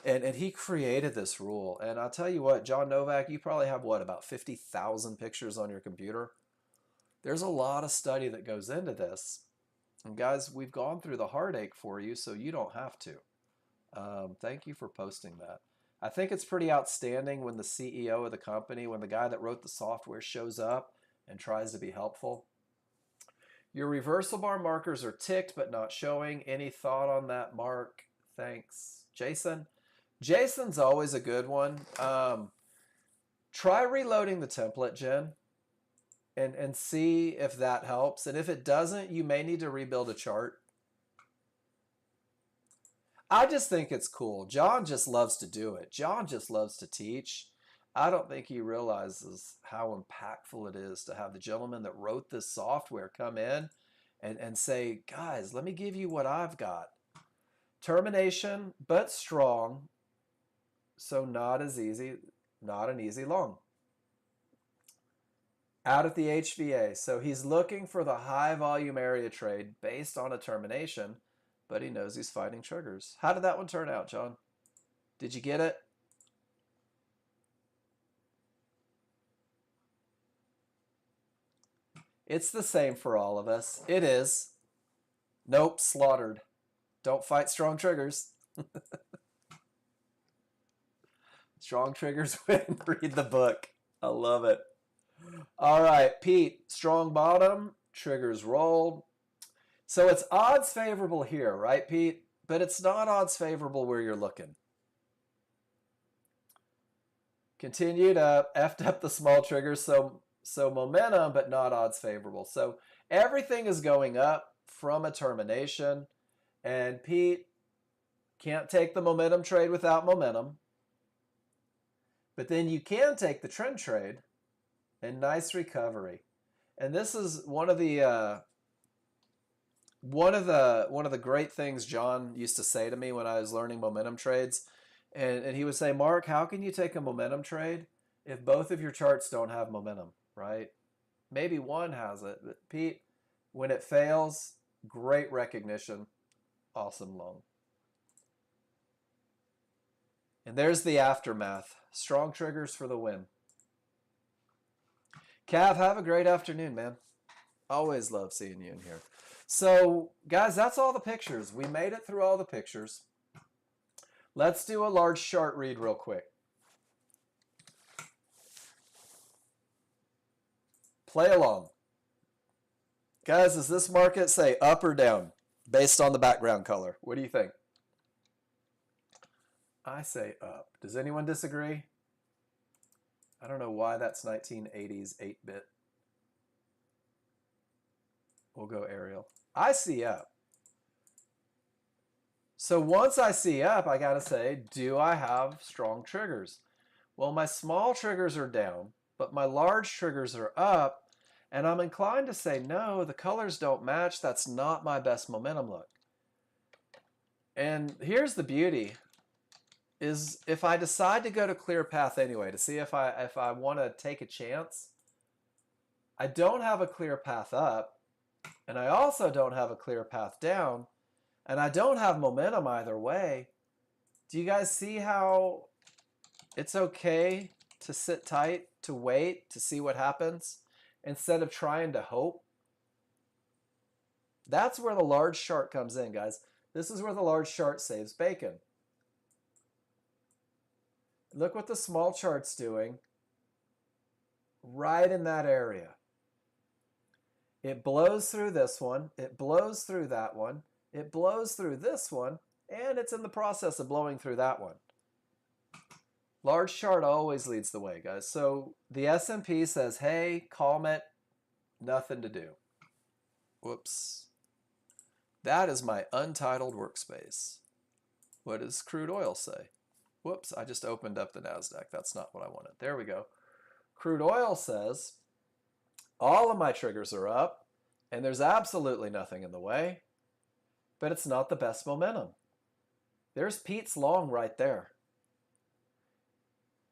And he created this rule. And I'll tell you what, John Novak, you probably have, what, about 50,000 pictures on your computer? There's a lot of study that goes into this. And guys, we've gone through the heartache for you, so you don't have to. Thank you for posting that. I think it's pretty outstanding when the CEO of the company, when the guy that wrote the software shows up and tries to be helpful. Your reversal bar markers are ticked but not showing. Any thought on that, Mark? Thanks. Jason? Jason's always a good one. Try reloading the template, Jen, and see if that helps. And if it doesn't, you may need to rebuild a chart. I just think it's cool. John just loves to do it. John just loves to teach. I don't think he realizes how impactful it is to have the gentleman that wrote this software come in and say, guys, let me give you what I've got. Termination, but strong, so not as easy, not an easy long. Out at the HVA, so he's looking for the high volume area trade based on a termination, but he knows he's fighting triggers. How did that one turn out, John? Did you get it? It's the same for all of us. It is. Nope, slaughtered. Don't fight strong triggers. Strong triggers win. Read the book. I love it. All right, Pete. Strong bottom. Triggers rolled. So it's odds favorable here, right, Pete? But it's not odds favorable where you're looking. Continued up. Effed up the small triggers. So momentum, but not odds favorable. So everything is going up from a termination. And Pete can't take the momentum trade without momentum. But then you can take the trend trade and nice recovery. And this is one of the great things John used to say to me when I was learning momentum trades. And he would say, Mark, how can you take a momentum trade if both of your charts don't have momentum? Right? Maybe one has it, but Pete, when it fails, great recognition, awesome long. And there's the aftermath. Strong triggers for the win. Cav, have a great afternoon, man. Always love seeing you in here. So, guys, that's all the pictures. We made it through all the pictures. Let's do a large chart read real quick. Play along. Guys, does this market say up or down based on the background color? What do you think? I say up. Does anyone disagree? I don't know why that's 1980s 8-bit. We'll go Arial. I see up. So once I see up, I got to say, do I have strong triggers? Well, my small triggers are down, but my large triggers are up, and I'm inclined to say, no, the colors don't match. That's not my best momentum look. And here's the beauty, is if I decide to go to clear path anyway, to see if I want to take a chance, I don't have a clear path up, and I also don't have a clear path down, and I don't have momentum either way. Do you guys see how it's okay to sit tight, to wait, to see what happens, instead of trying to hope? That's where the large chart comes in, guys. This is where the large chart saves bacon. Look what the small chart's doing right in that area. It blows through this one, it blows through that one, it blows through this one, and it's in the process of blowing through that one. Large chart always leads the way, guys. So the S&P says, hey, calm it, nothing to do. Whoops. That is my untitled workspace. What does crude oil say? Whoops, I just opened up the NASDAQ. That's not what I wanted. There we go. Crude oil says, all of my triggers are up, and there's absolutely nothing in the way, but it's not the best momentum. There's Pete's long right there.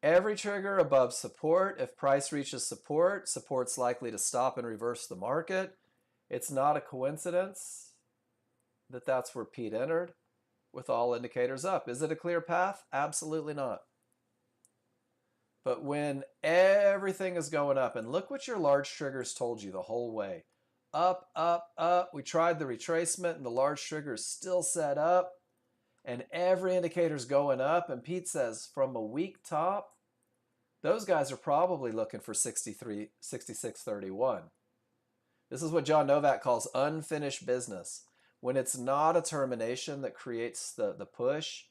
Every trigger above support, if price reaches support, support's likely to stop and reverse the market. It's not a coincidence that that's where Pete entered with all indicators up. Is it a clear path? Absolutely not. But when everything is going up, and look what your large triggers told you the whole way. Up, up, up. We tried the retracement and the large trigger is still set up. And every indicator's going up. And Pete says from a weak top, those guys are probably looking for 63, 66.31. This is what John Novak calls unfinished business. When it's not a termination that creates the push,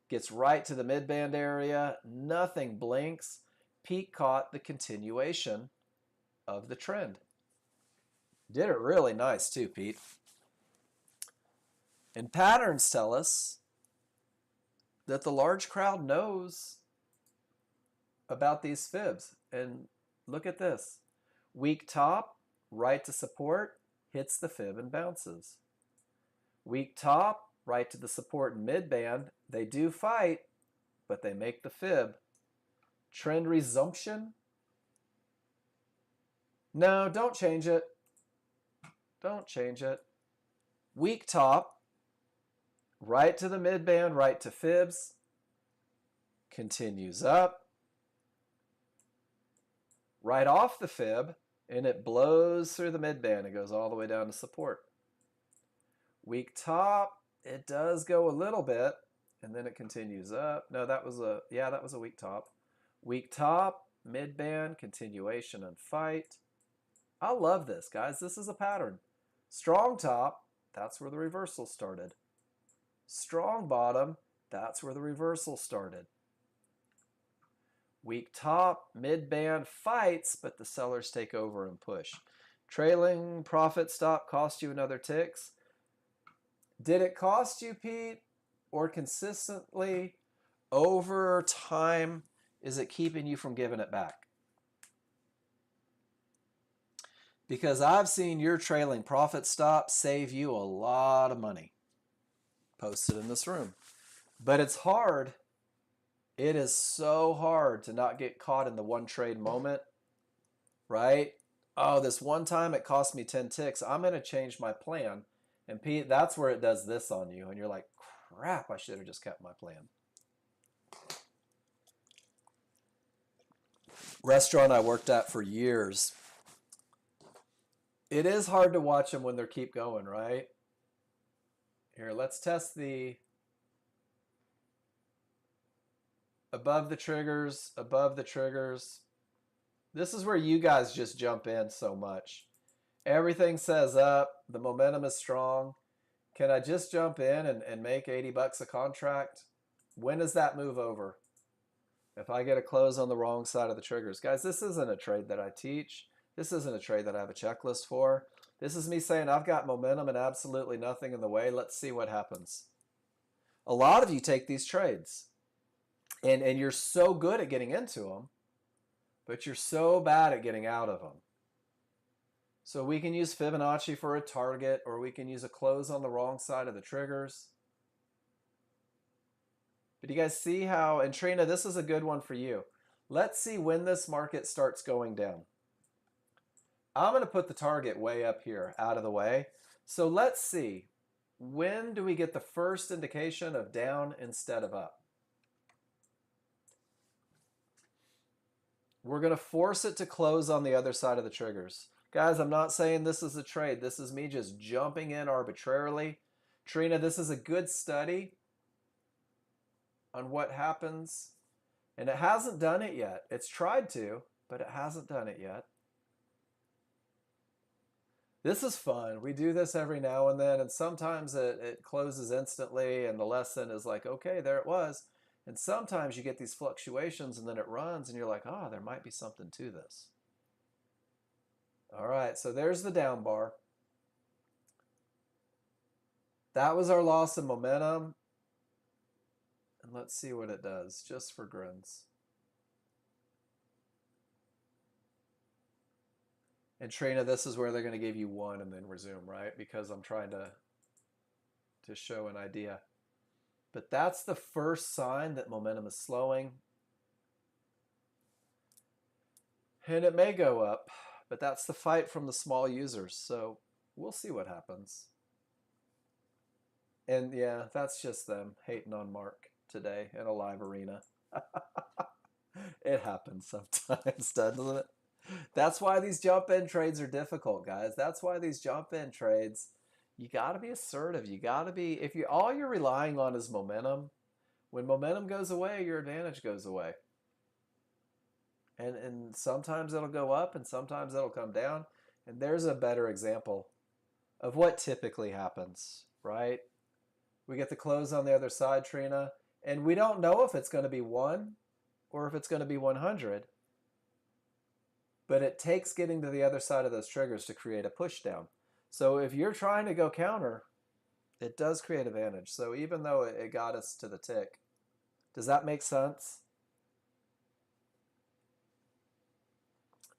gets right to the midband area, nothing blinks. Pete caught the continuation of the trend. Did it really nice too, Pete. And patterns tell us that the large crowd knows about these fibs. And look at this. Weak top, right to support, hits the fib and bounces. Weak top, right to the support and midband. They do fight, but they make the fib. Trend resumption. No, don't change it. Don't change it. Weak top, right to the midband, right to fibs. Continues up. Right off the fib, and it blows through the midband. It goes all the way down to support. Weak top, it does go a little bit, and then it continues up. No, that was a weak top. Weak top, midband, continuation and fight. I love this, guys. This is a pattern. Strong top, that's where the reversal started. Strong bottom, that's where the reversal started. Weak top, mid-band fights, but the sellers take over and push. Trailing profit stop cost you another ticks. Did it cost you, Pete? Or consistently over time, is it keeping you from giving it back? Because I've seen your trailing profit stop save you a lot of money. Posted in this room. But it's hard. It is so hard to not get caught in the one trade moment, right? Oh, this one time it cost me 10 ticks. I'm going to change my plan. And Pete, that's where it does this on you. And you're like, crap, I should have just kept my plan. Restaurant I worked at for years. It is hard to watch them when they keep going, right? Here, let's test the above the triggers, above the triggers. This is where you guys just jump in so much. Everything says up, the momentum is strong. Can I just jump in and make 80 bucks a contract? When does that move over? If I get a close on the wrong side of the triggers. Guys, this isn't a trade that I teach. This isn't a trade that I have a checklist for. This is me saying I've got momentum and absolutely nothing in the way. Let's see what happens. A lot of you take these trades. And you're so good at getting into them, but you're so bad at getting out of them. So we can use Fibonacci for a target, or we can use a close on the wrong side of the triggers. But you guys see how, and Trina, this is a good one for you. Let's see when this market starts going down. I'm going to put the target way up here, out of the way. So let's see, when do we get the first indication of down instead of up? We're going to force it to close on the other side of the triggers. Guys, I'm not saying this is a trade. This is me just jumping in arbitrarily. Trina, this is a good study on what happens. And it hasn't done it yet. It's tried to, but it hasn't done it yet. This is fun. We do this every now and then, and sometimes it closes instantly, and the lesson is like, okay, there it was. And sometimes you get these fluctuations, and then it runs, and you're like, oh, there might be something to this. All right, so there's the down bar. That was our loss of momentum. And let's see what it does, just for grins. And Trina, this is where they're going to give you one and then resume, right? Because I'm trying to show an idea. But that's the first sign that momentum is slowing. And it may go up, but that's the fight from the small users. So we'll see what happens. And yeah, that's just them hating on Mark today in a live arena. It happens sometimes, doesn't it? That's why these jump-in trades are difficult, guys. That's why these jump-in trades, you got to be assertive. You got to be, if you all you're relying on is momentum, when momentum goes away, your advantage goes away. And sometimes it'll go up and sometimes it'll come down. And there's a better example of what typically happens, right? We get the close on the other side, Trina, and we don't know if it's going to be 1 or if it's going to be 100. But it takes getting to the other side of those triggers to create a push down. So if you're trying to go counter, it does create advantage. So even though it got us to the tick, does that make sense?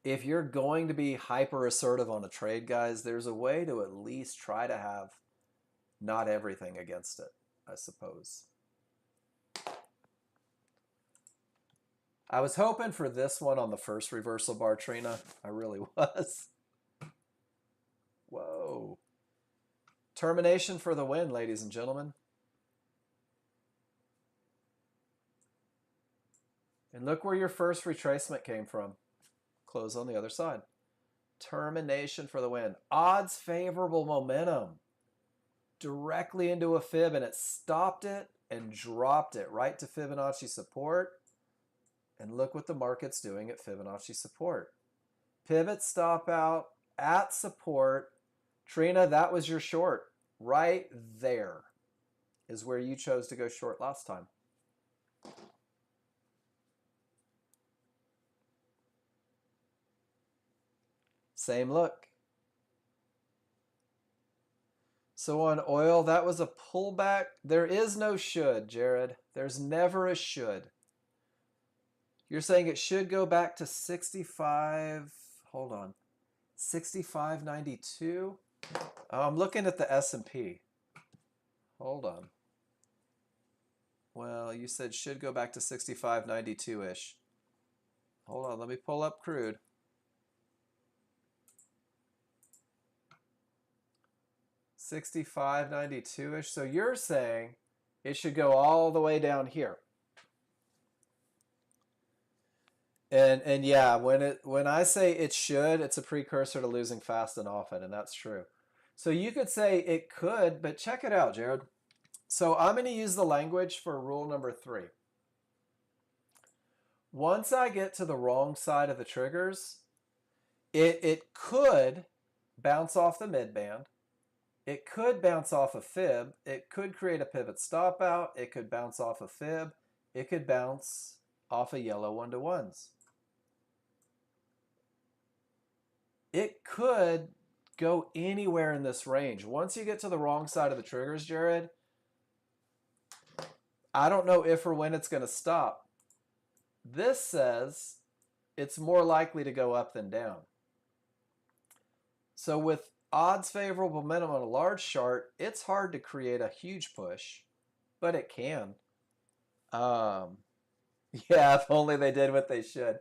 If you're going to be hyper assertive on a trade, guys, there's a way to at least try to have not everything against it, I suppose. I was hoping for this one on the first reversal bar, Trina. I really was. Whoa. Termination for the win, ladies and gentlemen. And look where your first retracement came from. Close on the other side. Termination for the win. Odds favorable momentum. Directly into a fib, and it stopped it and dropped it right to Fibonacci support. And look what the market's doing at Fibonacci support. Pivot stop out at support. Trina, that was your short. Right there is where you chose to go short last time. Same look. So on oil, that was a pullback. There is no should, Jared. There's never a should. You're saying it should go back to 65, hold on, 65.92? I'm looking at the S&P. Hold on. Well, you said should go back to 65.92-ish. Hold on, let me pull up crude. $65.92-ish. So you're saying it should go all the way down here. And yeah, when I say it should, it's a precursor to losing fast and often, and that's true. So you could say it could, but check it out, Jared. So I'm going to use the language for rule number 3. Once I get to the wrong side of the triggers, it could bounce off the midband. It could bounce off a fib. It could create a pivot stop out. It could bounce off a fib. It could bounce off a yellow 1-to-1s. It could go anywhere in this range. Once you get to the wrong side of the triggers, Jared, I don't know if or when it's going to stop. This says it's more likely to go up than down. So with odds favorable momentum on a large chart, it's hard to create a huge push, but it can. Yeah, if only they did what they should.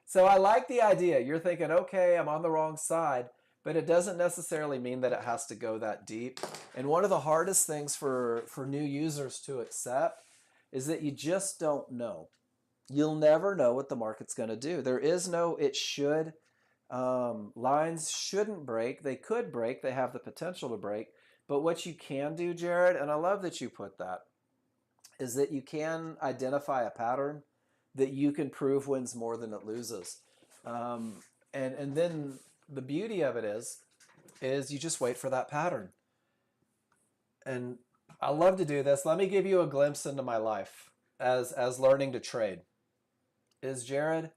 So I like the idea. You're thinking, okay, I'm on the wrong side, but it doesn't necessarily mean that it has to go that deep. And one of the hardest things for new users to accept is that you just don't know. You'll never know what the market's going to do. There is no it should. Lines shouldn't break. They could break. They have the potential to break. But what you can do, Jared, and I love that you put that, is that you can identify a pattern that you can prove wins more than it loses. And then the beauty of it is you just wait for that pattern. And I love to do this. Let me give you a glimpse into my life as learning to trade. Is Jared,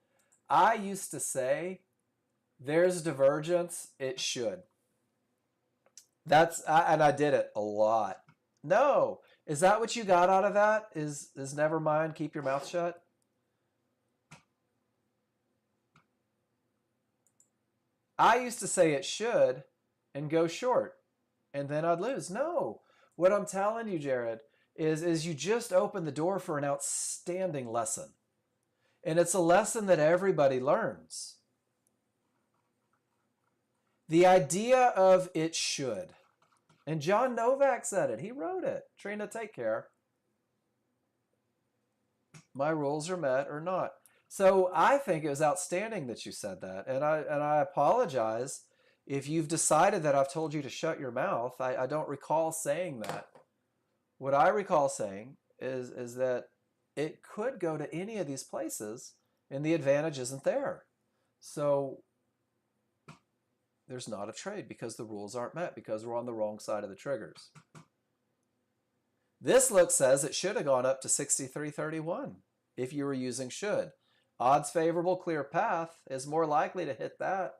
I used to say there's divergence, it should. And I did it a lot. No, is that what you got out of that? Is never mind, keep your mouth shut? I used to say it should and go short, and then I'd lose. No, what I'm telling you, Jared, is you just opened the door for an outstanding lesson. And it's a lesson that everybody learns. The idea of it should. And John Novak said it. He wrote it. Trina, take care. My rules are met or not. So I think it was outstanding that you said that. And I apologize if you've decided that I've told you to shut your mouth. I don't recall saying that. What I recall saying is that it could go to any of these places and the advantage isn't there. So there's not a trade because the rules aren't met, because we're on the wrong side of the triggers. This look says it should have gone up to 63.31 if you were using should. Odds favorable clear path is more likely to hit that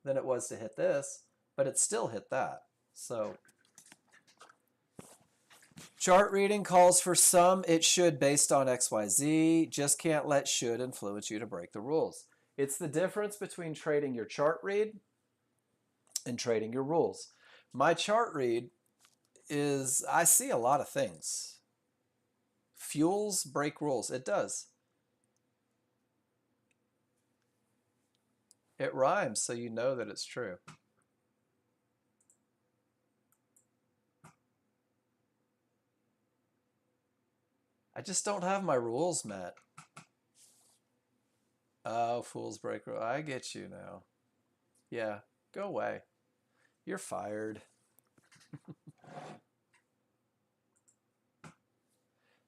than it was to hit this, but it still hit that. So chart reading calls for some it should based on XYZ. Just can't let should influence you to break the rules. It's the difference between trading your chart read and trading your rules. My chart read is I see a lot of things. Fuels break rules. It does. It rhymes, so you know that it's true. I just don't have my rules met. Oh, fools break rules. I get you now. Yeah, go away. You're fired.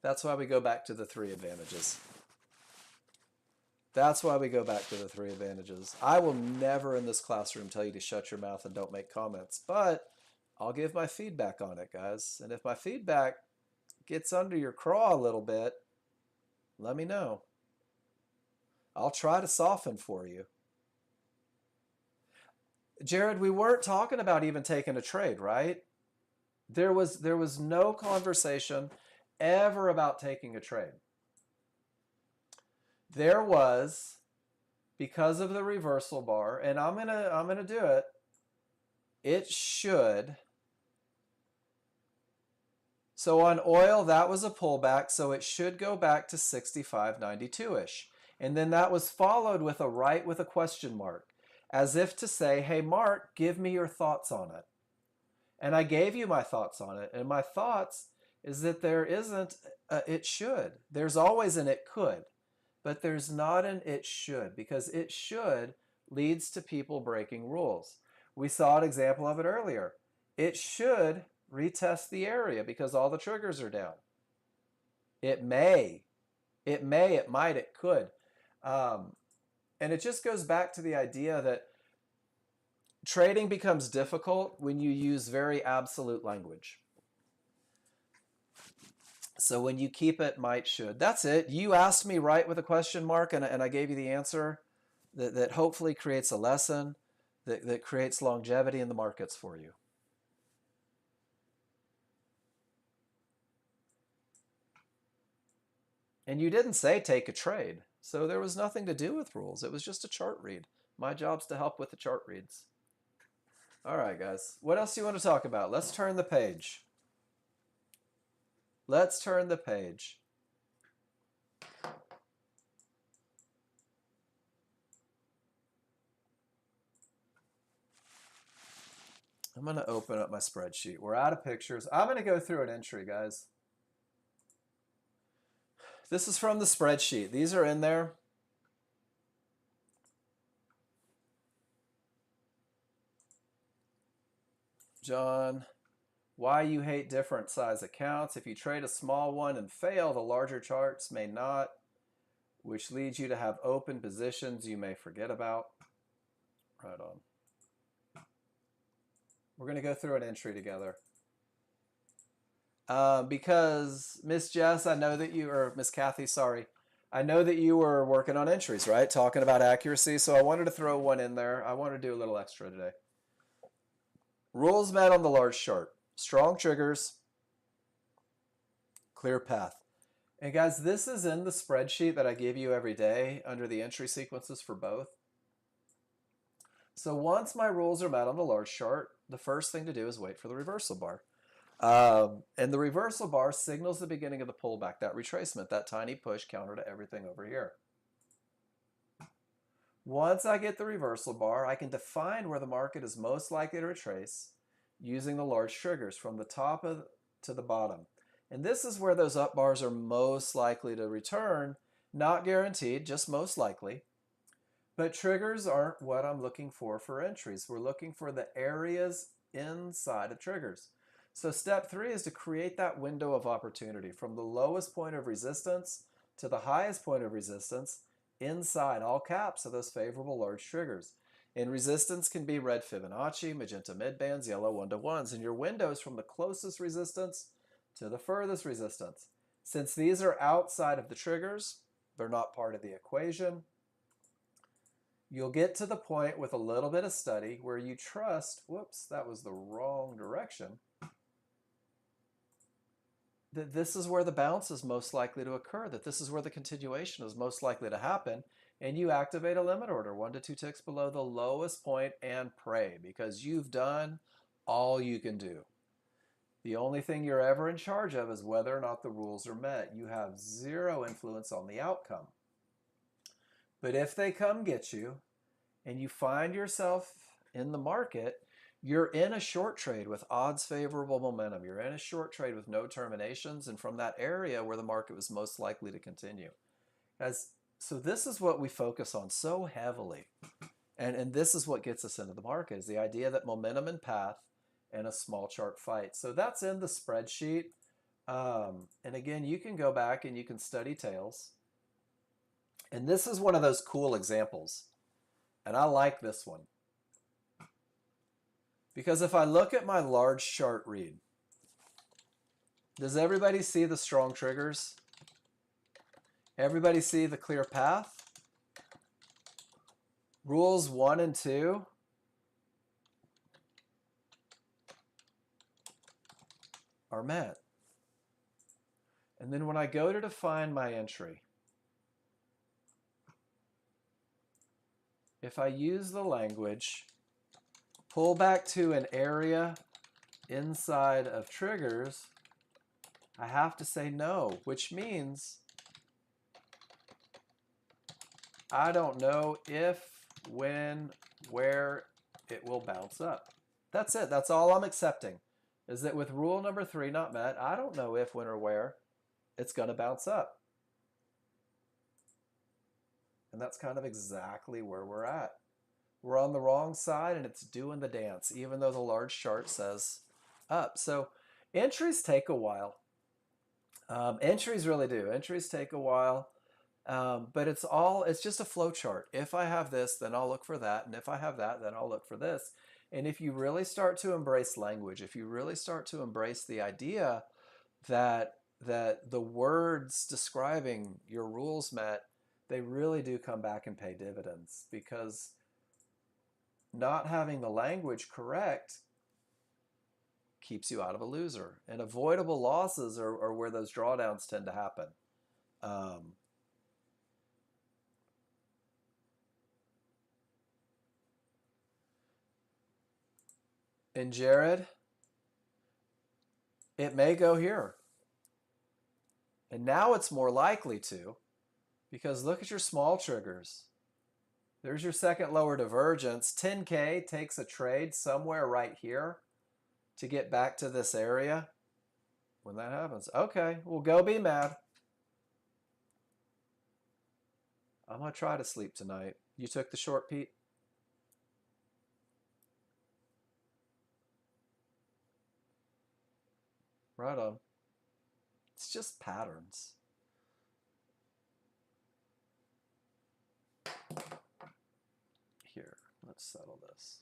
That's why we go back to the three advantages. That's why we go back to the three advantages. I will never in this classroom tell you to shut your mouth and don't make comments, but I'll give my feedback on it, guys. And if my feedback gets under your craw a little bit, let me know. I'll try to soften for you. Jared, we weren't talking about even taking a trade, right? There was no conversation ever about taking a trade. There was, because of the reversal bar, and I'm gonna do it. It should. So on oil, that was a pullback, so it should go back to 65.92-ish. And then that was followed with a right with a question mark, as if to say, hey, Mark, give me your thoughts on it. And I gave you my thoughts on it. And my thoughts is that there isn't a it should. There's always an it could, but there's not an it should, because it should leads to people breaking rules. We saw an example of it earlier. It should retest the area because all the triggers are down. It may, it might, it could. And it just goes back to the idea that trading becomes difficult when you use very absolute language. So when you keep it might, should, that's it. You asked me right with a question mark, and I gave you the answer that hopefully creates a lesson, that creates longevity in the markets for you. And you didn't say take a trade. So there was nothing to do with rules. It was just a chart read. My job's to help with the chart reads. All right, guys. What else do you want to talk about? Let's turn the page. Let's turn the page. I'm going to open up my spreadsheet. We're out of pictures. I'm going to go through an entry, guys. This is from the spreadsheet. These are in there. John, why you hate different size accounts. If you trade a small one and fail, the larger charts may not, which leads you to have open positions you may forget about. Right on. We're going to go through an entry together. Because Miss Jess, I know that you, or Miss Kathy, sorry, I know that you were working on entries, right? Talking about accuracy. So I wanted to throw one in there. I wanted to do a little extra today. Rules met on the large chart. Strong triggers, clear path. And guys, this is in the spreadsheet that I give you every day under the entry sequences for both. So once my rules are met on the large chart, the first thing to do is wait for the reversal bar. And the reversal bar signals the beginning of the pullback, that retracement, that tiny push counter to everything over here. Once I get the reversal bar, I can define where the market is most likely to retrace using the large triggers from the top to the bottom. And this is where those up bars are most likely to return, not guaranteed, just most likely. But triggers aren't what I'm looking for entries. We're looking for the areas inside of triggers. So step 3 is to create that window of opportunity from the lowest point of resistance to the highest point of resistance inside all caps of those favorable large triggers. And resistance can be red Fibonacci, magenta midbands, yellow 1-to-1s, and your windows from the closest resistance to the furthest resistance. Since these are outside of the triggers, they're not part of the equation, you'll get to the point with a little bit of study where you trust, whoops, that was the wrong direction, that this is where the bounce is most likely to occur, that this is where the continuation is most likely to happen, and you activate a limit order 1 to 2 ticks below the lowest point and pray, because you've done all you can do. The only thing you're ever in charge of is whether or not the rules are met. You have zero influence on the outcome. But if they come get you and you find yourself in the market, you're in a short trade with odds favorable momentum. You're in a short trade with no terminations and from that area where the market was most likely to continue. So this is what we focus on so heavily. And this is what gets us into the market, is the idea that momentum and path and a small chart fight. So that's in the spreadsheet. And again, you can go back and you can study tails. And this is one of those cool examples. And I like this one. Because if I look at my large chart read, does everybody see the strong triggers? Everybody see the clear path? Rules 1 and 2 are met. And then when I go to define my entry, if I use the language, pull back to an area inside of triggers, I have to say no, which means I don't know if, when, where it will bounce up. That's it. That's all I'm accepting, is that with rule number 3 not met, I don't know if, when, or where it's going to bounce up. And that's kind of exactly where we're at. We're on the wrong side and it's doing the dance, even though the large chart says up. So entries take a while. Entries really do. Entries take a while. But it's just a flow chart. If I have this, then I'll look for that. And if I have that, then I'll look for this. And if you really start to embrace language, if you really start to embrace the idea that the words describing your rules met, they really do come back and pay dividends, because not having the language correct keeps you out of a loser. And avoidable losses are where those drawdowns tend to happen. And Jared, it may go here. And now it's more likely to, because look at your small triggers. There's your second lower divergence. 10K takes a trade somewhere right here to get back to this area. When that happens, okay, well, go be mad. I'm going to try to sleep tonight. You took the short, Pete? Right on. It's just patterns. Here, let's settle this.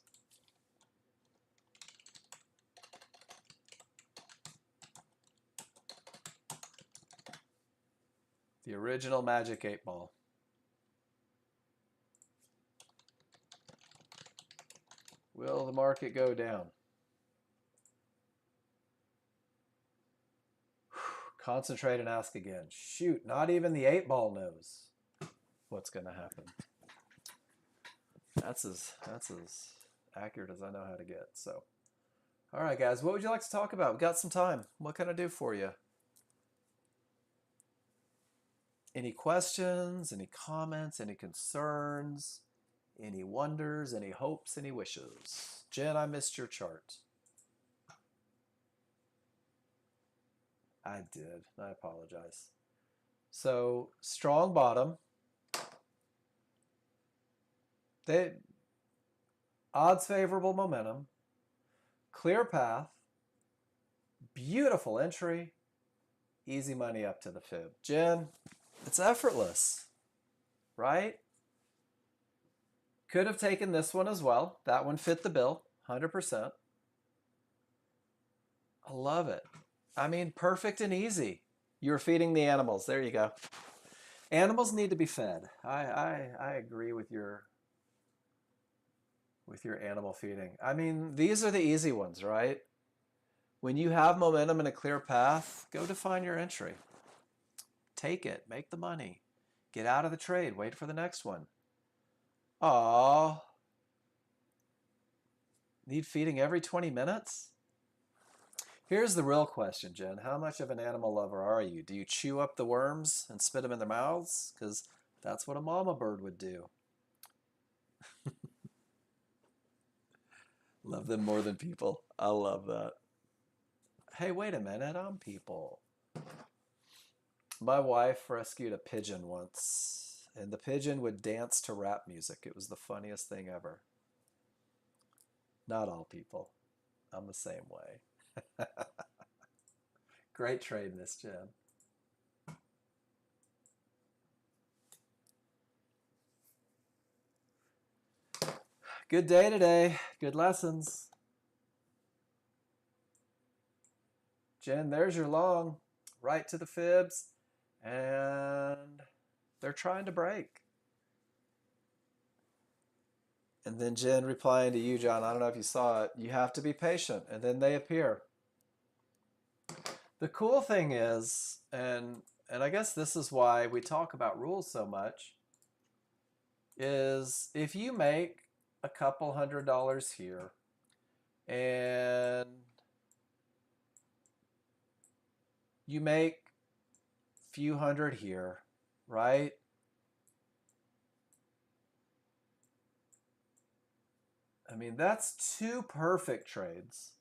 The original Magic 8 Ball. Will the market go down? Concentrate and ask again. Shoot, not even the 8 Ball knows what's going to happen. That's as accurate as I know how to get. So, all right, guys, what would you like to talk about? We've got some time. What can I do for you? Any questions, any comments, any concerns, any wonders, any hopes, any wishes? Jen, I missed your chart. I did. I apologize. So, strong bottom. Odds favorable momentum. Clear path. Beautiful entry. Easy money up to the fib. Jen, it's effortless, right? Could have taken this one as well. That one fit the bill, 100%. I love it. I mean, perfect and easy. You're feeding the animals. There you go. Animals need to be fed. I agree with your animal feeding. I mean, these are the easy ones, right? When you have momentum and a clear path, go define your entry. Take it. Make the money. Get out of the trade. Wait for the next one. Aww. Need feeding every 20 minutes? Here's the real question, Jen. How much of an animal lover are you? Do you chew up the worms and spit them in their mouths? Because that's what a mama bird would do. Love them more than people. I love that. Hey, wait a minute. I'm people. My wife rescued a pigeon once, and the pigeon would dance to rap music. It was the funniest thing ever. Not all people. I'm the same way. Great trade, Miss Jen. Good day today. Good lessons. Jen, there's your long. Right to the fibs. And they're trying to break. And then Jen replying to you, John, I don't know if you saw it, you have to be patient. And then they appear. The cool thing is, and I guess this is why we talk about rules so much, is if you make a couple $100 here and you make a few hundred here, right? I mean, that's two perfect trades.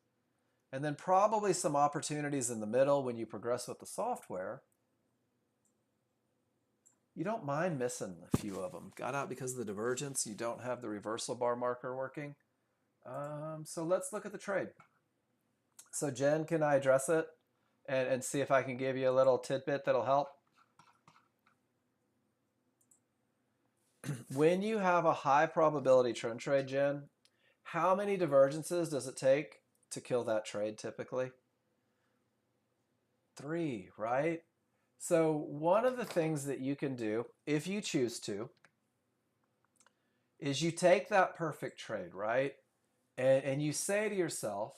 And then probably some opportunities in the middle when you progress with the software. You don't mind missing a few of them. Got out because of the divergence. You don't have the reversal bar marker working. So let's look at the trade. So Jen, can I address it and see if I can give you a little tidbit that'll help? When you have a high probability trend trade, Jen, how many divergences does it take to kill that trade typically? 3, right? So one of the things that you can do, if you choose to, is you take that perfect trade, right? And you say to yourself,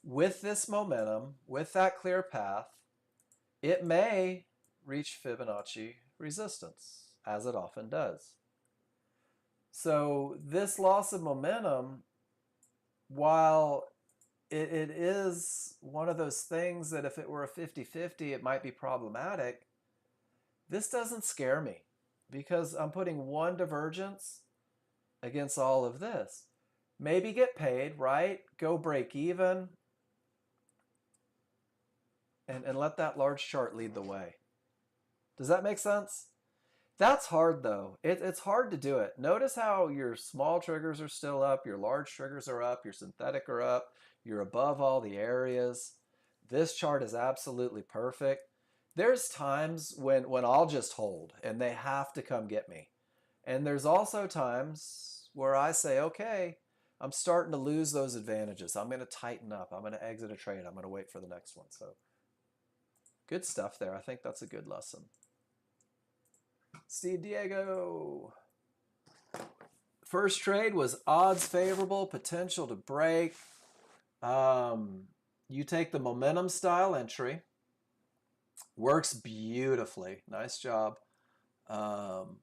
with this momentum, with that clear path, it may reach Fibonacci resistance, as it often does. So this loss of momentum, while it is one of those things that if it were a 50-50, it might be problematic, this doesn't scare me because I'm putting one divergence against all of this. Maybe get paid, right? Go break even and let that large chart lead the way. Does that make sense? That's hard though. It's hard to do it. Notice how your small triggers are still up, your large triggers are up, your synthetic are up, you're above all the areas. This chart is absolutely perfect. There's times when I'll just hold and they have to come get me. And there's also times where I say, okay, I'm starting to lose those advantages. I'm going to tighten up. I'm going to exit a trade. I'm going to wait for the next one. So good stuff there. I think that's a good lesson. Steve Diego. First trade was odds favorable, potential to break. You take the momentum style entry. Works beautifully. Nice job. And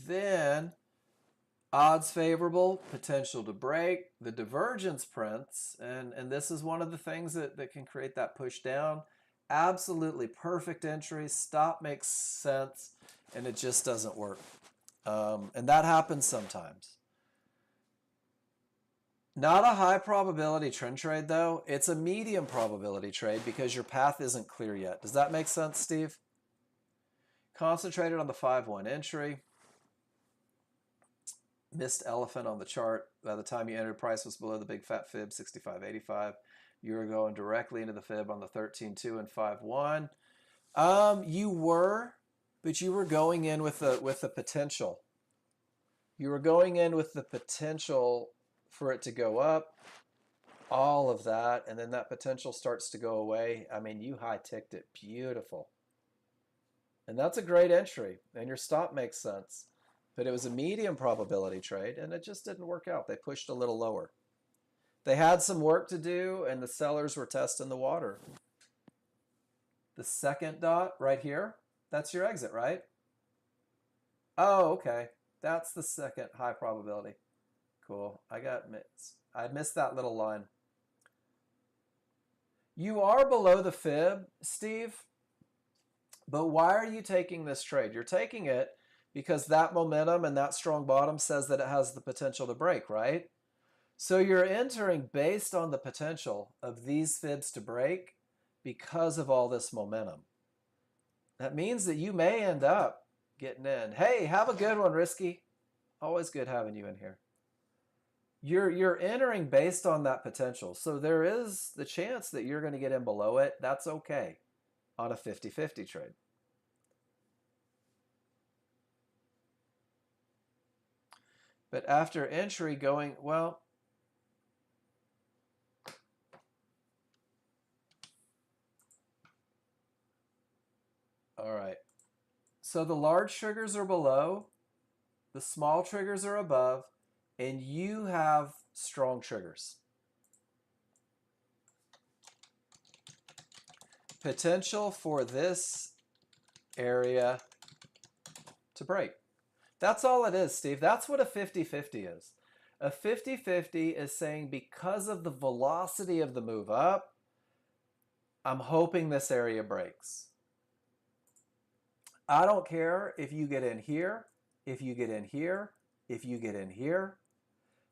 then odds favorable, potential to break. The divergence prints, and this is one of the things that can create that push down. Absolutely perfect entry. Stop makes sense, and it just doesn't work. And that happens sometimes. Not a high probability trend trade, though. It's a medium probability trade because your path isn't clear yet. Does that make sense, Steve? Concentrated on the 5-1 entry. Missed elephant on the chart. By the time you entered, price was below the big fat fib, 65.85. You were going directly into the fib on the 13.2 and 5-1. You were, but you were going in with the potential. You were going in with the potential for it to go up, all of that, and then that potential starts to go away. I mean, you high ticked it. Beautiful. And that's a great entry, and your stop makes sense. But it was a medium probability trade, and it just didn't work out. They pushed a little lower. They had some work to do, and the sellers were testing the water. The second dot right here, that's your exit, right? Oh, okay. That's the second high probability. Cool. I missed that little line. You are below the fib, Steve, but why are you taking this trade? You're taking it because that momentum and that strong bottom says that it has the potential to break, right? So you're entering based on the potential of these fibs to break because of all this momentum. That means that you may end up getting in. Hey, have a good one, Risky. Always good having you in here. You're entering based on that potential. So there is the chance that you're going to get in below it. That's okay on a 50-50 trade. But after entry going, well, all right. So the large triggers are below, the small triggers are above, and you have strong triggers. Potential for this area to break. That's all it is, Steve. That's what a 50-50 is. A 50-50 is saying because of the velocity of the move up, I'm hoping this area breaks. I don't care if you get in here, if you get in here, if you get in here.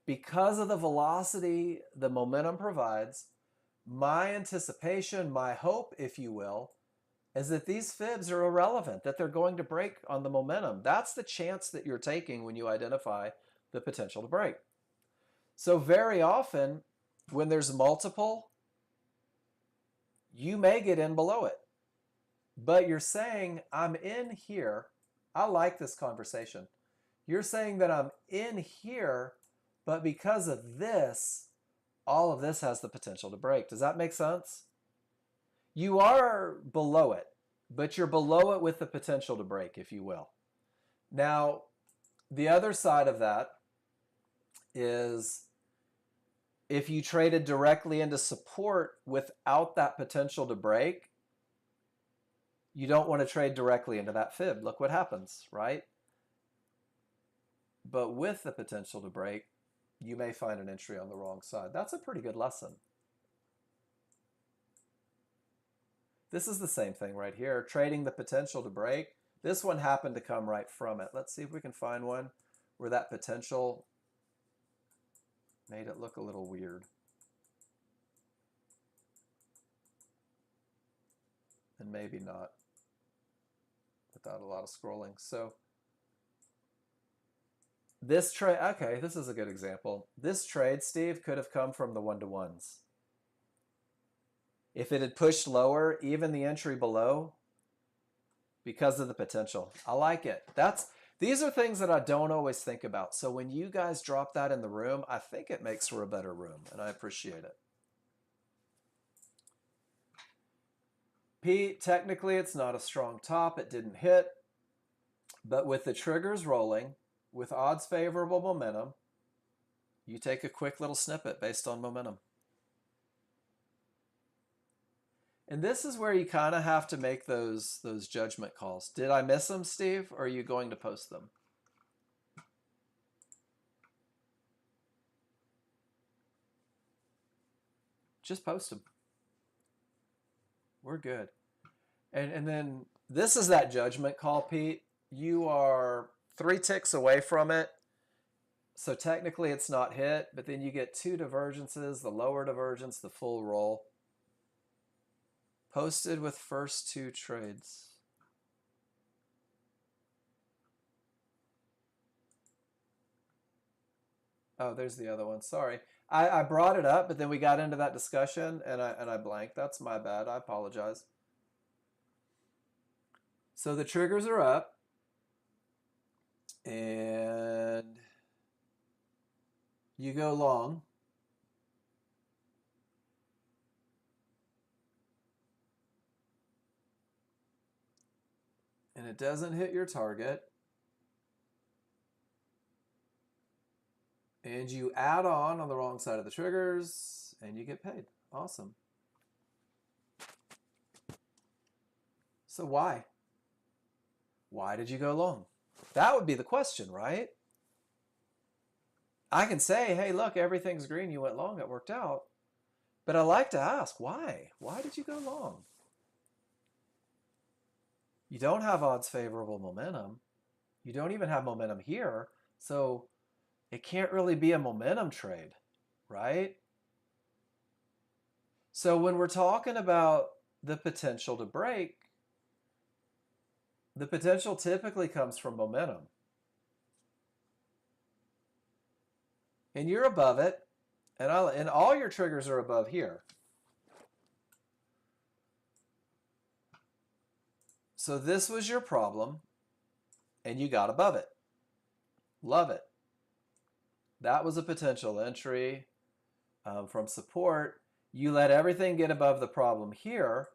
Because of the velocity the momentum provides, my anticipation, my hope, if you will, is that these fibs are irrelevant, that they're going to break on the momentum. That's the chance that you're taking when you identify the potential to break. So very often, when there's multiple, you may get in below it. But you're saying, I'm in here. I like this conversation. You're saying that I'm in here, but because of this, all of this has the potential to break. Does that make sense? You are below it, but you're below it with the potential to break, if you will. Now, the other side of that is if you traded directly into support without that potential to break, you don't want to trade directly into that fib. Look what happens, right? But with the potential to break, you may find an entry on the wrong side. That's a pretty good lesson. This is the same thing right here, trading the potential to break. This one happened to come right from it. Let's see if we can find one where that potential made it look a little weird. And maybe not. without a lot of scrolling. So this trade, okay, this is a good example. This trade, Steve, could have come from the one-to-ones. If it had pushed lower, even the entry below, because of the potential. I like it. These are things that I don't always think about. So when you guys drop that in the room, I think it makes for a better room, and I appreciate it. Pete, technically it's not a strong top. It didn't hit. But with the triggers rolling, with odds favorable momentum, you take a quick little snippet based on momentum. And this is where you kind of have to make those judgment calls. Did I miss them, Steve, or are you going to post them? Just post them. We're good. And then this is that judgment call, Pete. You are 3 ticks away from it. So technically it's not hit, but then you get 2 divergences, the lower divergence, the full roll. Posted with first 2 trades. Oh, there's the other one. Sorry. I brought it up, but then we got into that discussion and I blanked. That's my bad. I apologize. So the triggers are up. And you go long. And it doesn't hit your target. And you add on the wrong side of the triggers and you get paid. Awesome. So why? Why did you go long? That would be the question, right? I can say, hey, look, everything's green. You went long. It worked out. But I like to ask, why? Why did you go long? You don't have odds favorable momentum. You don't even have momentum here. So it can't really be a momentum trade, right? So when we're talking about the potential to break, the potential typically comes from momentum. And you're above it, and all your triggers are above here. So this was your problem, and you got above it. Love it. That was a potential entry from support. You let everything get above the problem here.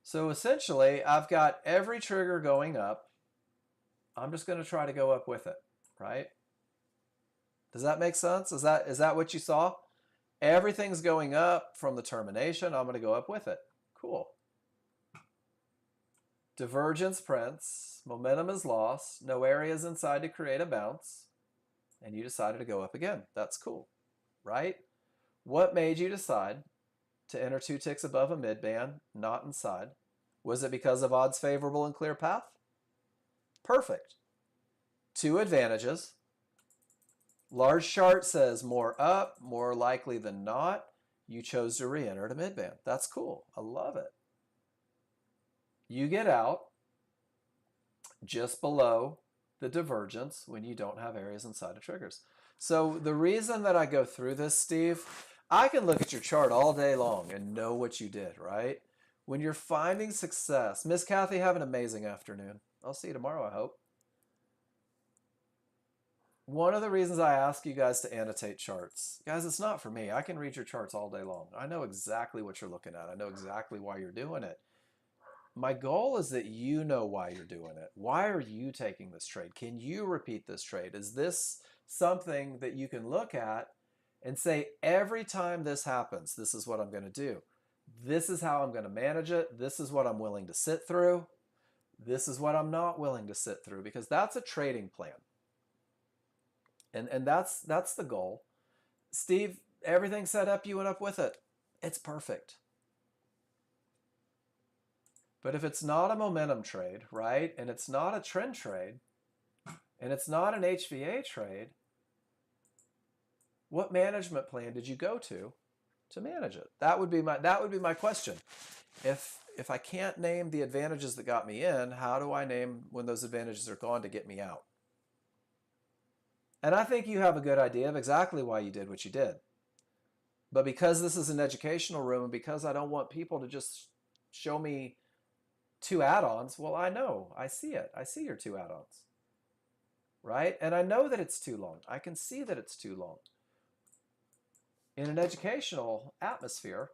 So essentially, I've got every trigger going up. I'm just going to try to go up with it, right? Does that make sense? Is that what you saw? Everything's going up from the termination. I'm going to go up with it. Cool. Divergence prints. Momentum is lost. No areas inside to create a bounce. And you decided to go up again. That's cool, right? What made you decide to enter 2 ticks above a midband, not inside? Was it because of odds favorable and clear path? Perfect. 2 advantages. Large chart says more up, more likely than not. You chose to re-enter to midband. That's cool. I love it. You get out just below the divergence when you don't have areas inside of triggers. So the reason that I go through this, Steve, I can look at your chart all day long and know what you did, right? When you're finding success, Miss Kathy, have an amazing afternoon. I'll see you tomorrow, I hope. One of the reasons I ask you guys to annotate charts, guys, it's not for me. I can read your charts all day long. I know exactly what you're looking at. I know exactly why you're doing it. My goal is that you know why you're doing it. Why are you taking this trade? Can you repeat this trade? Is this something that you can look at and say, every time this happens, this is what I'm going to do. This is how I'm going to manage it. This is what I'm willing to sit through. This is what I'm not willing to sit through, because that's a trading plan. And that's the goal. Steve, everything set up, you went up with it. It's perfect. But if it's not a momentum trade, right, and it's not a trend trade, and it's not an HVA trade, what management plan did you go to manage it? That would be my question. If if I can't name the advantages that got me in, how do I name when those advantages are gone to get me out? And I think you have a good idea of exactly why you did what you did. But because this is an educational room and because I don't want people to just show me two add-ons, well, I know, I see it. I see your two add-ons, right? And I know that it's too long. I can see that it's too long. In an educational atmosphere,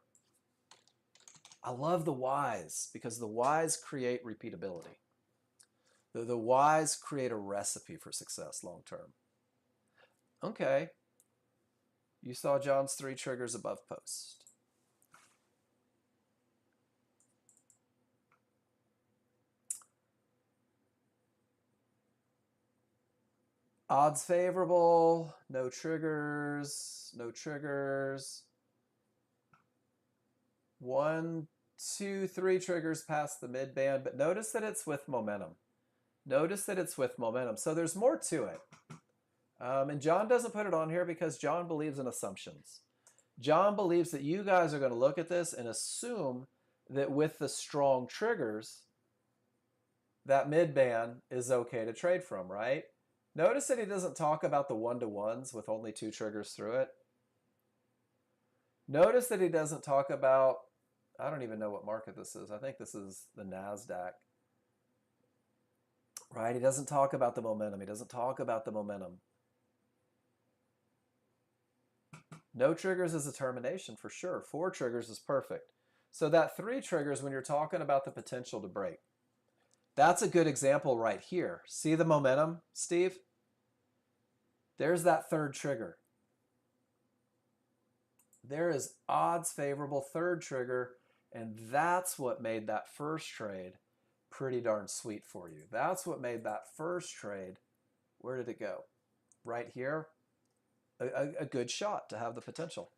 I love the whys because the whys create repeatability. The whys create a recipe for success long term. Okay, you saw John's 3 triggers above post. Odds favorable, no triggers, no triggers. 1, 2, 3 triggers past the mid band, but notice that it's with momentum. Notice that it's with momentum. So there's more to it. And John doesn't put it on here because John believes in assumptions. John believes that you guys are going to look at this and assume that with the strong triggers, that mid band is okay to trade from, right? Notice that he doesn't talk about the 1-to-1s with only 2 triggers through it. Notice that he doesn't talk about, I don't even know what market this is. I think this is the NASDAQ. Right? He doesn't talk about the momentum. He doesn't talk about the momentum. No triggers is a termination for sure. 4 triggers is perfect. So that 3 triggers when you're talking about the potential to break. That's a good example right here. See the momentum, Steve? There's that 3rd trigger. There is odds favorable 3rd trigger, and that's what made that first trade pretty darn sweet for you. That's what made that first trade, where did it go? Right here, a good shot to have the potential.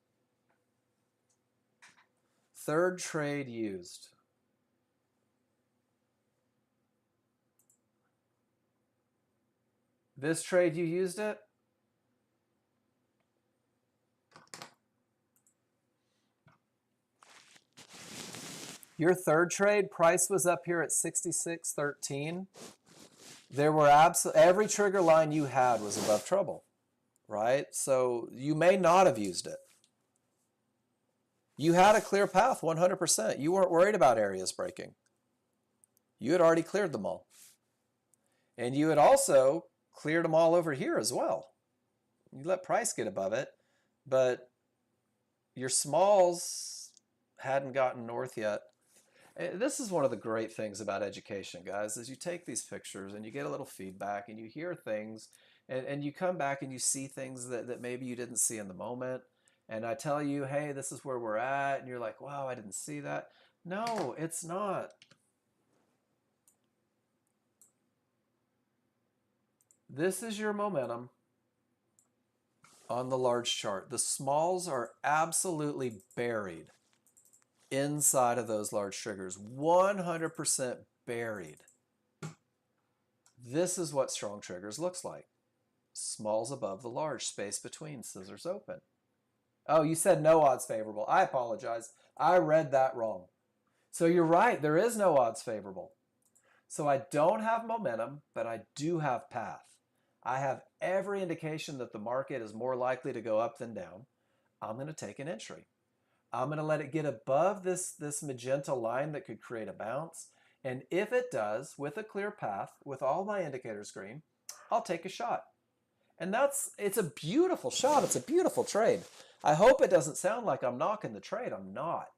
3rd trade used. This trade you used it? Your 3rd trade, price was up here at 66.13. There were every trigger line you had was above trouble, right? So you may not have used it. You had a clear path 100%. You weren't worried about areas breaking. You had already cleared them all. And you had also cleared them all over here as well. You let price get above it, but your smalls hadn't gotten north yet. This is one of the great things about education, guys, is you take these pictures and you get a little feedback and you hear things and you come back and you see things that maybe you didn't see in the moment. And I tell you, hey, this is where we're at. And you're like, wow, I didn't see that. No, it's not. This is your momentum on the large chart. The smalls are absolutely buried inside of those large triggers, 100% buried. This is what strong triggers looks like. Smalls above the large, space between, scissors open. Oh, you said no odds favorable. I apologize. I read that wrong. So you're right, there is no odds favorable. So I don't have momentum, but I do have path. I have every indication that the market is more likely to go up than down. I'm going to take an entry. I'm going to let it get above this magenta line that could create a bounce. And if it does, with a clear path, with all my indicators green, I'll take a shot. And it's a beautiful shot. It's a beautiful trade. I hope it doesn't sound like I'm knocking the trade. I'm not.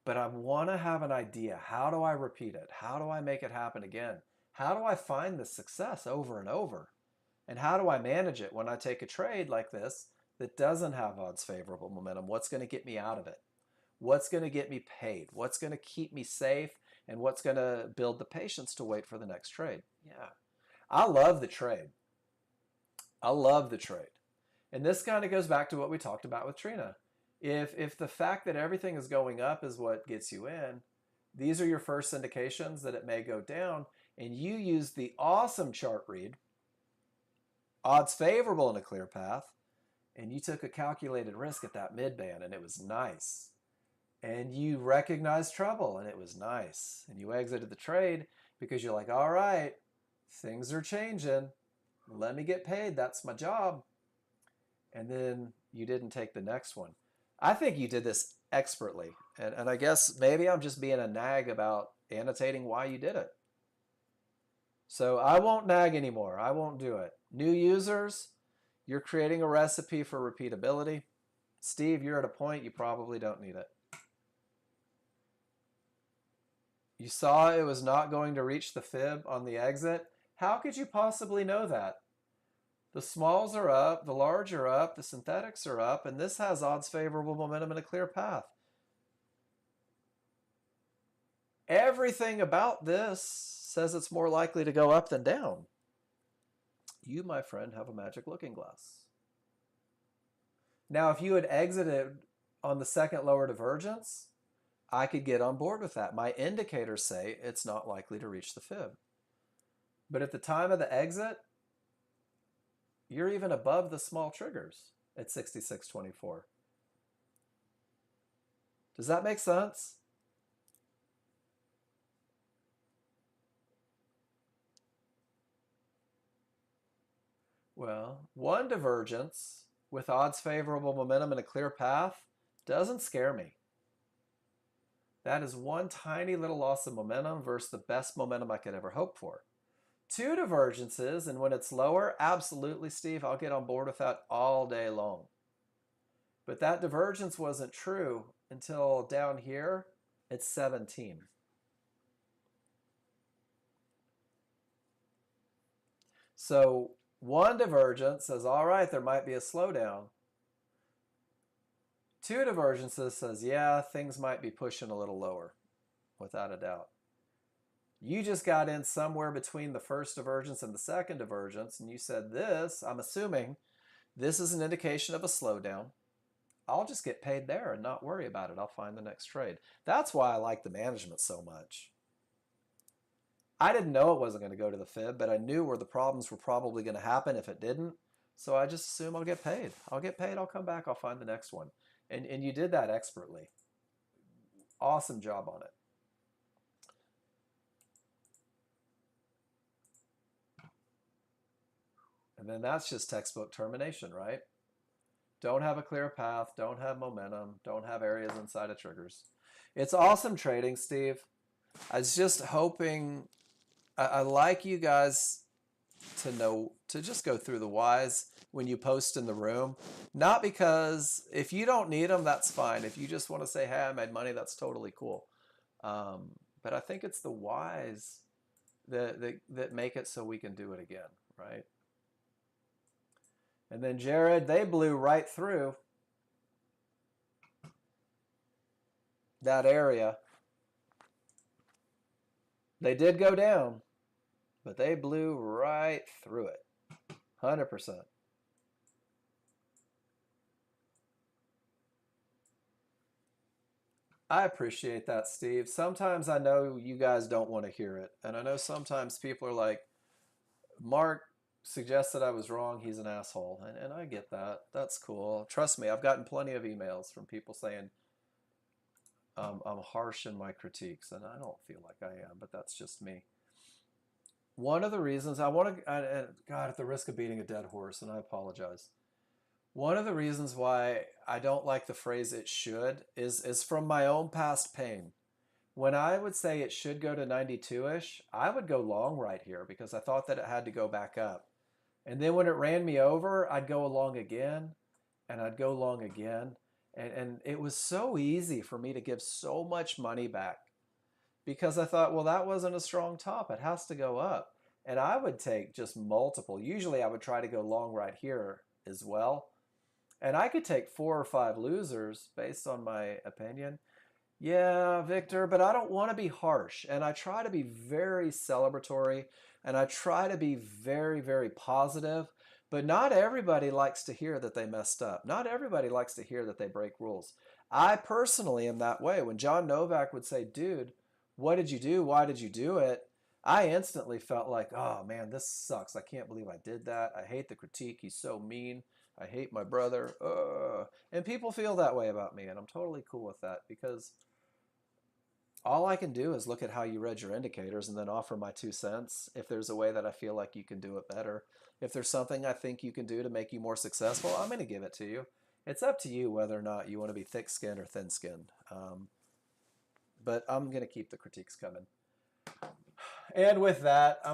But I want to have an idea. How do I repeat it? How do I make it happen again? How do I find the success over and over? And how do I manage it when I take a trade like this that doesn't have odds favorable momentum? What's going to get me out of it? What's going to get me paid? What's going to keep me safe? And what's going to build the patience to wait for the next trade? Yeah. I love the trade. I love the trade. And this kind of goes back to what we talked about with Trina. If the fact that everything is going up is what gets you in, these are your first indications that it may go down, and you use the awesome chart read, odds favorable in a clear path, and you took a calculated risk at that mid band, and it was nice. and you recognized trouble and it was nice. And you exited the trade because you're like, all right, things are changing. Let me get paid. That's my job. And then you didn't take the next one. I think you did this expertly. And I guess maybe I'm just being a nag about annotating why you did it. So I won't nag anymore. I won't do it. New users, you're creating a recipe for repeatability. Steve, you're at a point you probably don't need it. You saw it was not going to reach the fib on the exit. How could you possibly know that? The smalls are up, the large are up, the synthetics are up, and this has odds favorable momentum and a clear path. Everything about this says it's more likely to go up than down. You, my friend, have a magic looking glass. Now, if you had exited on the second lower divergence, I could get on board with that. My indicators say it's not likely to reach the fib. But at the time of the exit, you're even above the small triggers at 66.24. Does that make sense? Well, one divergence with odds favorable momentum and a clear path doesn't scare me. That is one tiny little loss of momentum versus the best momentum I could ever hope for. Two divergences, and when it's lower, absolutely, Steve, I'll get on board with that all day long. But that divergence wasn't true until down here at 17. So one divergence says, all right, there might be a slowdown. Two divergences says, yeah, things might be pushing a little lower, without a doubt. You just got in somewhere between the first divergence and the second divergence, and you said this, I'm assuming this is an indication of a slowdown. I'll just get paid there and not worry about it. I'll find the next trade. That's why I like the management so much. I didn't know it wasn't going to go to the fib, but I knew where the problems were probably going to happen if it didn't. So I just assume I'll get paid. I'll get paid, I'll come back, I'll find the next one. And you did that expertly. Awesome job on it. And then that's just textbook termination, right? Don't have a clear path, don't have momentum, don't have areas inside of triggers. It's awesome trading, Steve. I was just hoping, I like you guys to know, to just go through the whys when you post in the room. Not because, if you don't need them, that's fine. If you just want to say, hey, I made money, that's totally cool. But I think it's the whys that make it so we can do it again, right? And then Jared, they blew right through that area. They did go down, but they blew right through it. 100%. I appreciate that, Steve. Sometimes I know you guys don't want to hear it. And I know sometimes people are like, Mark suggested I was wrong. He's an asshole. And I get that. That's cool. Trust me, I've gotten plenty of emails from people saying I'm harsh in my critiques. And I don't feel like I am, but that's just me. One of the reasons I want to, God, at the risk of beating a dead horse, and I apologize. One of the reasons why I don't like the phrase it should is from my own past pain. When I would say it should go to 92-ish, I would go long right here because I thought that it had to go back up. And then when it ran me over, I'd go along again, and I'd go long again. And it was so easy for me to give so much money back because I thought, well, that wasn't a strong top. It has to go up. And I would take just multiple. Usually I would try to go long right here as well. And I could take 4 or 5 losers based on my opinion. Yeah, Victor, but I don't want to be harsh. And I try to be very celebratory and I try to be very, very positive. But not everybody likes to hear that they messed up. Not everybody likes to hear that they break rules. I personally am that way. When John Novak would say, dude, what did you do? Why did you do it? I instantly felt like, oh man, this sucks. I can't believe I did that. I hate the critique. He's so mean. I hate my brother. And people feel that way about me, and I'm totally cool with that because all I can do is look at how you read your indicators and then offer my 2 cents. If there's a way that I feel like you can do it better, if there's something I think you can do to make you more successful, I'm going to give it to you. It's up to you whether or not you want to be thick-skinned or thin-skinned. But I'm going to keep the critiques coming. And with that, I'm going to